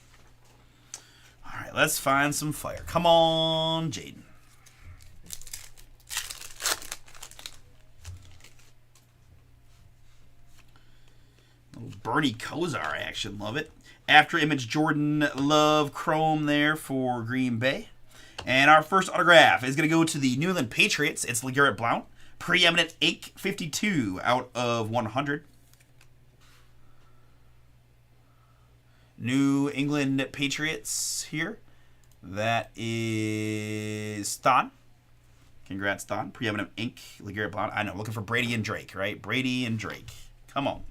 All right, let's find some fire. Come on, Jaden. Little Bernie Kosar action, love it. After image Jordan Love Chrome there for Green Bay. And our first autograph is going to go to the New England Patriots. It's LeGarrette Blount. Preeminent Ink 52 out of 100. New England Patriots here. That is Thon. Congrats, Thon. Preeminent Ink, LeGarrette Blount. I know, looking for Brady and Drake, right? Brady and Drake. Come on.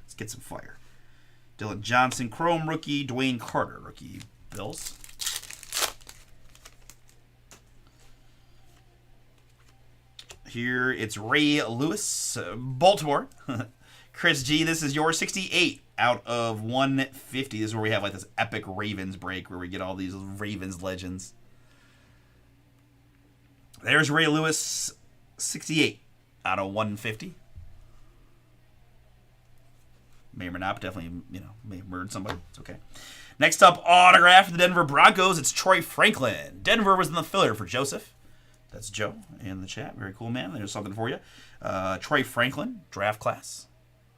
Let's get some fire. Dylan Johnson, Chrome rookie. Dwayne Carter, rookie. Bills. Here it's Ray Lewis, Baltimore. Chris G, this is your 68 out of 150. This is where we have like this epic Ravens break where we get all these Ravens legends. There's Ray Lewis, 68 out of 150. May or may not, definitely, may have murdered somebody. It's okay. Next up, autograph for the Denver Broncos. It's Troy Franklin. Denver was in the filler for Joseph. That's Joe in the chat. Very cool, man. There's something for you. Troy Franklin, draft class,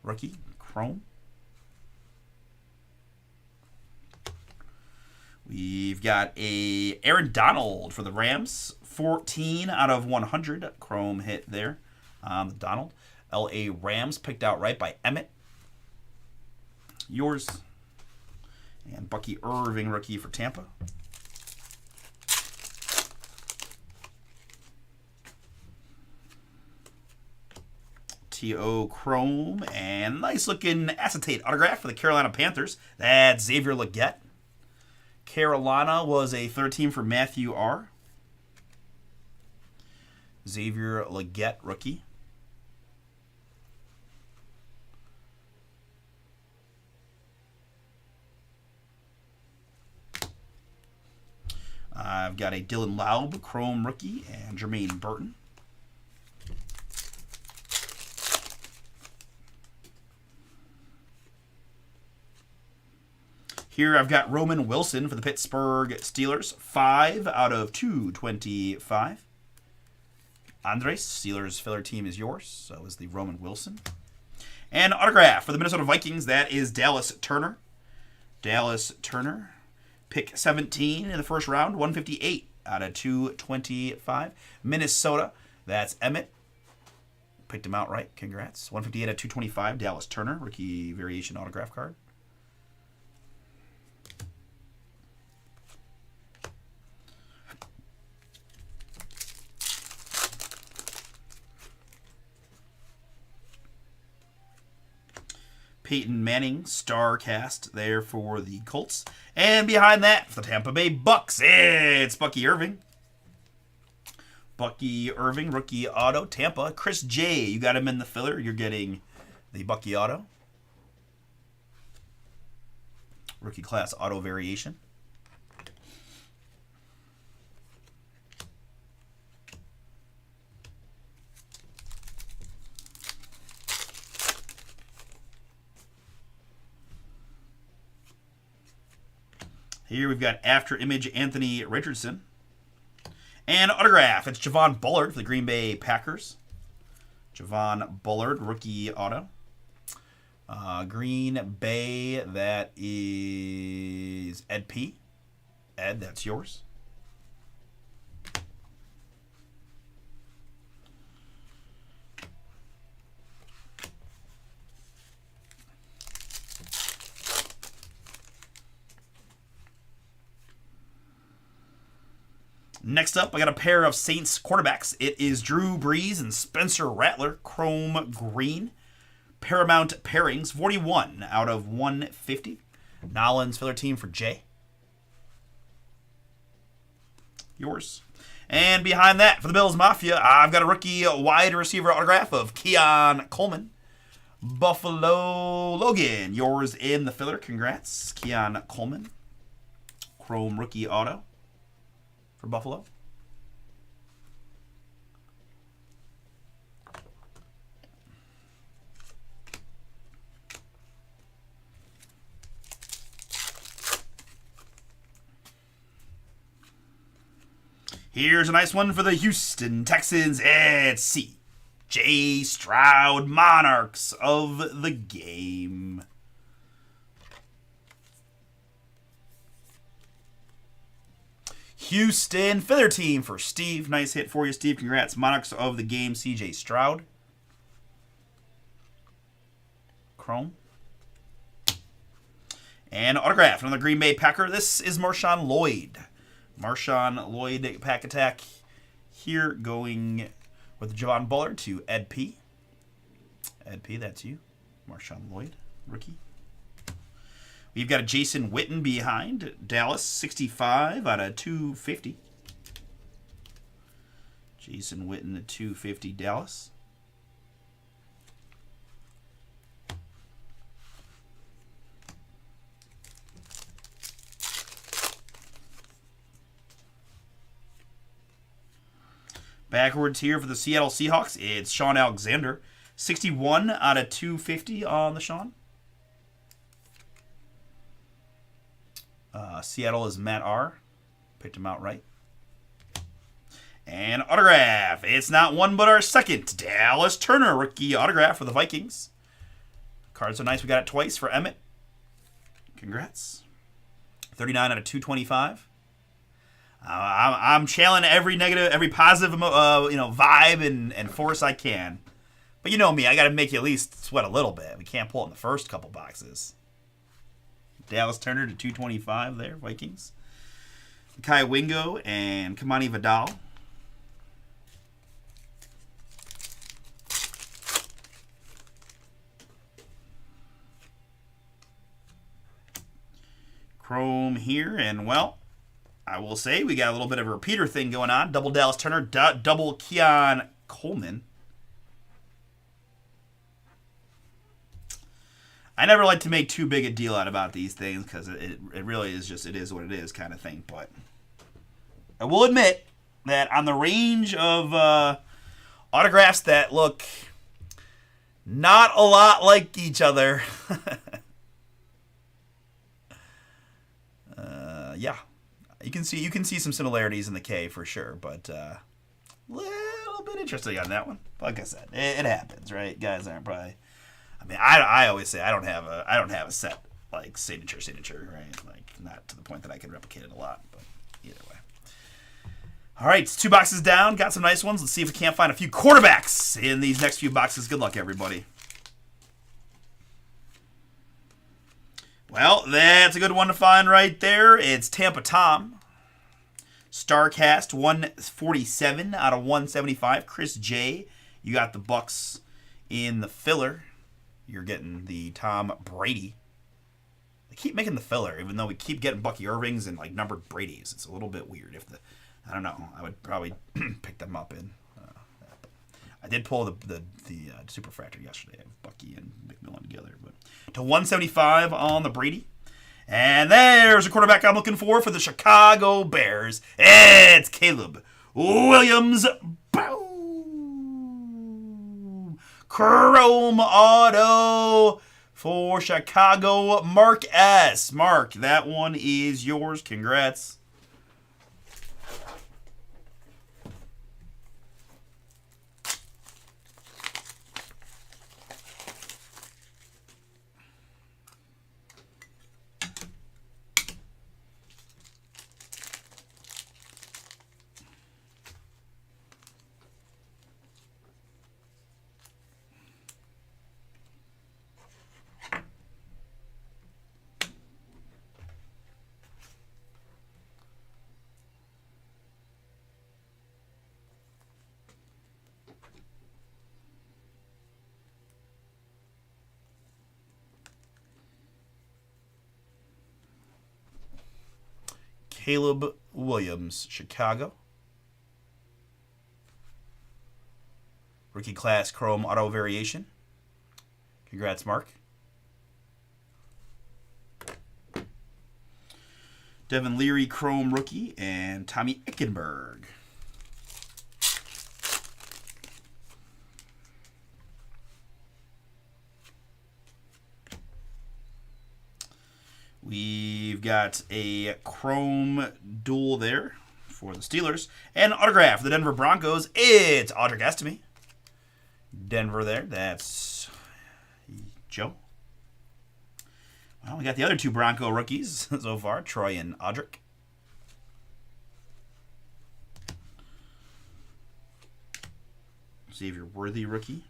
rookie, Chrome. We've got a Aaron Donald for the Rams, 14 out of 100. Chrome hit there. The Donald. L.A. Rams picked out right by Emmett. Yours. And Bucky Irving, rookie for Tampa. T.O. Chrome, and nice looking acetate autograph for the Carolina Panthers. That's Xavier Legette. Carolina was a third team for Matthew R. Xavier Legette, rookie. I've got a Dylan Laub, Chrome rookie, and Jermaine Burton. Here I've got Roman Wilson for the Pittsburgh Steelers. 5 out of 225. Andres, Steelers filler team is yours. So is the Roman Wilson. And autograph for the Minnesota Vikings. That is Dallas Turner. Dallas Turner. Pick 17 in the first round. 158 out of 225. Minnesota. That's Emmett. Picked him out right. Congrats. 158 out of 225. Dallas Turner. Rookie variation autograph card. Peyton Manning, star cast there for the Colts. And behind that, for the Tampa Bay Bucks, it's Bucky Irving. Bucky Irving, rookie auto, Tampa. Chris J, you got him in the filler. You're getting the Bucky auto. Rookie class auto variation. Here we've got after image Anthony Richardson. And autograph, it's Javon Bullard for the Green Bay Packers. Javon Bullard, rookie auto. Green Bay, that is Ed P. Ed, that's yours. Next up, I got a pair of Saints quarterbacks. It is Drew Brees and Spencer Rattler, chrome green. Paramount pairings, 41 out of 150. Nolan's filler team for Jay. Yours. And behind that, for the Bills Mafia, I've got a rookie wide receiver autograph of Keon Coleman. Buffalo Logan, yours in the filler. Congrats, Keon Coleman. Chrome rookie auto for Buffalo. Here's a nice one for the Houston Texans. It's C.J. Stroud, Monarchs of the game. Houston filler team for Steve. Nice hit for you, Steve. Congrats. Monarchs of the game, C.J. Stroud. Chrome. And autograph from the Green Bay Packer. This is Marshawn Lloyd. Marshawn Lloyd pack attack here, going with Javon Bullard to Ed P. Ed P, that's you. Marshawn Lloyd, rookie. We've got a Jason Witten behind. Dallas, 65 out of 250. Jason Witten at 250, Dallas. Backwards here for the Seattle Seahawks, it's Sean Alexander. 61 out of 250 on the Sean. Seattle is Matt R. Picked him out right. And autograph. It's not one but our second. Dallas Turner, rookie autograph for the Vikings. Cards are nice. We got it twice for Emmett. Congrats. 39 out of 225. I'm channeling every negative, every positive, vibe and force I can. But you know me, I got to make you at least sweat a little bit. We can't pull it in the first couple boxes. Dallas Turner to 225 there, Vikings. Kai Wingo and Kamani Vidal. Chrome here, and well, I will say we got a little bit of a repeater thing going on. Double Dallas Turner, double Keon Coleman. I never like to make too big a deal out about these things because it really is just, it is what it is kind of thing. But I will admit that on the range of autographs that look not a lot like each other, yeah, you can see some similarities in the K for sure, but little bit interesting on that one. Like I said, it happens, right? Guys aren't probably. I mean, I always say I don't have a set like signature, right? Like not to the point that I can replicate it a lot, but either way. All right, 2 boxes down. Got some nice ones. Let's see if we can't find a few quarterbacks in these next few boxes. Good luck, everybody. Well, that's a good one to find right there. It's Tampa Tom. Starcast 147 out of 175. Chris J. You got the Bucks in the filler. You're getting the Tom Brady. They keep making the filler, even though we keep getting Bucky Irvings and like numbered Brady's. It's a little bit weird. I don't know. I would probably pick them up in. I did pull the Superfractor yesterday of Bucky and McMillan together, but to 175 on the Brady. And there's a quarterback I'm looking for the Chicago Bears. It's Caleb Williams. Boom! Chrome auto for Chicago. Mark S. Mark, that one is yours. Congrats. Caleb Williams, Chicago. Rookie class chrome auto variation. Congrats, Mark. Devin Leary chrome rookie and Tommy Eckenberg. We've got a chrome duel there for the Steelers. And autograph for the Denver Broncos. It's Audric Estime. Denver there. That's Joe. Well, we got the other 2 Bronco rookies so far. Troy and Audric. See if you're worthy rookie.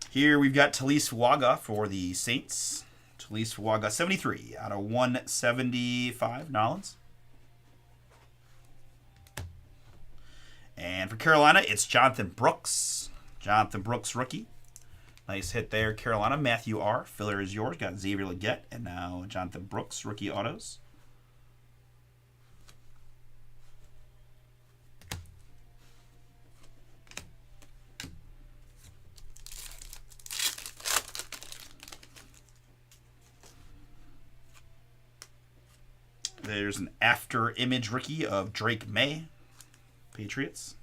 Here we've got Talise Waga for the Saints. Talise Waga, 73 out of 175, Nolans. And for Carolina, it's Jonathan Brooks. Jonathan Brooks, rookie. Nice hit there, Carolina. Matthew R. Filler is yours. Got Xavier Legette and now Jonathan Brooks, rookie autos. There's an after image rookie of Drake May, Patriots.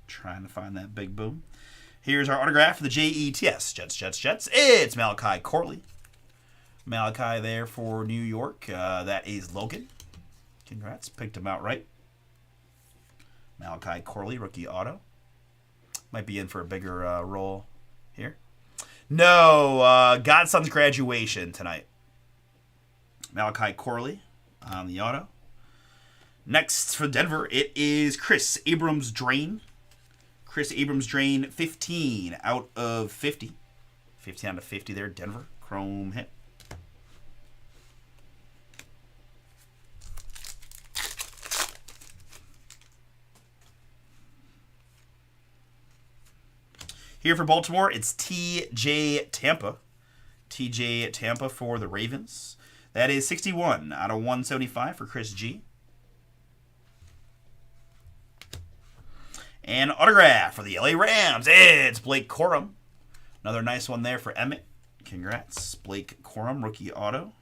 Trying to find that big boom. Here's our autograph for the Jets. Jets. It's Malachi Corley. Malachi there for New York. That is Logan. Congrats. Picked him out right. Malachi Corley, rookie auto. Might be in for a bigger role here. No, Godson's graduation tonight. Malachi Corley on the auto. Next for Denver, it is Chris Abrams-Drain. Chris Abrams-Drain, 15 out of 50. 15 out of 50 there, Denver. Chrome hit. Here for Baltimore, it's TJ Tampa. TJ Tampa for the Ravens. That is 61 out of 175 for Chris G. And autograph for the LA Rams. It's Blake Corum. Another nice one there for Emmett. Congrats. Blake Corum, rookie auto.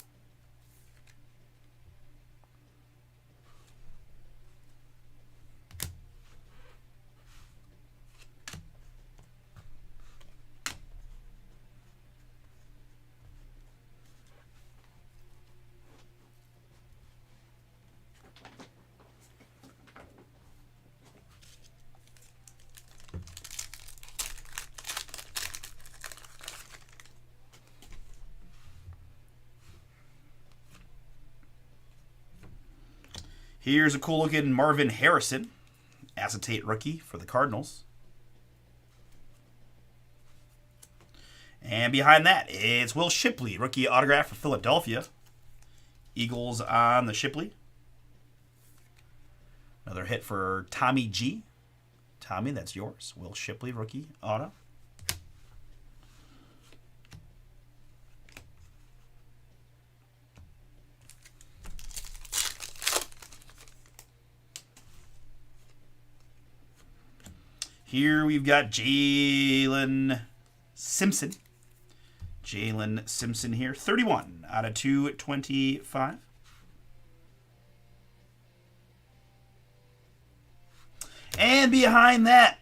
Here's a cool looking Marvin Harrison, acetate rookie for the Cardinals. And behind that, it's Will Shipley, rookie autograph for Philadelphia. Eagles on the Shipley. Another hit for Tommy G. Tommy, that's yours. Will Shipley, rookie auto. Here we've got Jalen Simpson. Jalen Simpson here. 31 out of 225. And behind that,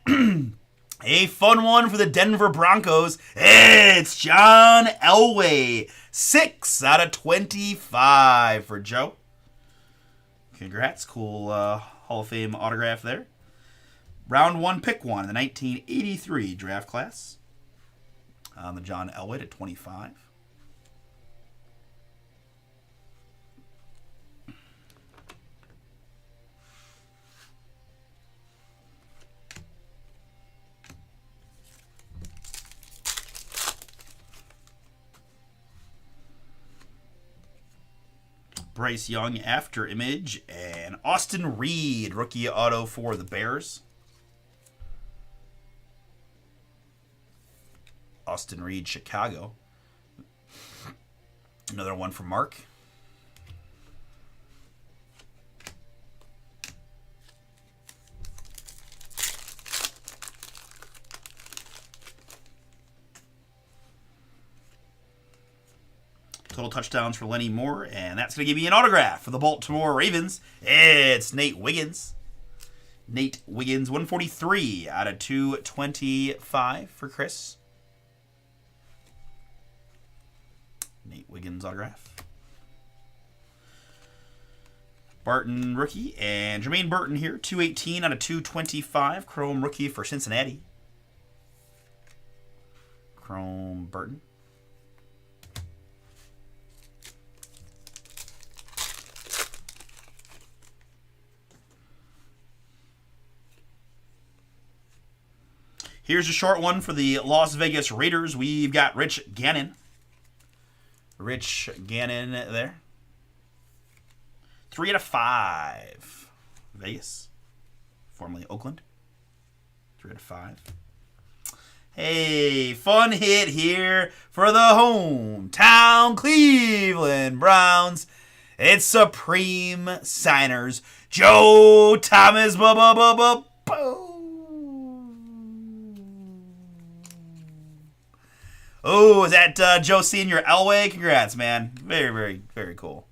a fun one for the Denver Broncos. It's John Elway. 6 out of 25 for Joe. Congrats. Cool Hall of Fame autograph there. Round 1, pick 1 in the 1983 draft class. On the John Elway at 25. Bryce Young after image, and Austin Reed, rookie auto for the Bears. Austin Reed, Chicago. Another one from Mark. Total touchdowns for Lenny Moore, and that's going to give me an autograph for the Baltimore Ravens. It's Nate Wiggins. Nate Wiggins, 143 out of 225 for Chris. Nate Wiggins autograph. Barton rookie, and Jermaine Burton here, 218 out of 225. Chrome rookie for Cincinnati. Chrome Burton. Here's a short one for the Las Vegas Raiders. We've got Rich Gannon. Rich Gannon there. 3 out of 5. Vegas. Formerly Oakland. 3 out of 5. Hey, fun hit here for the hometown Cleveland Browns. It's Supreme Signers. Joe Thomas. Oh, is that Joe Senior Elway? Congrats, man. Very, very, very cool.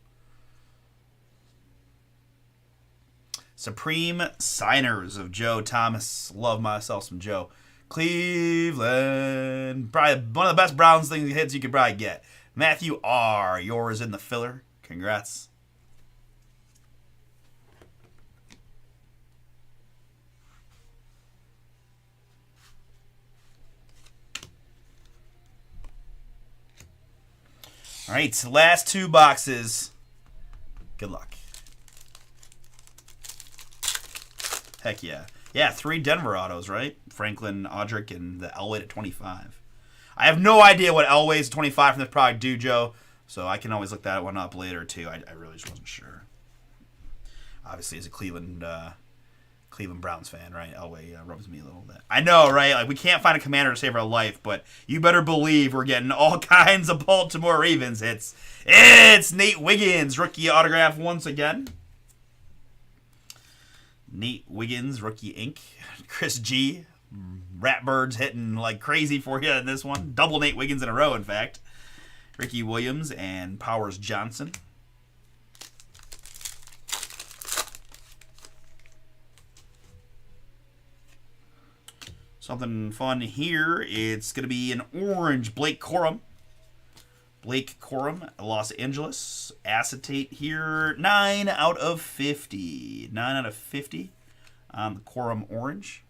Supreme Signers of Joe Thomas. Love myself some Joe. Cleveland. Probably one of the best Browns things hits you could probably get. Matthew R. Yours in the filler. Congrats. All right, last 2 boxes. Good luck. Heck yeah. Yeah, 3 Denver autos, right? Franklin, Audric, and the Elway at 25. I have no idea what Elway's 25 from this product do, Joe, so I can always look that one up later, too. I really just wasn't sure. Obviously, as a Cleveland Browns fan, right? Elway rubs me a little bit. I know, right? Like, we can't find a commander to save our life, but you better believe we're getting all kinds of Baltimore Ravens hits. It's Nate Wiggins, rookie autograph once again. Nate Wiggins, rookie ink. Chris G. Ratbirds hitting like crazy for you in this one. Double Nate Wiggins in a row, in fact. Ricky Williams and Powers Johnson. Something fun here. It's going to be an orange Blake Corum. Blake Corum, Los Angeles. Acetate here. 9 out of 50. 9 out of 50 on the Corum orange.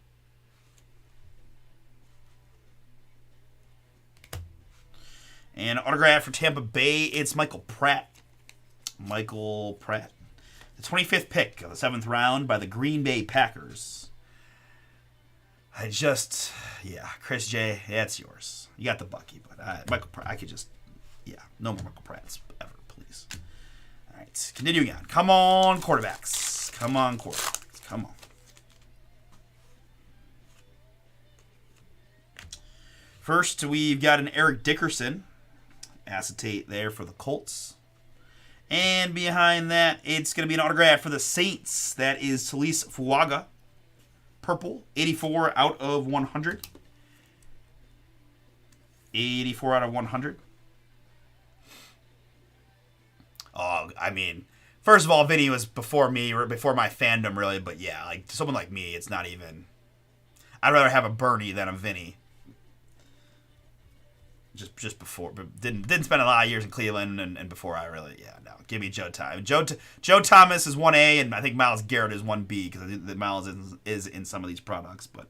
And autograph for Tampa Bay. It's Michael Pratt. Michael Pratt. The 25th pick of the 7th round by the Green Bay Packers. Chris J, that's yours. You got the Bucky, but Michael Pratt, I could just, no more Michael Pratts ever, please. All right, continuing on. Come on, quarterbacks. Come on, quarterbacks. Come on. First, we've got an Eric Dickerson acetate there for the Colts. And behind that, it's going to be an autograph for the Saints. That is Talise Fuaga. Purple, 84 out of 100. 84 out of 100. Oh, I mean, first of all, Vinny was before me, or before my fandom, really. But yeah, like someone like me, it's not even. I'd rather have a Bernie than a Vinny. Just before, but didn't spend a lot of years in Cleveland, and before I really, give me Joe Thomas. Joe Thomas is 1A, and I think Myles Garrett is 1B, because I think that Myles is in some of these products. But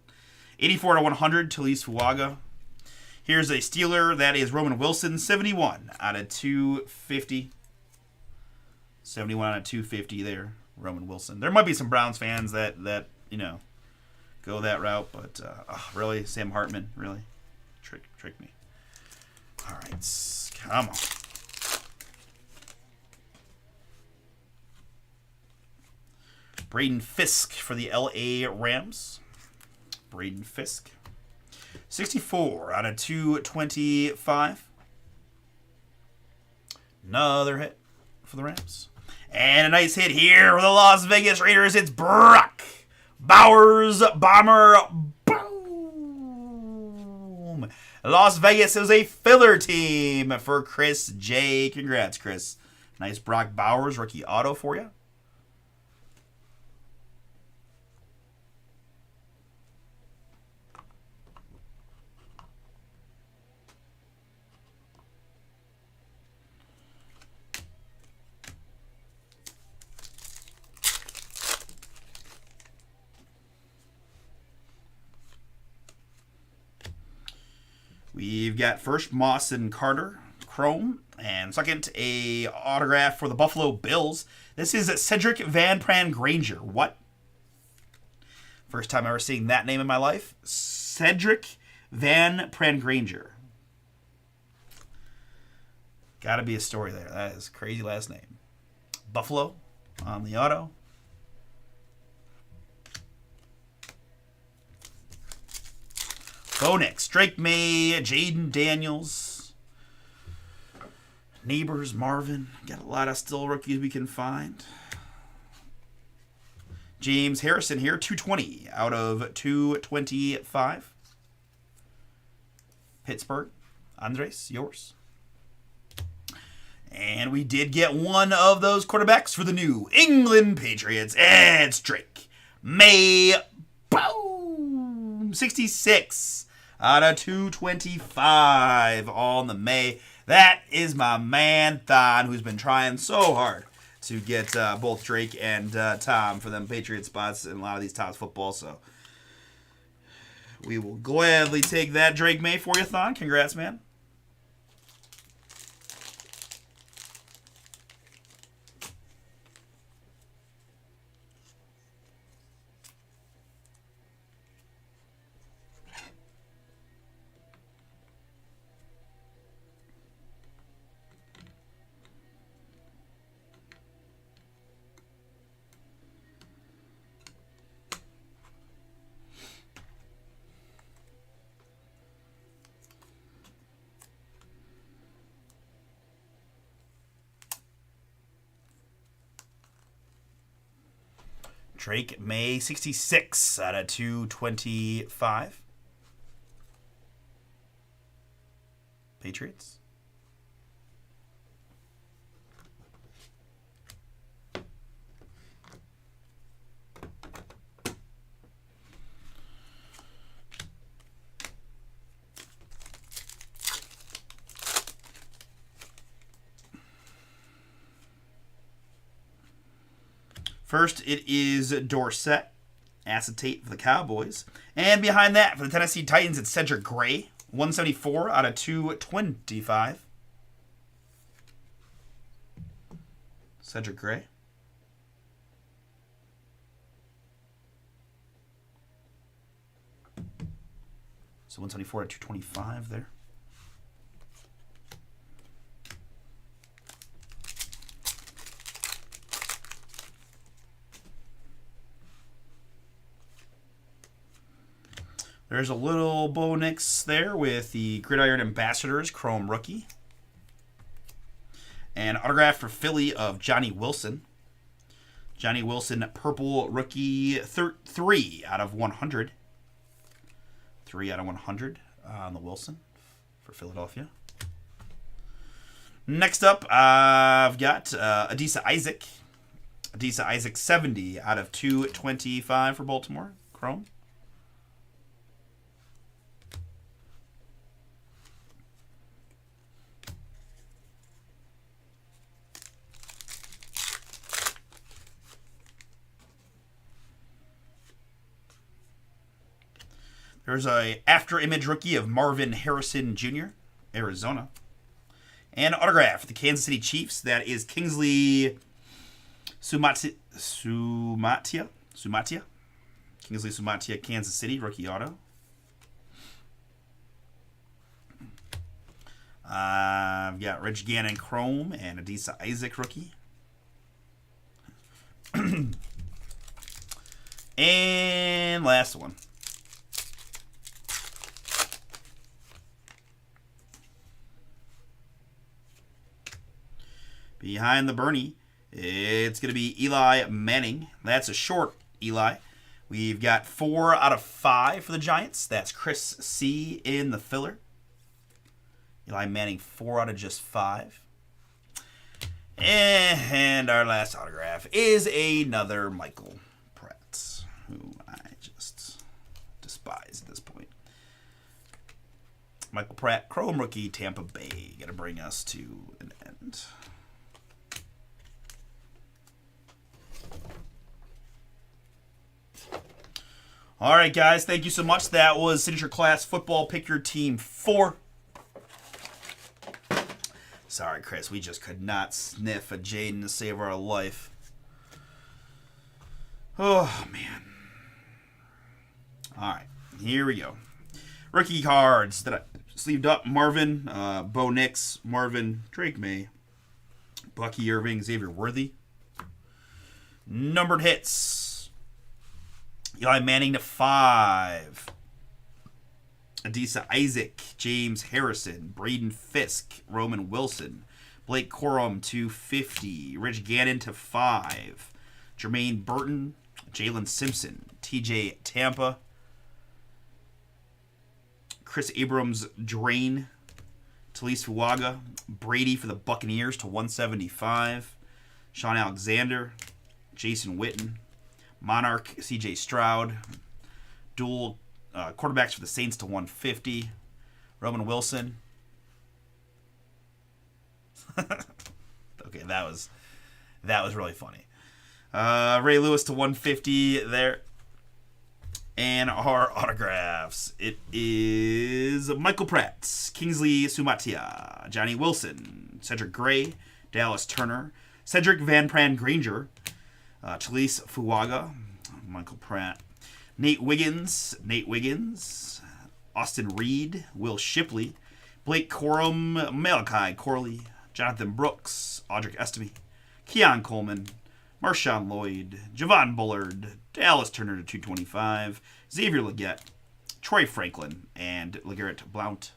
84 to 100, Talise Fuaga. Here's a Steeler, that is Roman Wilson, 71 out of 250. 71 out of 250 there, Roman Wilson. There might be some Browns fans that go that route, but really, Sam Hartman, really? Trick me. All right, come on. Braden Fisk for the LA Rams. Braden Fisk. 64 out of 225. Another hit for the Rams. And a nice hit here for the Las Vegas Raiders. It's Brock Bowers, Bomber. Boom. Las Vegas is a filler team for Chris J. Congrats, Chris. Nice Brock Bowers rookie auto for you. We've got first Moss and Carter, Chrome, and second a autograph for the Buffalo Bills. This is Cedric Van Pran Granger. What? First time ever seeing that name in my life. Cedric Van Pran Granger. Gotta be a story there. That is a crazy last name. Buffalo on the auto. Bonix, Drake May, Jaden Daniels, Neighbors, Marvin. Got a lot of still rookies we can find. James Harrison here, 220 out of 225. Pittsburgh, Andres, yours. And we did get one of those quarterbacks for the New England Patriots. It's Drake May. Boom! 66 out of 225 on the May. That is my man, Thon, who's been trying so hard to get both Drake and Tom for them Patriot spots in a lot of these Topps football. So we will gladly take that Drake May for you, Thon. Congrats, man. Drake May, 66 out of 225. Patriots. First, it is Dorsett, acetate for the Cowboys. And behind that, for the Tennessee Titans, it's Cedric Gray, 174 out of 225. Cedric Gray. So 174 to 225 there. There's a little Bo Nix there with the Gridiron Ambassadors Chrome Rookie. And autograph for Philly of Johnny Wilson. Johnny Wilson Purple Rookie 3 out of 100. 3 out of 100 on the Wilson for Philadelphia. Next up, I've got Adisa Isaac. Adisa Isaac 70 out of 225 for Baltimore. Chrome. There's a after image rookie of Marvin Harrison Jr., Arizona. And autograph for the Kansas City Chiefs. That is Kingsley Sumatia. Kingsley Sumatia, Kansas City, rookie auto. I've got Rich Gannon Chrome and Adisa Isaac rookie. And last one. Behind the Bernie, it's going to be Eli Manning. That's a short Eli. We've got 4 out of 5 for the Giants. That's Chris C. in the filler. Eli Manning, 4 out of just 5. And our last autograph is another Michael Pratt, who I just despise at this point. Michael Pratt, Chrome Rookie, Tampa Bay. Going to bring us to an end. All right, guys, thank you so much. That was Signature Class Football Pick Your Team 4. Sorry, Chris, we just could not sniff a Jaden to save our life. Oh, man. All right, here we go. Rookie cards that I sleeved up. Marvin, Bo Nix, Marvin, Drake May, Bucky Irving, Xavier Worthy. Numbered hits. Eli Manning to 5. Adisa Isaac, James Harrison, Braden Fisk, Roman Wilson, Blake Corum to 50. Rich Gannon to 5. Jermaine Burton, Jalen Simpson, TJ Tampa, Chris Abrams Drain, Talise Fuaga, Brady for the Buccaneers to 175. Sean Alexander, Jason Witten, Monarch, C.J. Stroud. Dual quarterbacks for the Saints to 150. Roman Wilson. Okay, that was really funny. Ray Lewis to 150 there. And our autographs. It is Michael Pratt, Kingsley Sumatia, Johnny Wilson, Cedric Gray, Dallas Turner, Cedric Van Pran Granger, Talise Fuaga, Michael Pratt, Nate Wiggins, Austin Reed, Will Shipley, Blake Corum, Malachi Corley, Jonathan Brooks, Audric Estime, Keon Coleman, Marshawn Lloyd, Javon Bullard, Dallas Turner to 225, Xavier Legette, Troy Franklin, and LeGarrette Blount.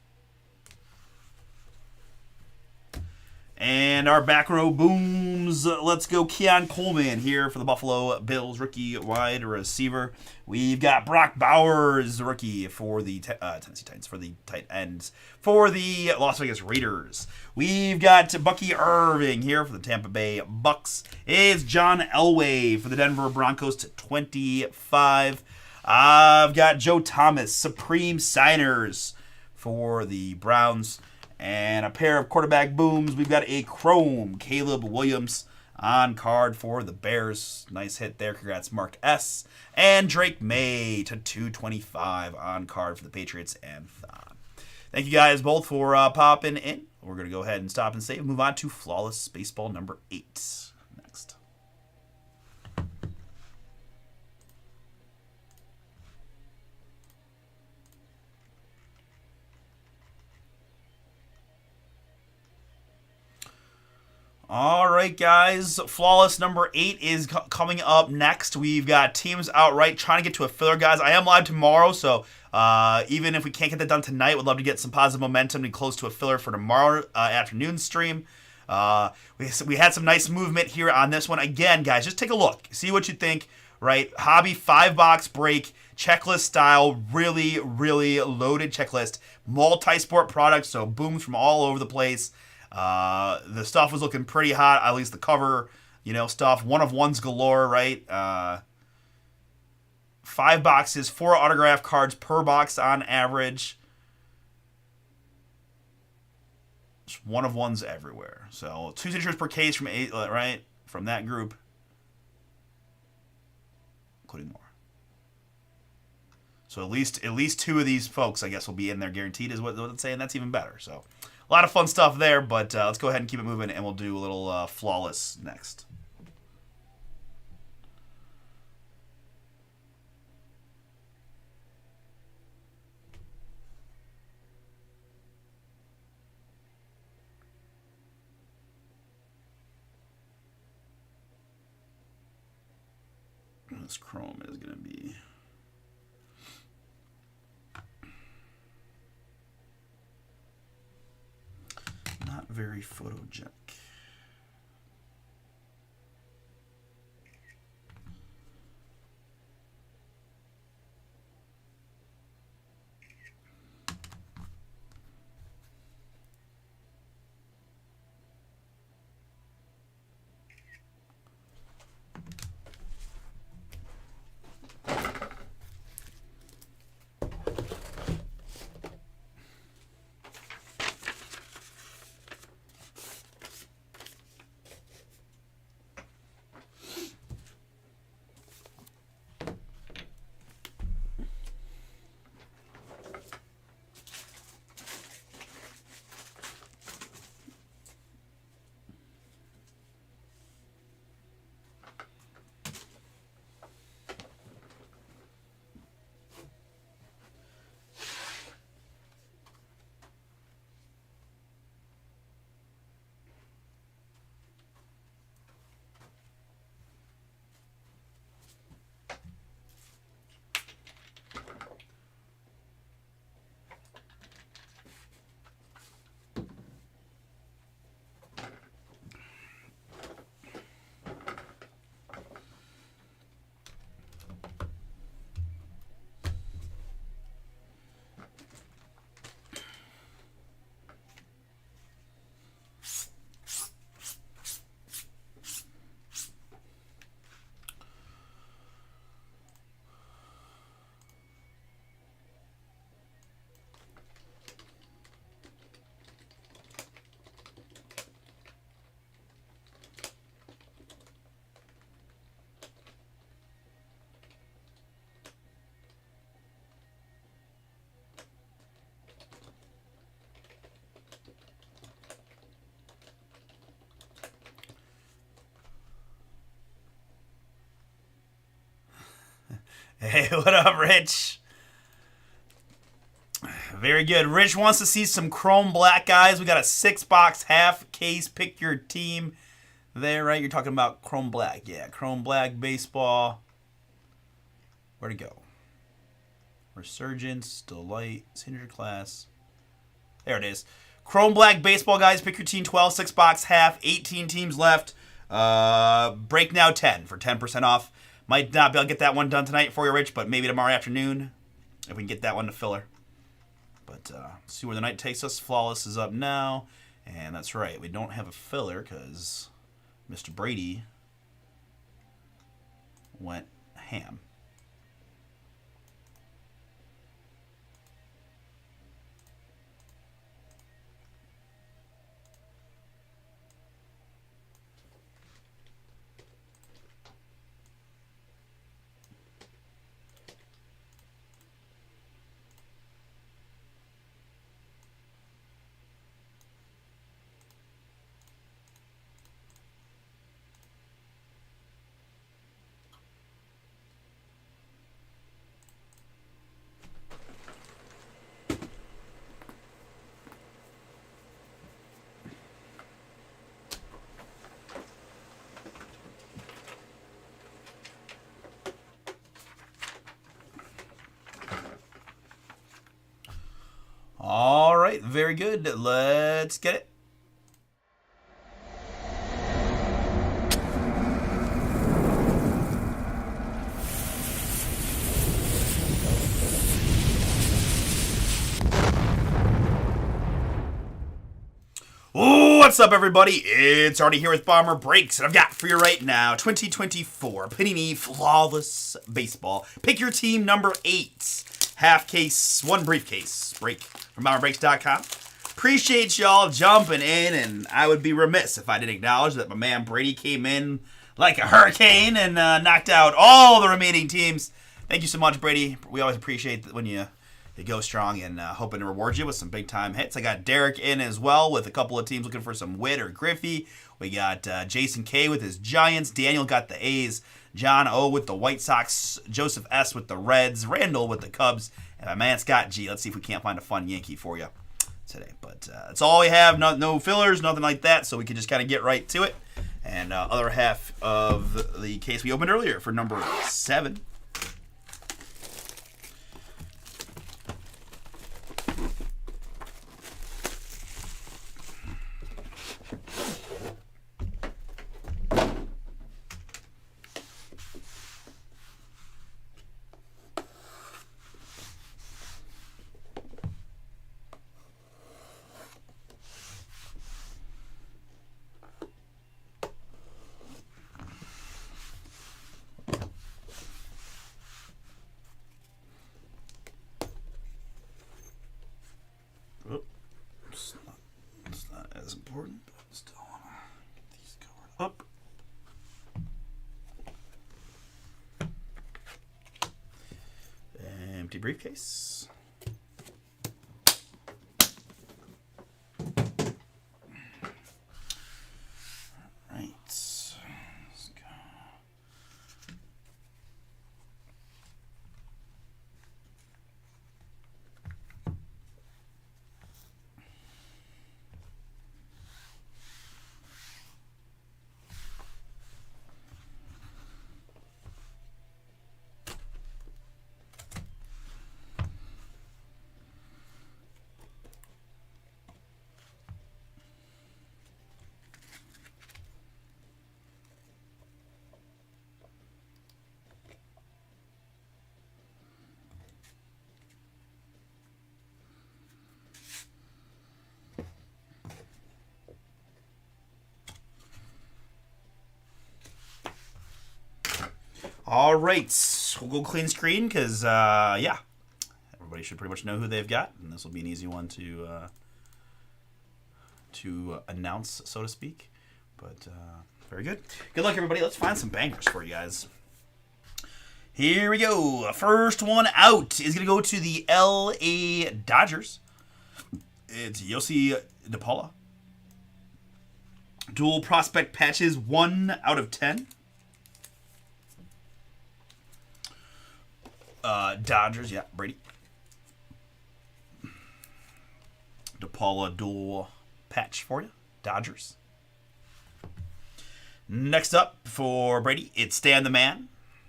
And our back row booms. Let's go Keon Coleman here for the Buffalo Bills, rookie wide receiver. We've got Brock Bowers, rookie for the Tennessee Titans, for the tight ends. For the Las Vegas Raiders, we've got Bucky Irving here for the Tampa Bay Bucks. It's John Elway for the Denver Broncos to 25. I've got Joe Thomas, Supreme Signers for the Browns. And a pair of quarterback booms. We've got a Chrome Caleb Williams on card for the Bears. Nice hit there. Congrats, Mark S. And Drake May to 225 on card for the Patriots and Thon. Thank you guys both for popping in. We're going to go ahead and stop and save. Move on to Flawless Baseball number 8 next. All right, guys. Flawless number 8 is coming up next. We've got teams outright trying to get to a filler, guys. I am live tomorrow, so even if we can't get that done tonight, we'd love to get some positive momentum and close to a filler for tomorrow afternoon stream. We had some nice movement here on this one. Again, guys, just take a look. See what you think, right? Hobby 5-box break, checklist style, really, really loaded checklist. Multi-sport products, so booms from all over the place. The stuff was looking pretty hot, at least the cover, stuff. One of ones galore, right? 5 boxes, 4 autograph cards per box on average. Just one of ones everywhere. So 2 signatures per case from 8, right? From that group, including more. So at least 2 of these folks, I guess, will be in there guaranteed, is what it's saying. That's even better. So a lot of fun stuff there, but let's go ahead and keep it moving, and we'll do a little flawless next. This chrome is going to be not very photogenic. Hey, what up, Rich? Very good. Rich wants to see some chrome black, guys. We got a 6-box half case. Pick your team there, right? You're talking about chrome black. Yeah, chrome black baseball. Where'd it go? Resurgence, Delight, Signature Class. There it is. Chrome black baseball, guys. Pick your team. 12, 6-box half. 18 teams left. Break now 10 for 10% off. Might not be able to get that one done tonight for you, Rich, but maybe tomorrow afternoon if we can get that one to filler. But see where the night takes us. Flawless is up now. And that's right. We don't have a filler because Mr. Brady went ham. Very good. Let's get it. What's up, everybody? It's Artie here with BomberBreaks, and I've got for you right now 2024 Panini Flawless Baseball. Pick your team number 8. Half case, one briefcase. Break from BomberBreaks.com. Appreciate y'all jumping in, and I would be remiss if I didn't acknowledge that my man Brady came in like a hurricane and knocked out all the remaining teams. Thank you so much, Brady. We always appreciate when you go strong, and hoping to reward you with some big-time hits. I got Derek in as well with a couple of teams looking for some Witt or Griffey. We got Jason K with his Giants. Daniel got the A's. John O with the White Sox. Joseph S with the Reds. Randall with the Cubs. And my man Scott G. Let's see if we can't find a fun Yankee for you today. But that's all we have. No fillers, nothing like that, so we can just kind of get right to it. And other half of the case we opened earlier for number 7. It's not as important, but still want to get these covered up. Empty briefcase. All right. Let's go. All right, we'll go clean screen because, yeah, everybody should pretty much know who they've got, and this will be an easy one to announce, so to speak. But very good. Good luck, everybody. Let's find some bangers for you guys. Here we go. First one out is going to go to the L.A. Dodgers. It's Yossi DePaula. Dual prospect patches, 1 out of 10. Dodgers, yeah, Brady. DePaula dual patch for you. Dodgers. Next up for Brady, it's Stan the Man.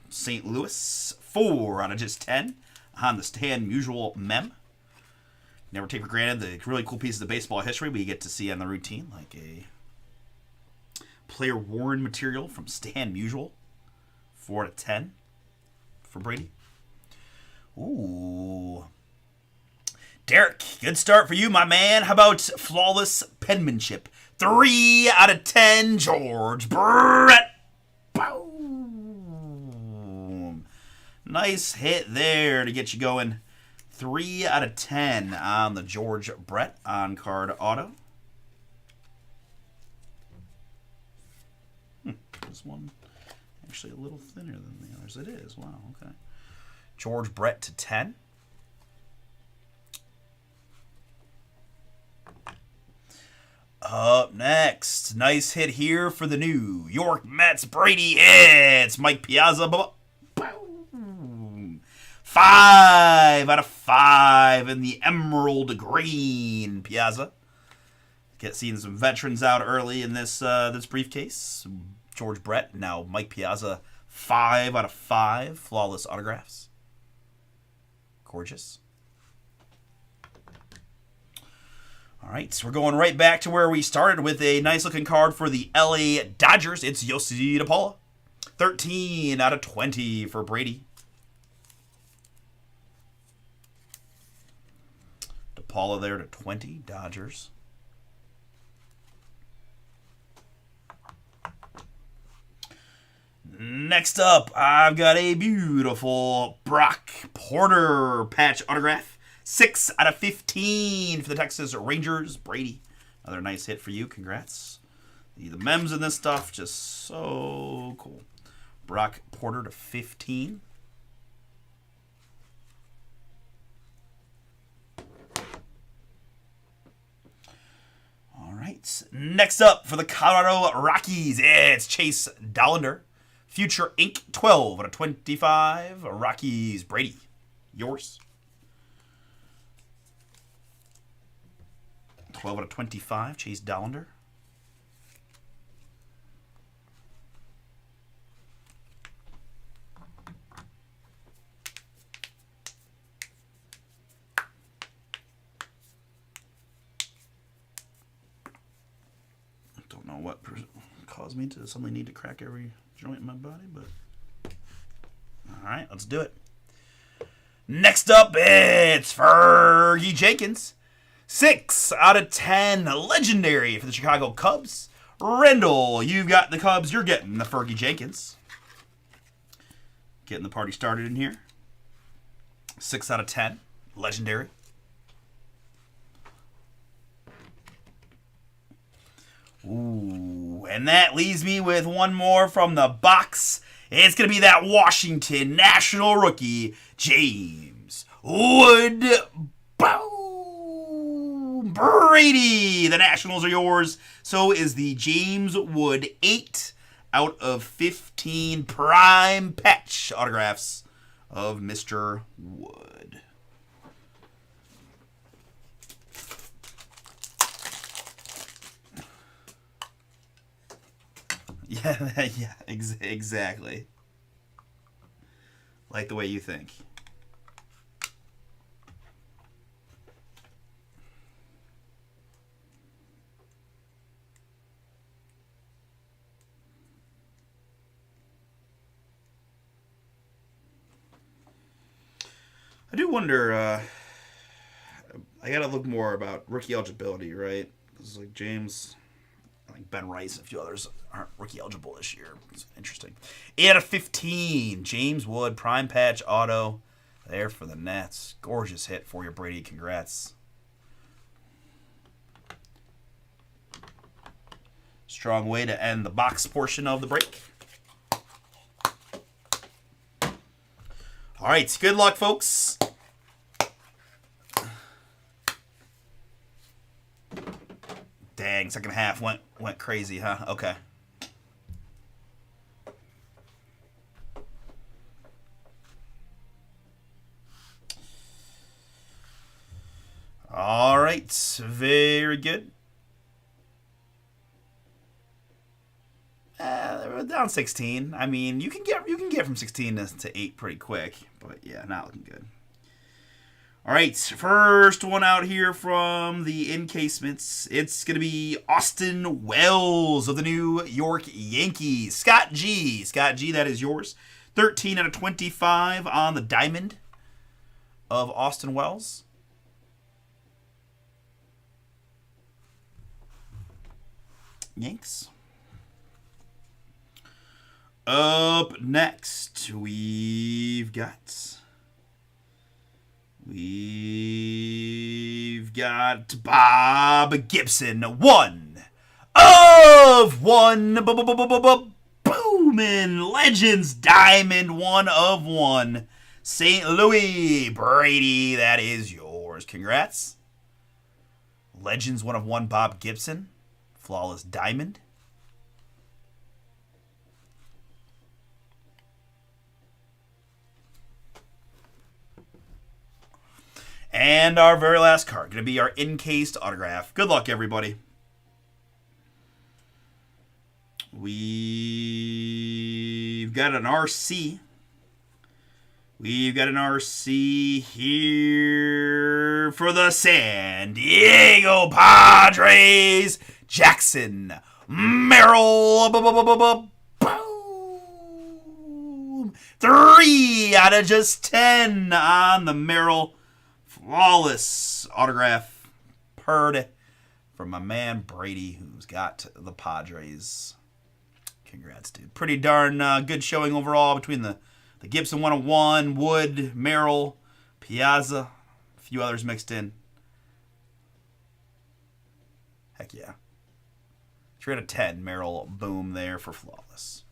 St. Louis, 4 out of just 10 on the Stan Musial mem. Never take for granted the really cool pieces of baseball history we get to see on the routine, like a player worn material from Stan Musial, 4 out of 10 for Brady. Ooh. Derek, good start for you, my man. How about flawless penmanship? 3 out of 10, George Brett. Boom. Nice hit there to get you going. 3 out of 10 on the George Brett on-card auto. This one actually a little thinner than the others. It is. Wow, okay. George Brett to 10. Up next, nice hit here for the New York Mets. Brady, it's Mike Piazza. Boom. 5 out of 5 in the emerald green Piazza. Seeing some veterans out early in this this briefcase. George Brett, now Mike Piazza, 5 out of 5 flawless autographs. Gorgeous. All right, so we're going right back to where we started with a nice looking card for the LA Dodgers. It's Yossi DePaula. 13 out of 20 for Brady. DePaula there to 20, Dodgers. Next up, I've got a beautiful Brock Porter patch autograph. 6 out of 15 for the Texas Rangers. Brady, another nice hit for you. Congrats. The memes in this stuff, just so cool. Brock Porter to 15. All right. Next up for the Colorado Rockies, it's Chase Dollander. Future Inc. 12 out of 25. Rockies. Brady, yours. 12 out of 25. Chase Dollander. Don't know what caused me to suddenly need to crack every joint in my body, but all right, let's do it. Next up, it's Fergie Jenkins. 6 out of 10. Legendary for the Chicago Cubs. Rendell, you've got the Cubs. You're getting the Fergie Jenkins. Getting the party started in here. 6 out of 10. Legendary. Ooh, and that leaves me with one more from the box. It's going to be that Washington National rookie, James Wood. Boom! Brady! The Nationals are yours. So is the James Wood 8 out of 15 prime patch autographs of Mr. Wood. Yeah, yeah, exactly. Like the way you think. I do wonder, I gotta look more about rookie eligibility, right? It's like James, I think Ben Rice and a few others aren't rookie eligible this year. It's interesting. 8 out of 15. James Wood, prime patch auto. There for the Nets. Gorgeous hit for you, Brady. Congrats. Strong way to end the box portion of the break. All right, good luck, folks. Dang, second half went crazy, huh? Okay. All right, very good. We're down 16. I mean, you can get from 16 to 8 pretty quick, but yeah, not looking good. All right, first one out here from the encasements. It's going to be Austin Wells of the New York Yankees. Scott G, that is yours. 13 out of 25 on the diamond of Austin Wells. Yanks. Up next, we've got Bob Gibson. 1 of 1. Boomin' Legends Diamond. 1 of 1. St. Louis. Brady, that is yours. Congrats. Legends 1 of 1. Bob Gibson. Flawless Diamond. And our very last card, going to be our encased autograph. Good luck, everybody. We've got an RC. We've got an RC here pitcher for the San Diego Padres, Jackson Merrill. Boom. 3 out of just 10 on the Merrill. Flawless autograph. Purred from my man Brady, who's got the Padres. Congrats, dude. Pretty darn good showing overall between the Gibson 101, Wood, Merrill, Piazza, a few others mixed in. Heck yeah. 3 out of 10, Merrill, boom there for Flawless.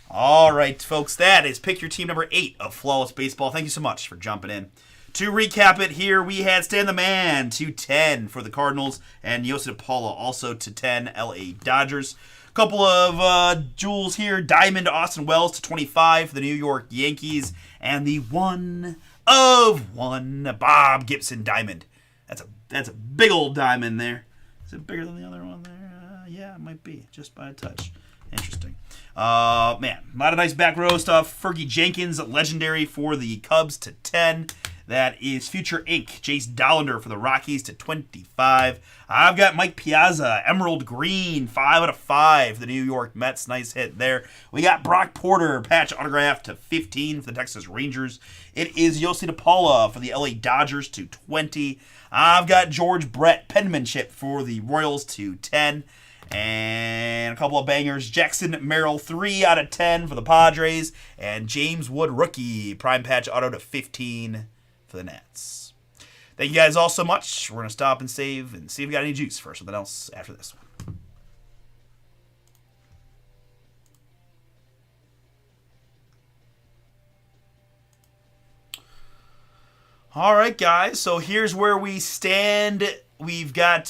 All right, folks, that is pick your team number 8 of Flawless Baseball. Thank you so much for jumping in. To recap it here, we had Stan the Man to 10 for the Cardinals and Yossi DePaula also to 10, LA Dodgers. Couple of jewels here. Diamond Austin Wells to 25 for the New York Yankees. And the 1 of 1 Bob Gibson Diamond. That's a big old diamond there. Is it bigger than the other one there? Yeah, it might be. Just by a touch. Interesting. Man, a lot of nice back row stuff. Fergie Jenkins, legendary for the Cubs to 10. That is Future Inc. Jace Dollander for the Rockies to 25. I've got Mike Piazza, Emerald Green, 5 out of 5. The New York Mets, nice hit there. We got Brock Porter, patch autograph to 15 for the Texas Rangers. It is Yossi DePaula for the LA Dodgers to 20. I've got George Brett, penmanship for the Royals to 10. And a couple of bangers. Jackson Merrill, 3 out of 10 for the Padres. And James Wood, rookie, prime patch auto to 15 for the Nats. Thank you guys all so much. We're going to stop and save and see if we got any juice for something else after this one. All right, guys. So here's where we stand. We've got,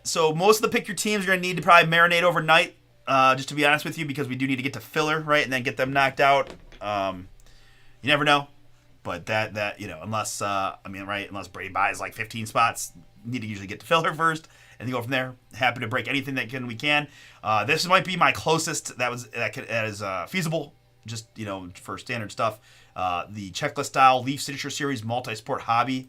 so most of the pick your teams are going to need to probably marinate overnight, just to be honest with you, because we do need to get to filler, right, and then get them knocked out. You never know. But that unless unless Brady buys like 15 spots, need to usually get to filler first and then go from there. Happy to break anything that we can. This might be my closest that is feasible, just for standard stuff. The checklist style Leaf Signature Series multi-sport hobby.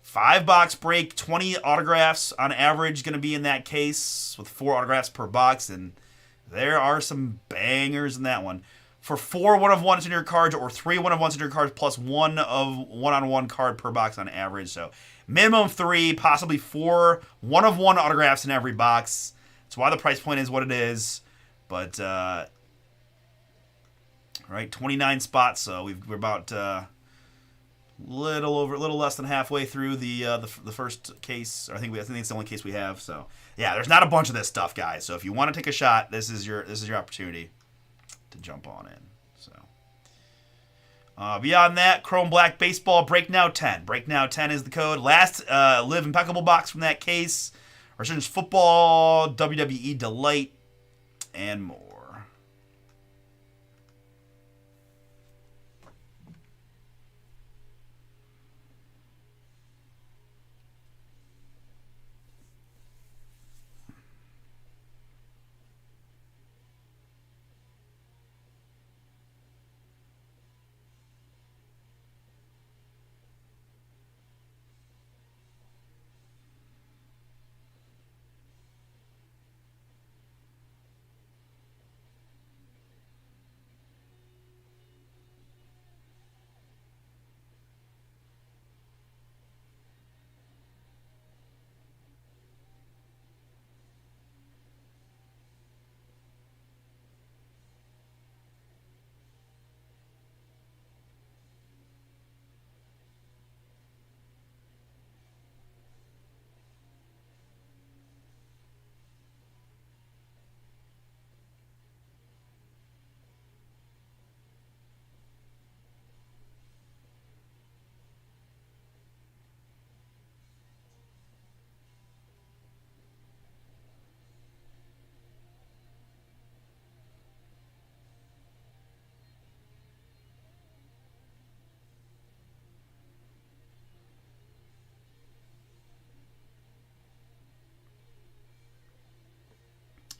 5-box break, 20 autographs on average going to be in that case with 4 autographs per box, and there are some bangers in that one. For 4 1-of-1s in your cards or 3 1-of-1s in your cards plus 1 of 1-on-1 card per box on average. So minimum 3, possibly 4 1-of-1 autographs in every box. That's why the price point is what it is. But, right, 29 spots. So we're about little less than halfway through the first case. I think it's the only case we have. So yeah, there's not a bunch of this stuff, guys. So if you want to take a shot, this is your opportunity to jump on in. So beyond that, Chrome Black Baseball Break Now 10. Break Now 10 is the code. Last Live Impeccable box from that case. Resurgence Football, WWE Delight, and more.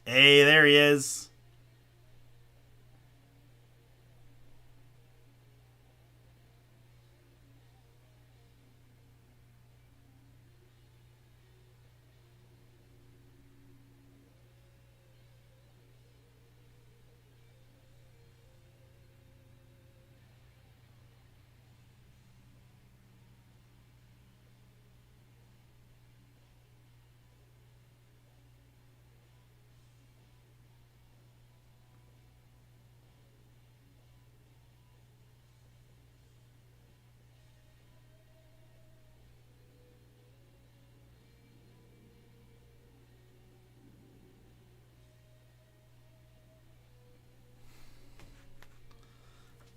Hey, there he is.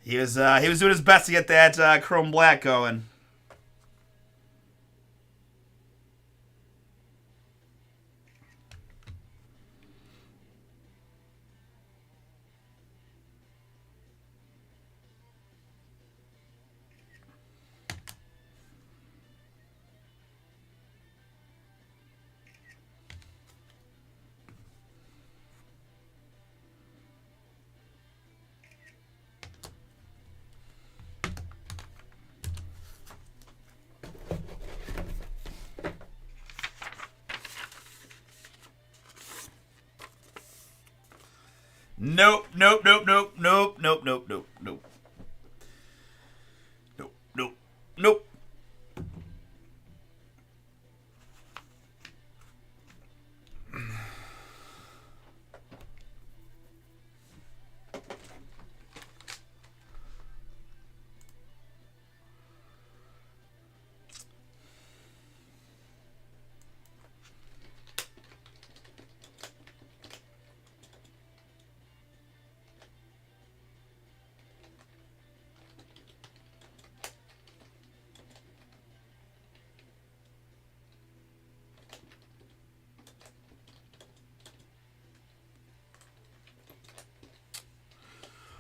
He was doing his best to get that chrome black going. Nope, nope, nope, nope, nope, nope, nope, nope, nope, nope, nope, nope.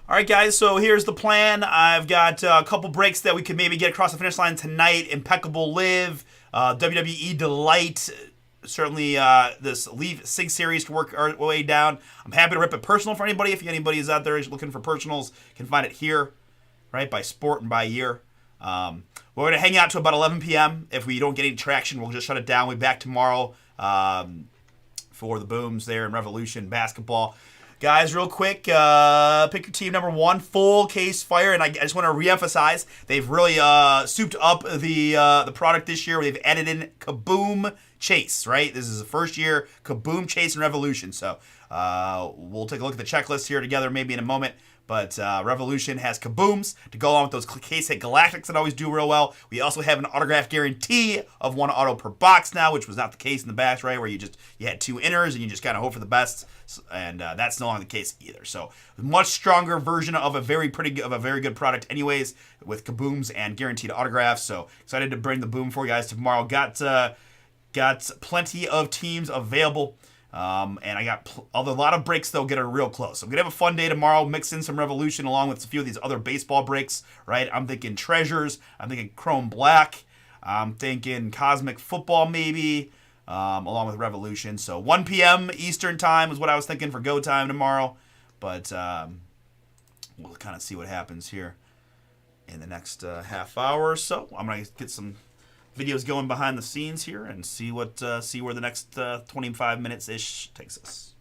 All right, guys, so here's the plan. I've got a couple breaks that we could maybe get across the finish line tonight. Impeccable Live, WWE Delight, certainly this Leave Sig series to work our way down. I'm happy to rip it personal for anybody. If anybody is out there looking for personals, you can find it here, right, by sport and by year. We're going to hang out to about 11 p.m. If we don't get any traction, we'll just shut it down. We'll be back tomorrow for the Booms there in Revolution Basketball. Guys, real quick, pick your team number one, Full Case Fire, and I just want to reemphasize they've really souped up the product this year. They've added in Kaboom Chase, right? This is the first year Kaboom Chase and Revolution, so we'll take a look at the checklist here together maybe in a moment. But Revolution has Kabooms to go along with those case hit Galactics that always do real well. We also have an autograph guarantee of one auto per box now, which was not the case in the past, right? Where you had two inners and you just kind of hope for the best, and that's no longer the case either. So much stronger version of a very good product, anyways, with Kabooms and guaranteed autographs. So excited to bring the boom for you guys tomorrow. Got plenty of teams available. And I got a lot of breaks, though, getting real close. So I'm going to have a fun day tomorrow, mix in some Revolution along with a few of these other baseball breaks, right? I'm thinking Treasures. I'm thinking Chrome Black. I'm thinking Cosmic Football, maybe, along with Revolution. So 1 p.m. Eastern time is what I was thinking for go time tomorrow. But we'll kind of see what happens here in the next half hour or so. I'm going to get some videos going behind the scenes here and see where the next 25 minutes ish takes us.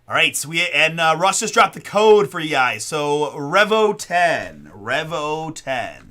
All right, so Russ just dropped the code for you guys. So Revo10, Revo10.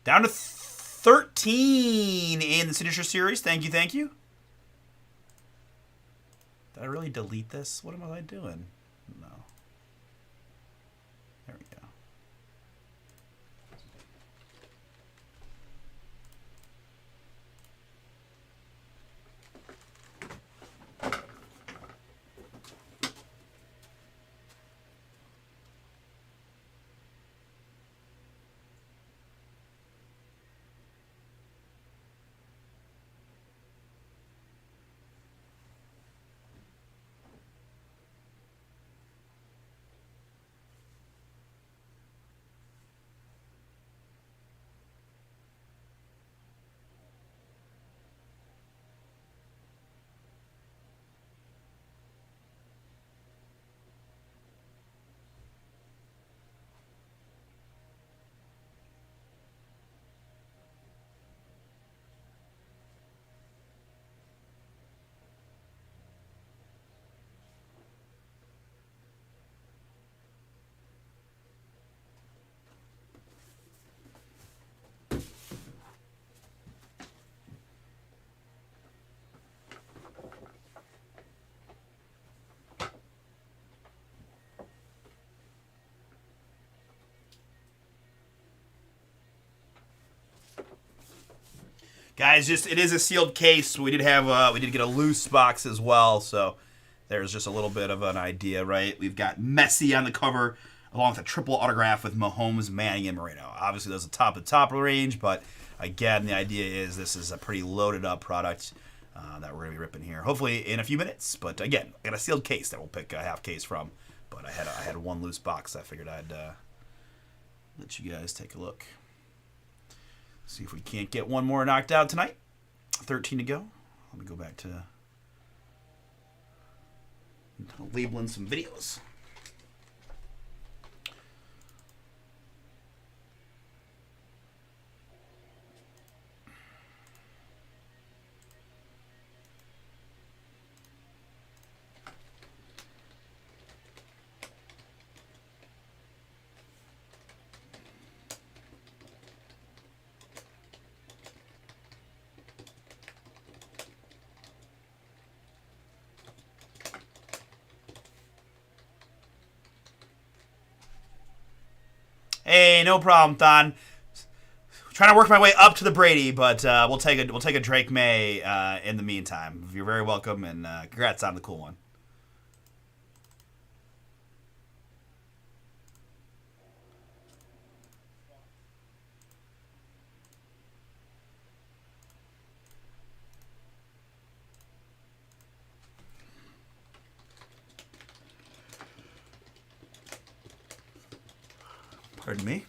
Down to 13 in the Signature Series. Thank you, thank you. Did I really delete this? What am I doing? No. There we go. Guys, just it is a sealed case. We did get a loose box as well, so there's just a little bit of an idea, right? We've got Messi on the cover, along with a triple autograph with Mahomes, Manning, and Moreno. Obviously, those are top of the top range, but again, the idea is this is a pretty loaded up product that we're gonna be ripping here. Hopefully in a few minutes. But again, I got a sealed case that we'll pick a half case from. But I had one loose box. I figured I'd let you guys take a look. See if we can't get one more knocked out tonight. 13 to go. Let me go back to labeling some videos. Hey, no problem, Thon. Trying to work my way up to the Brady, but we'll take a Drake May in the meantime. You're very welcome, and congrats on the cool one. Pardon me.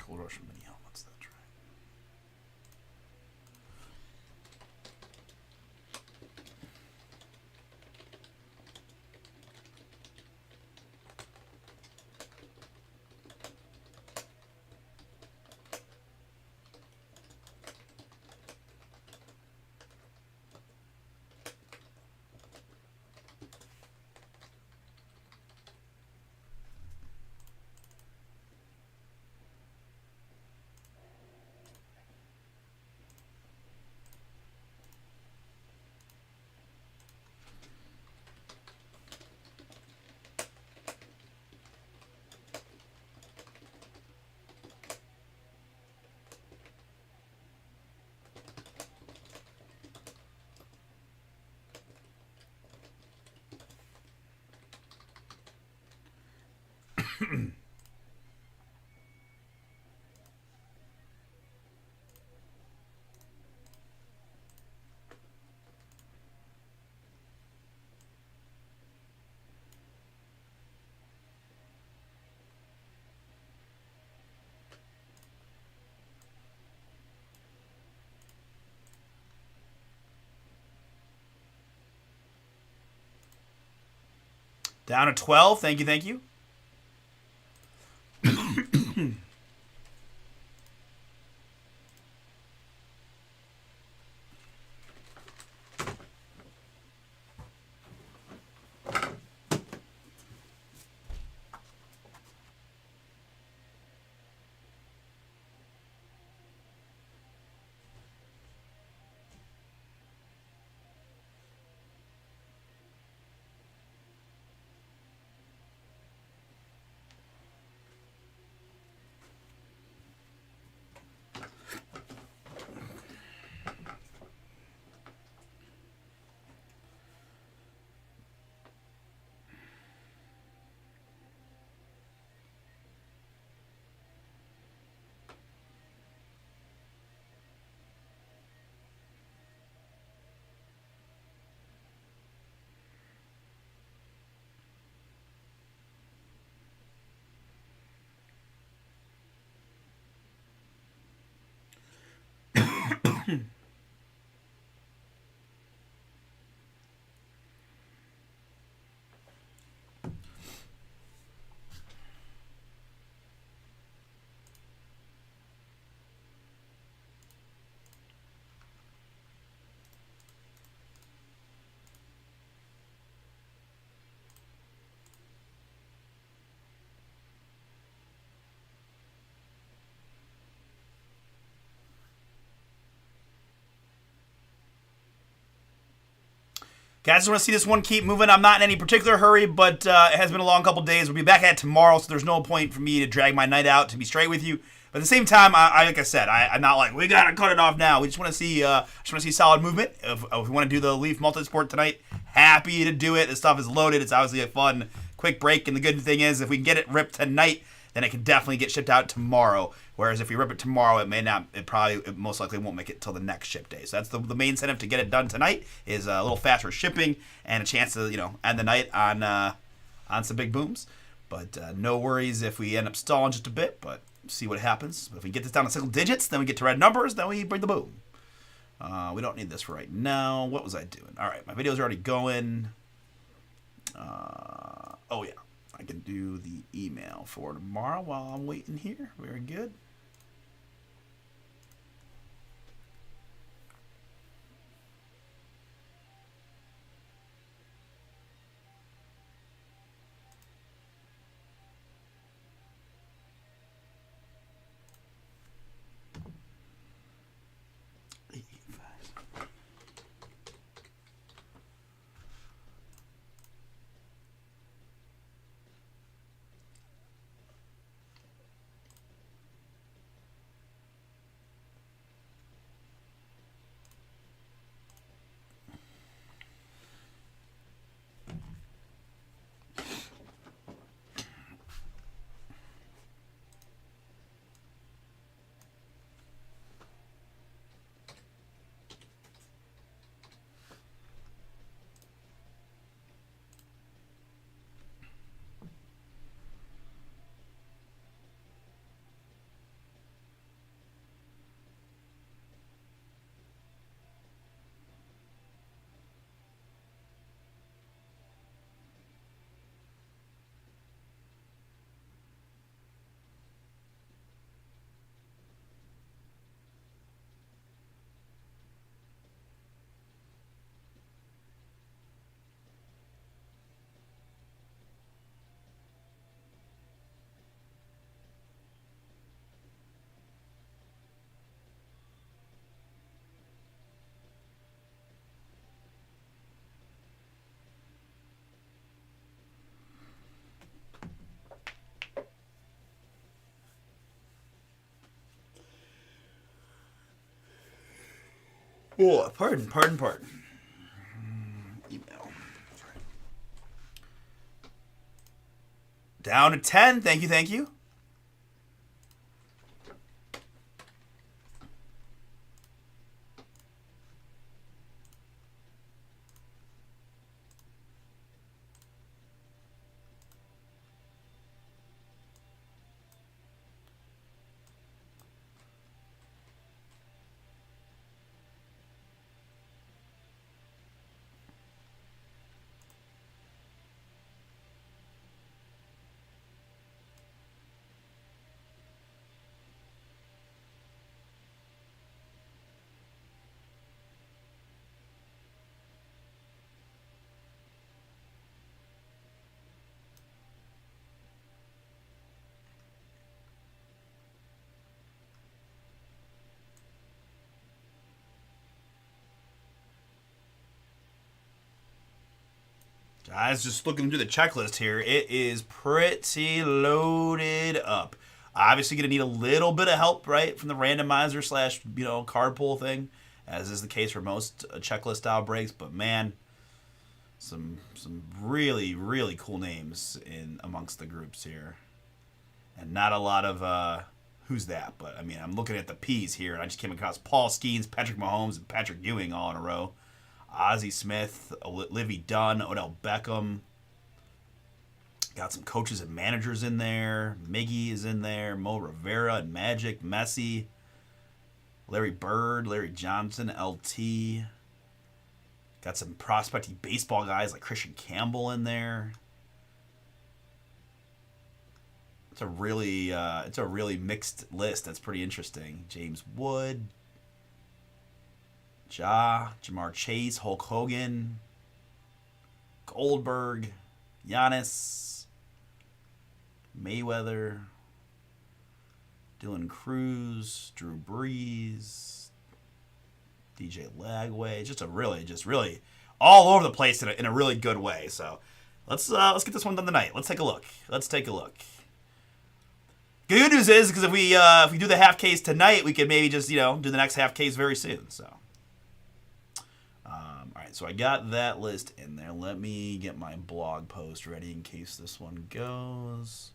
Cold Russian mini helmets, that's right. Down to 12. Thank you, thank you. Guys, just want to see this one keep moving. I'm not in any particular hurry, but it has been a long couple days. We'll be back at it tomorrow, so there's no point for me to drag my night out, to be straight with you. But at the same time, like I said, I'm not like, we got to cut it off now. We just want to see solid movement. If we want to do the Leaf Multisport tonight, happy to do it. This stuff is loaded. It's obviously a fun, quick break. And the good thing is, if we can get it ripped tonight, then it can definitely get shipped out tomorrow. Whereas if we rip it tomorrow, it most likely won't make it till the next ship day. So that's the main incentive to get it done tonight is a little faster shipping and a chance to end the night on some big booms. But no worries if we end up stalling just a bit. But see what happens. If we get this down to single digits, then we get to red numbers. Then we bring the boom. We don't need this for right now. What was I doing? All right, my video's already going. Oh yeah. I can do the email for tomorrow while I'm waiting here. Very good. Oh, pardon. Email. Down to 10. Thank you, thank you. Guys, just looking through the checklist here, it is pretty loaded up. Obviously, going to need a little bit of help, right, from the randomizer slash card pull thing, as is the case for most checklist style breaks. But man, some really really cool names in amongst the groups here, and not a lot of who's that. But I mean, I'm looking at the P's here, and I just came across Paul Skeens, Patrick Mahomes, and Patrick Ewing all in a row. Ozzie Smith, Livy Dunn, Odell Beckham. Got some coaches and managers in there. Miggy is in there. Mo Rivera and Magic. Messi. Larry Bird. Larry Johnson. LT. Got some prospecty baseball guys like Christian Campbell in there. It's a really mixed list. That's pretty interesting. James Wood. Jamar Chase, Hulk Hogan, Goldberg, Giannis, Mayweather, Dylan Cruz, Drew Brees, DJ Lagway. Just really all over the place in a really good way. So let's get this one done tonight. Let's take a look. Good news is because if we do the half case tonight, we could maybe just do the next half case very soon. So. So I got that list in there. Let me get my blog post ready in case this one goes.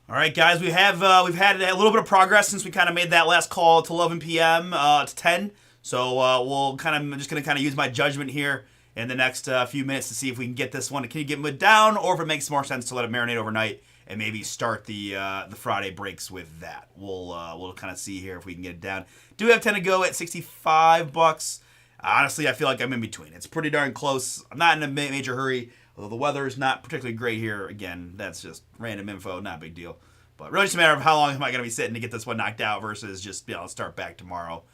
All right, guys, we've had a little bit of progress since we kind of made that last call to 11 p.m. To 10. So I'm just gonna use my judgment here in the next few minutes to see if we can get this one. Can you get it down, or if it makes more sense to let it marinate overnight and maybe start the Friday breaks with that. We'll kind of see here if we can get it down. Do have 10 to go at $65. Honestly, I feel like I'm in between. It's pretty darn close. I'm not in a major hurry. Although the weather is not particularly great here. Again, that's just random info, not a big deal. But really just a matter of how long am I going to be sitting to get this one knocked out versus just start back tomorrow.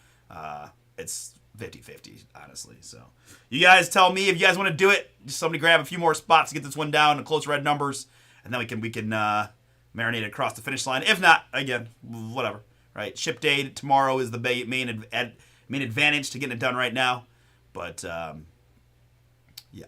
It's 50-50, honestly. So you guys tell me if you guys want to do it. Just somebody grab a few more spots to get this one down to close red numbers, and then we can marinate it across the finish line. If not, again, whatever. Right? Ship day tomorrow is the main advantage to getting it done right now. But yeah.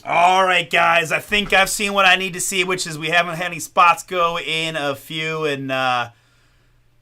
All right, guys. I think I've seen what I need to see, which is we haven't had any spots go in a few, and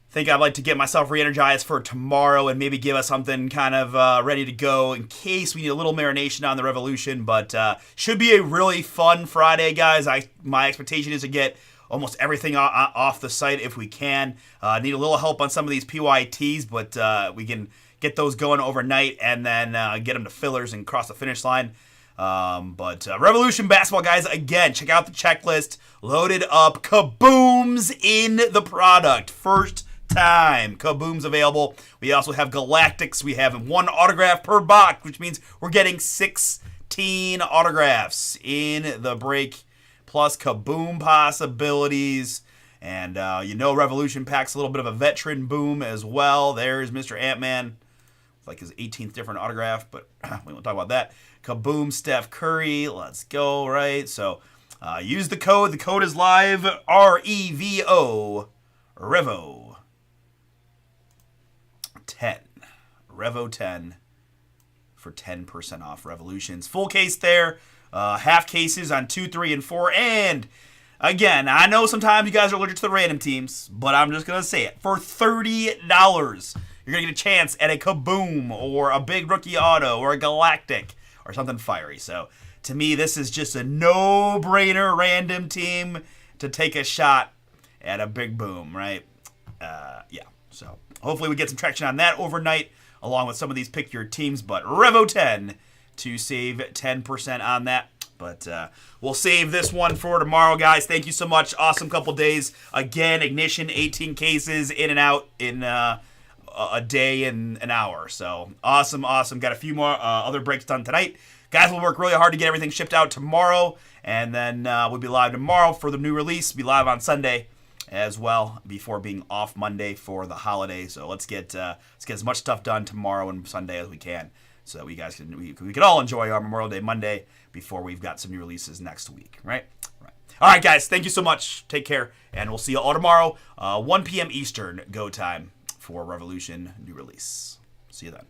think I'd like to get myself re-energized for tomorrow and maybe give us something kind of ready to go in case we need a little marination on the Revolution. But should be a really fun Friday, guys. My expectation is to get almost everything off the site if we can. Need a little help on some of these PYTs, but we can get those going overnight and then get them to fillers and cross the finish line. But Revolution basketball, guys, again, check out the checklist. Loaded up kabooms in the product. First time kabooms available. We also have Galactics. We have 1 autograph per box, which means we're getting 16 autographs in the break, plus kaboom possibilities. And Revolution packs a little bit of a veteran boom as well. There's Mr. Ant-Man, like his 18th different autograph, but we won't talk about that. Kaboom Steph Curry. Let's go, right? So use the code. The code is live. REVO. Revo 10. Revo 10 for 10% off Revolutions. Full case there. Half cases on 2, 3, and 4. And again, I know sometimes you guys are allergic to the random teams, but I'm just going to say it. For $30, you're going to get a chance at a Kaboom or a big rookie auto or a Galactic or something fiery. So to me, this is just a no-brainer random team to take a shot at a big boom, right? So hopefully we get some traction on that overnight along with some of these pick your teams. But Revo 10 to save 10% on that. But we'll save this one for tomorrow, guys. Thank you so much. Awesome couple days. Again, Ignition, 18 cases in and out in a day and an hour. So awesome. Got a few more other breaks done tonight. Guys, we'll work really hard to get everything shipped out tomorrow. And then we'll be live tomorrow for the new release. Be live on Sunday as well before being off Monday for the holiday. So let's get as much stuff done tomorrow and Sunday as we can, so that we can all enjoy our Memorial Day Monday before we've got some new releases next week, right? All right, guys, thank you so much. Take care, and we'll see you all tomorrow, 1 p.m. Eastern go time for Revolution new release. See you then.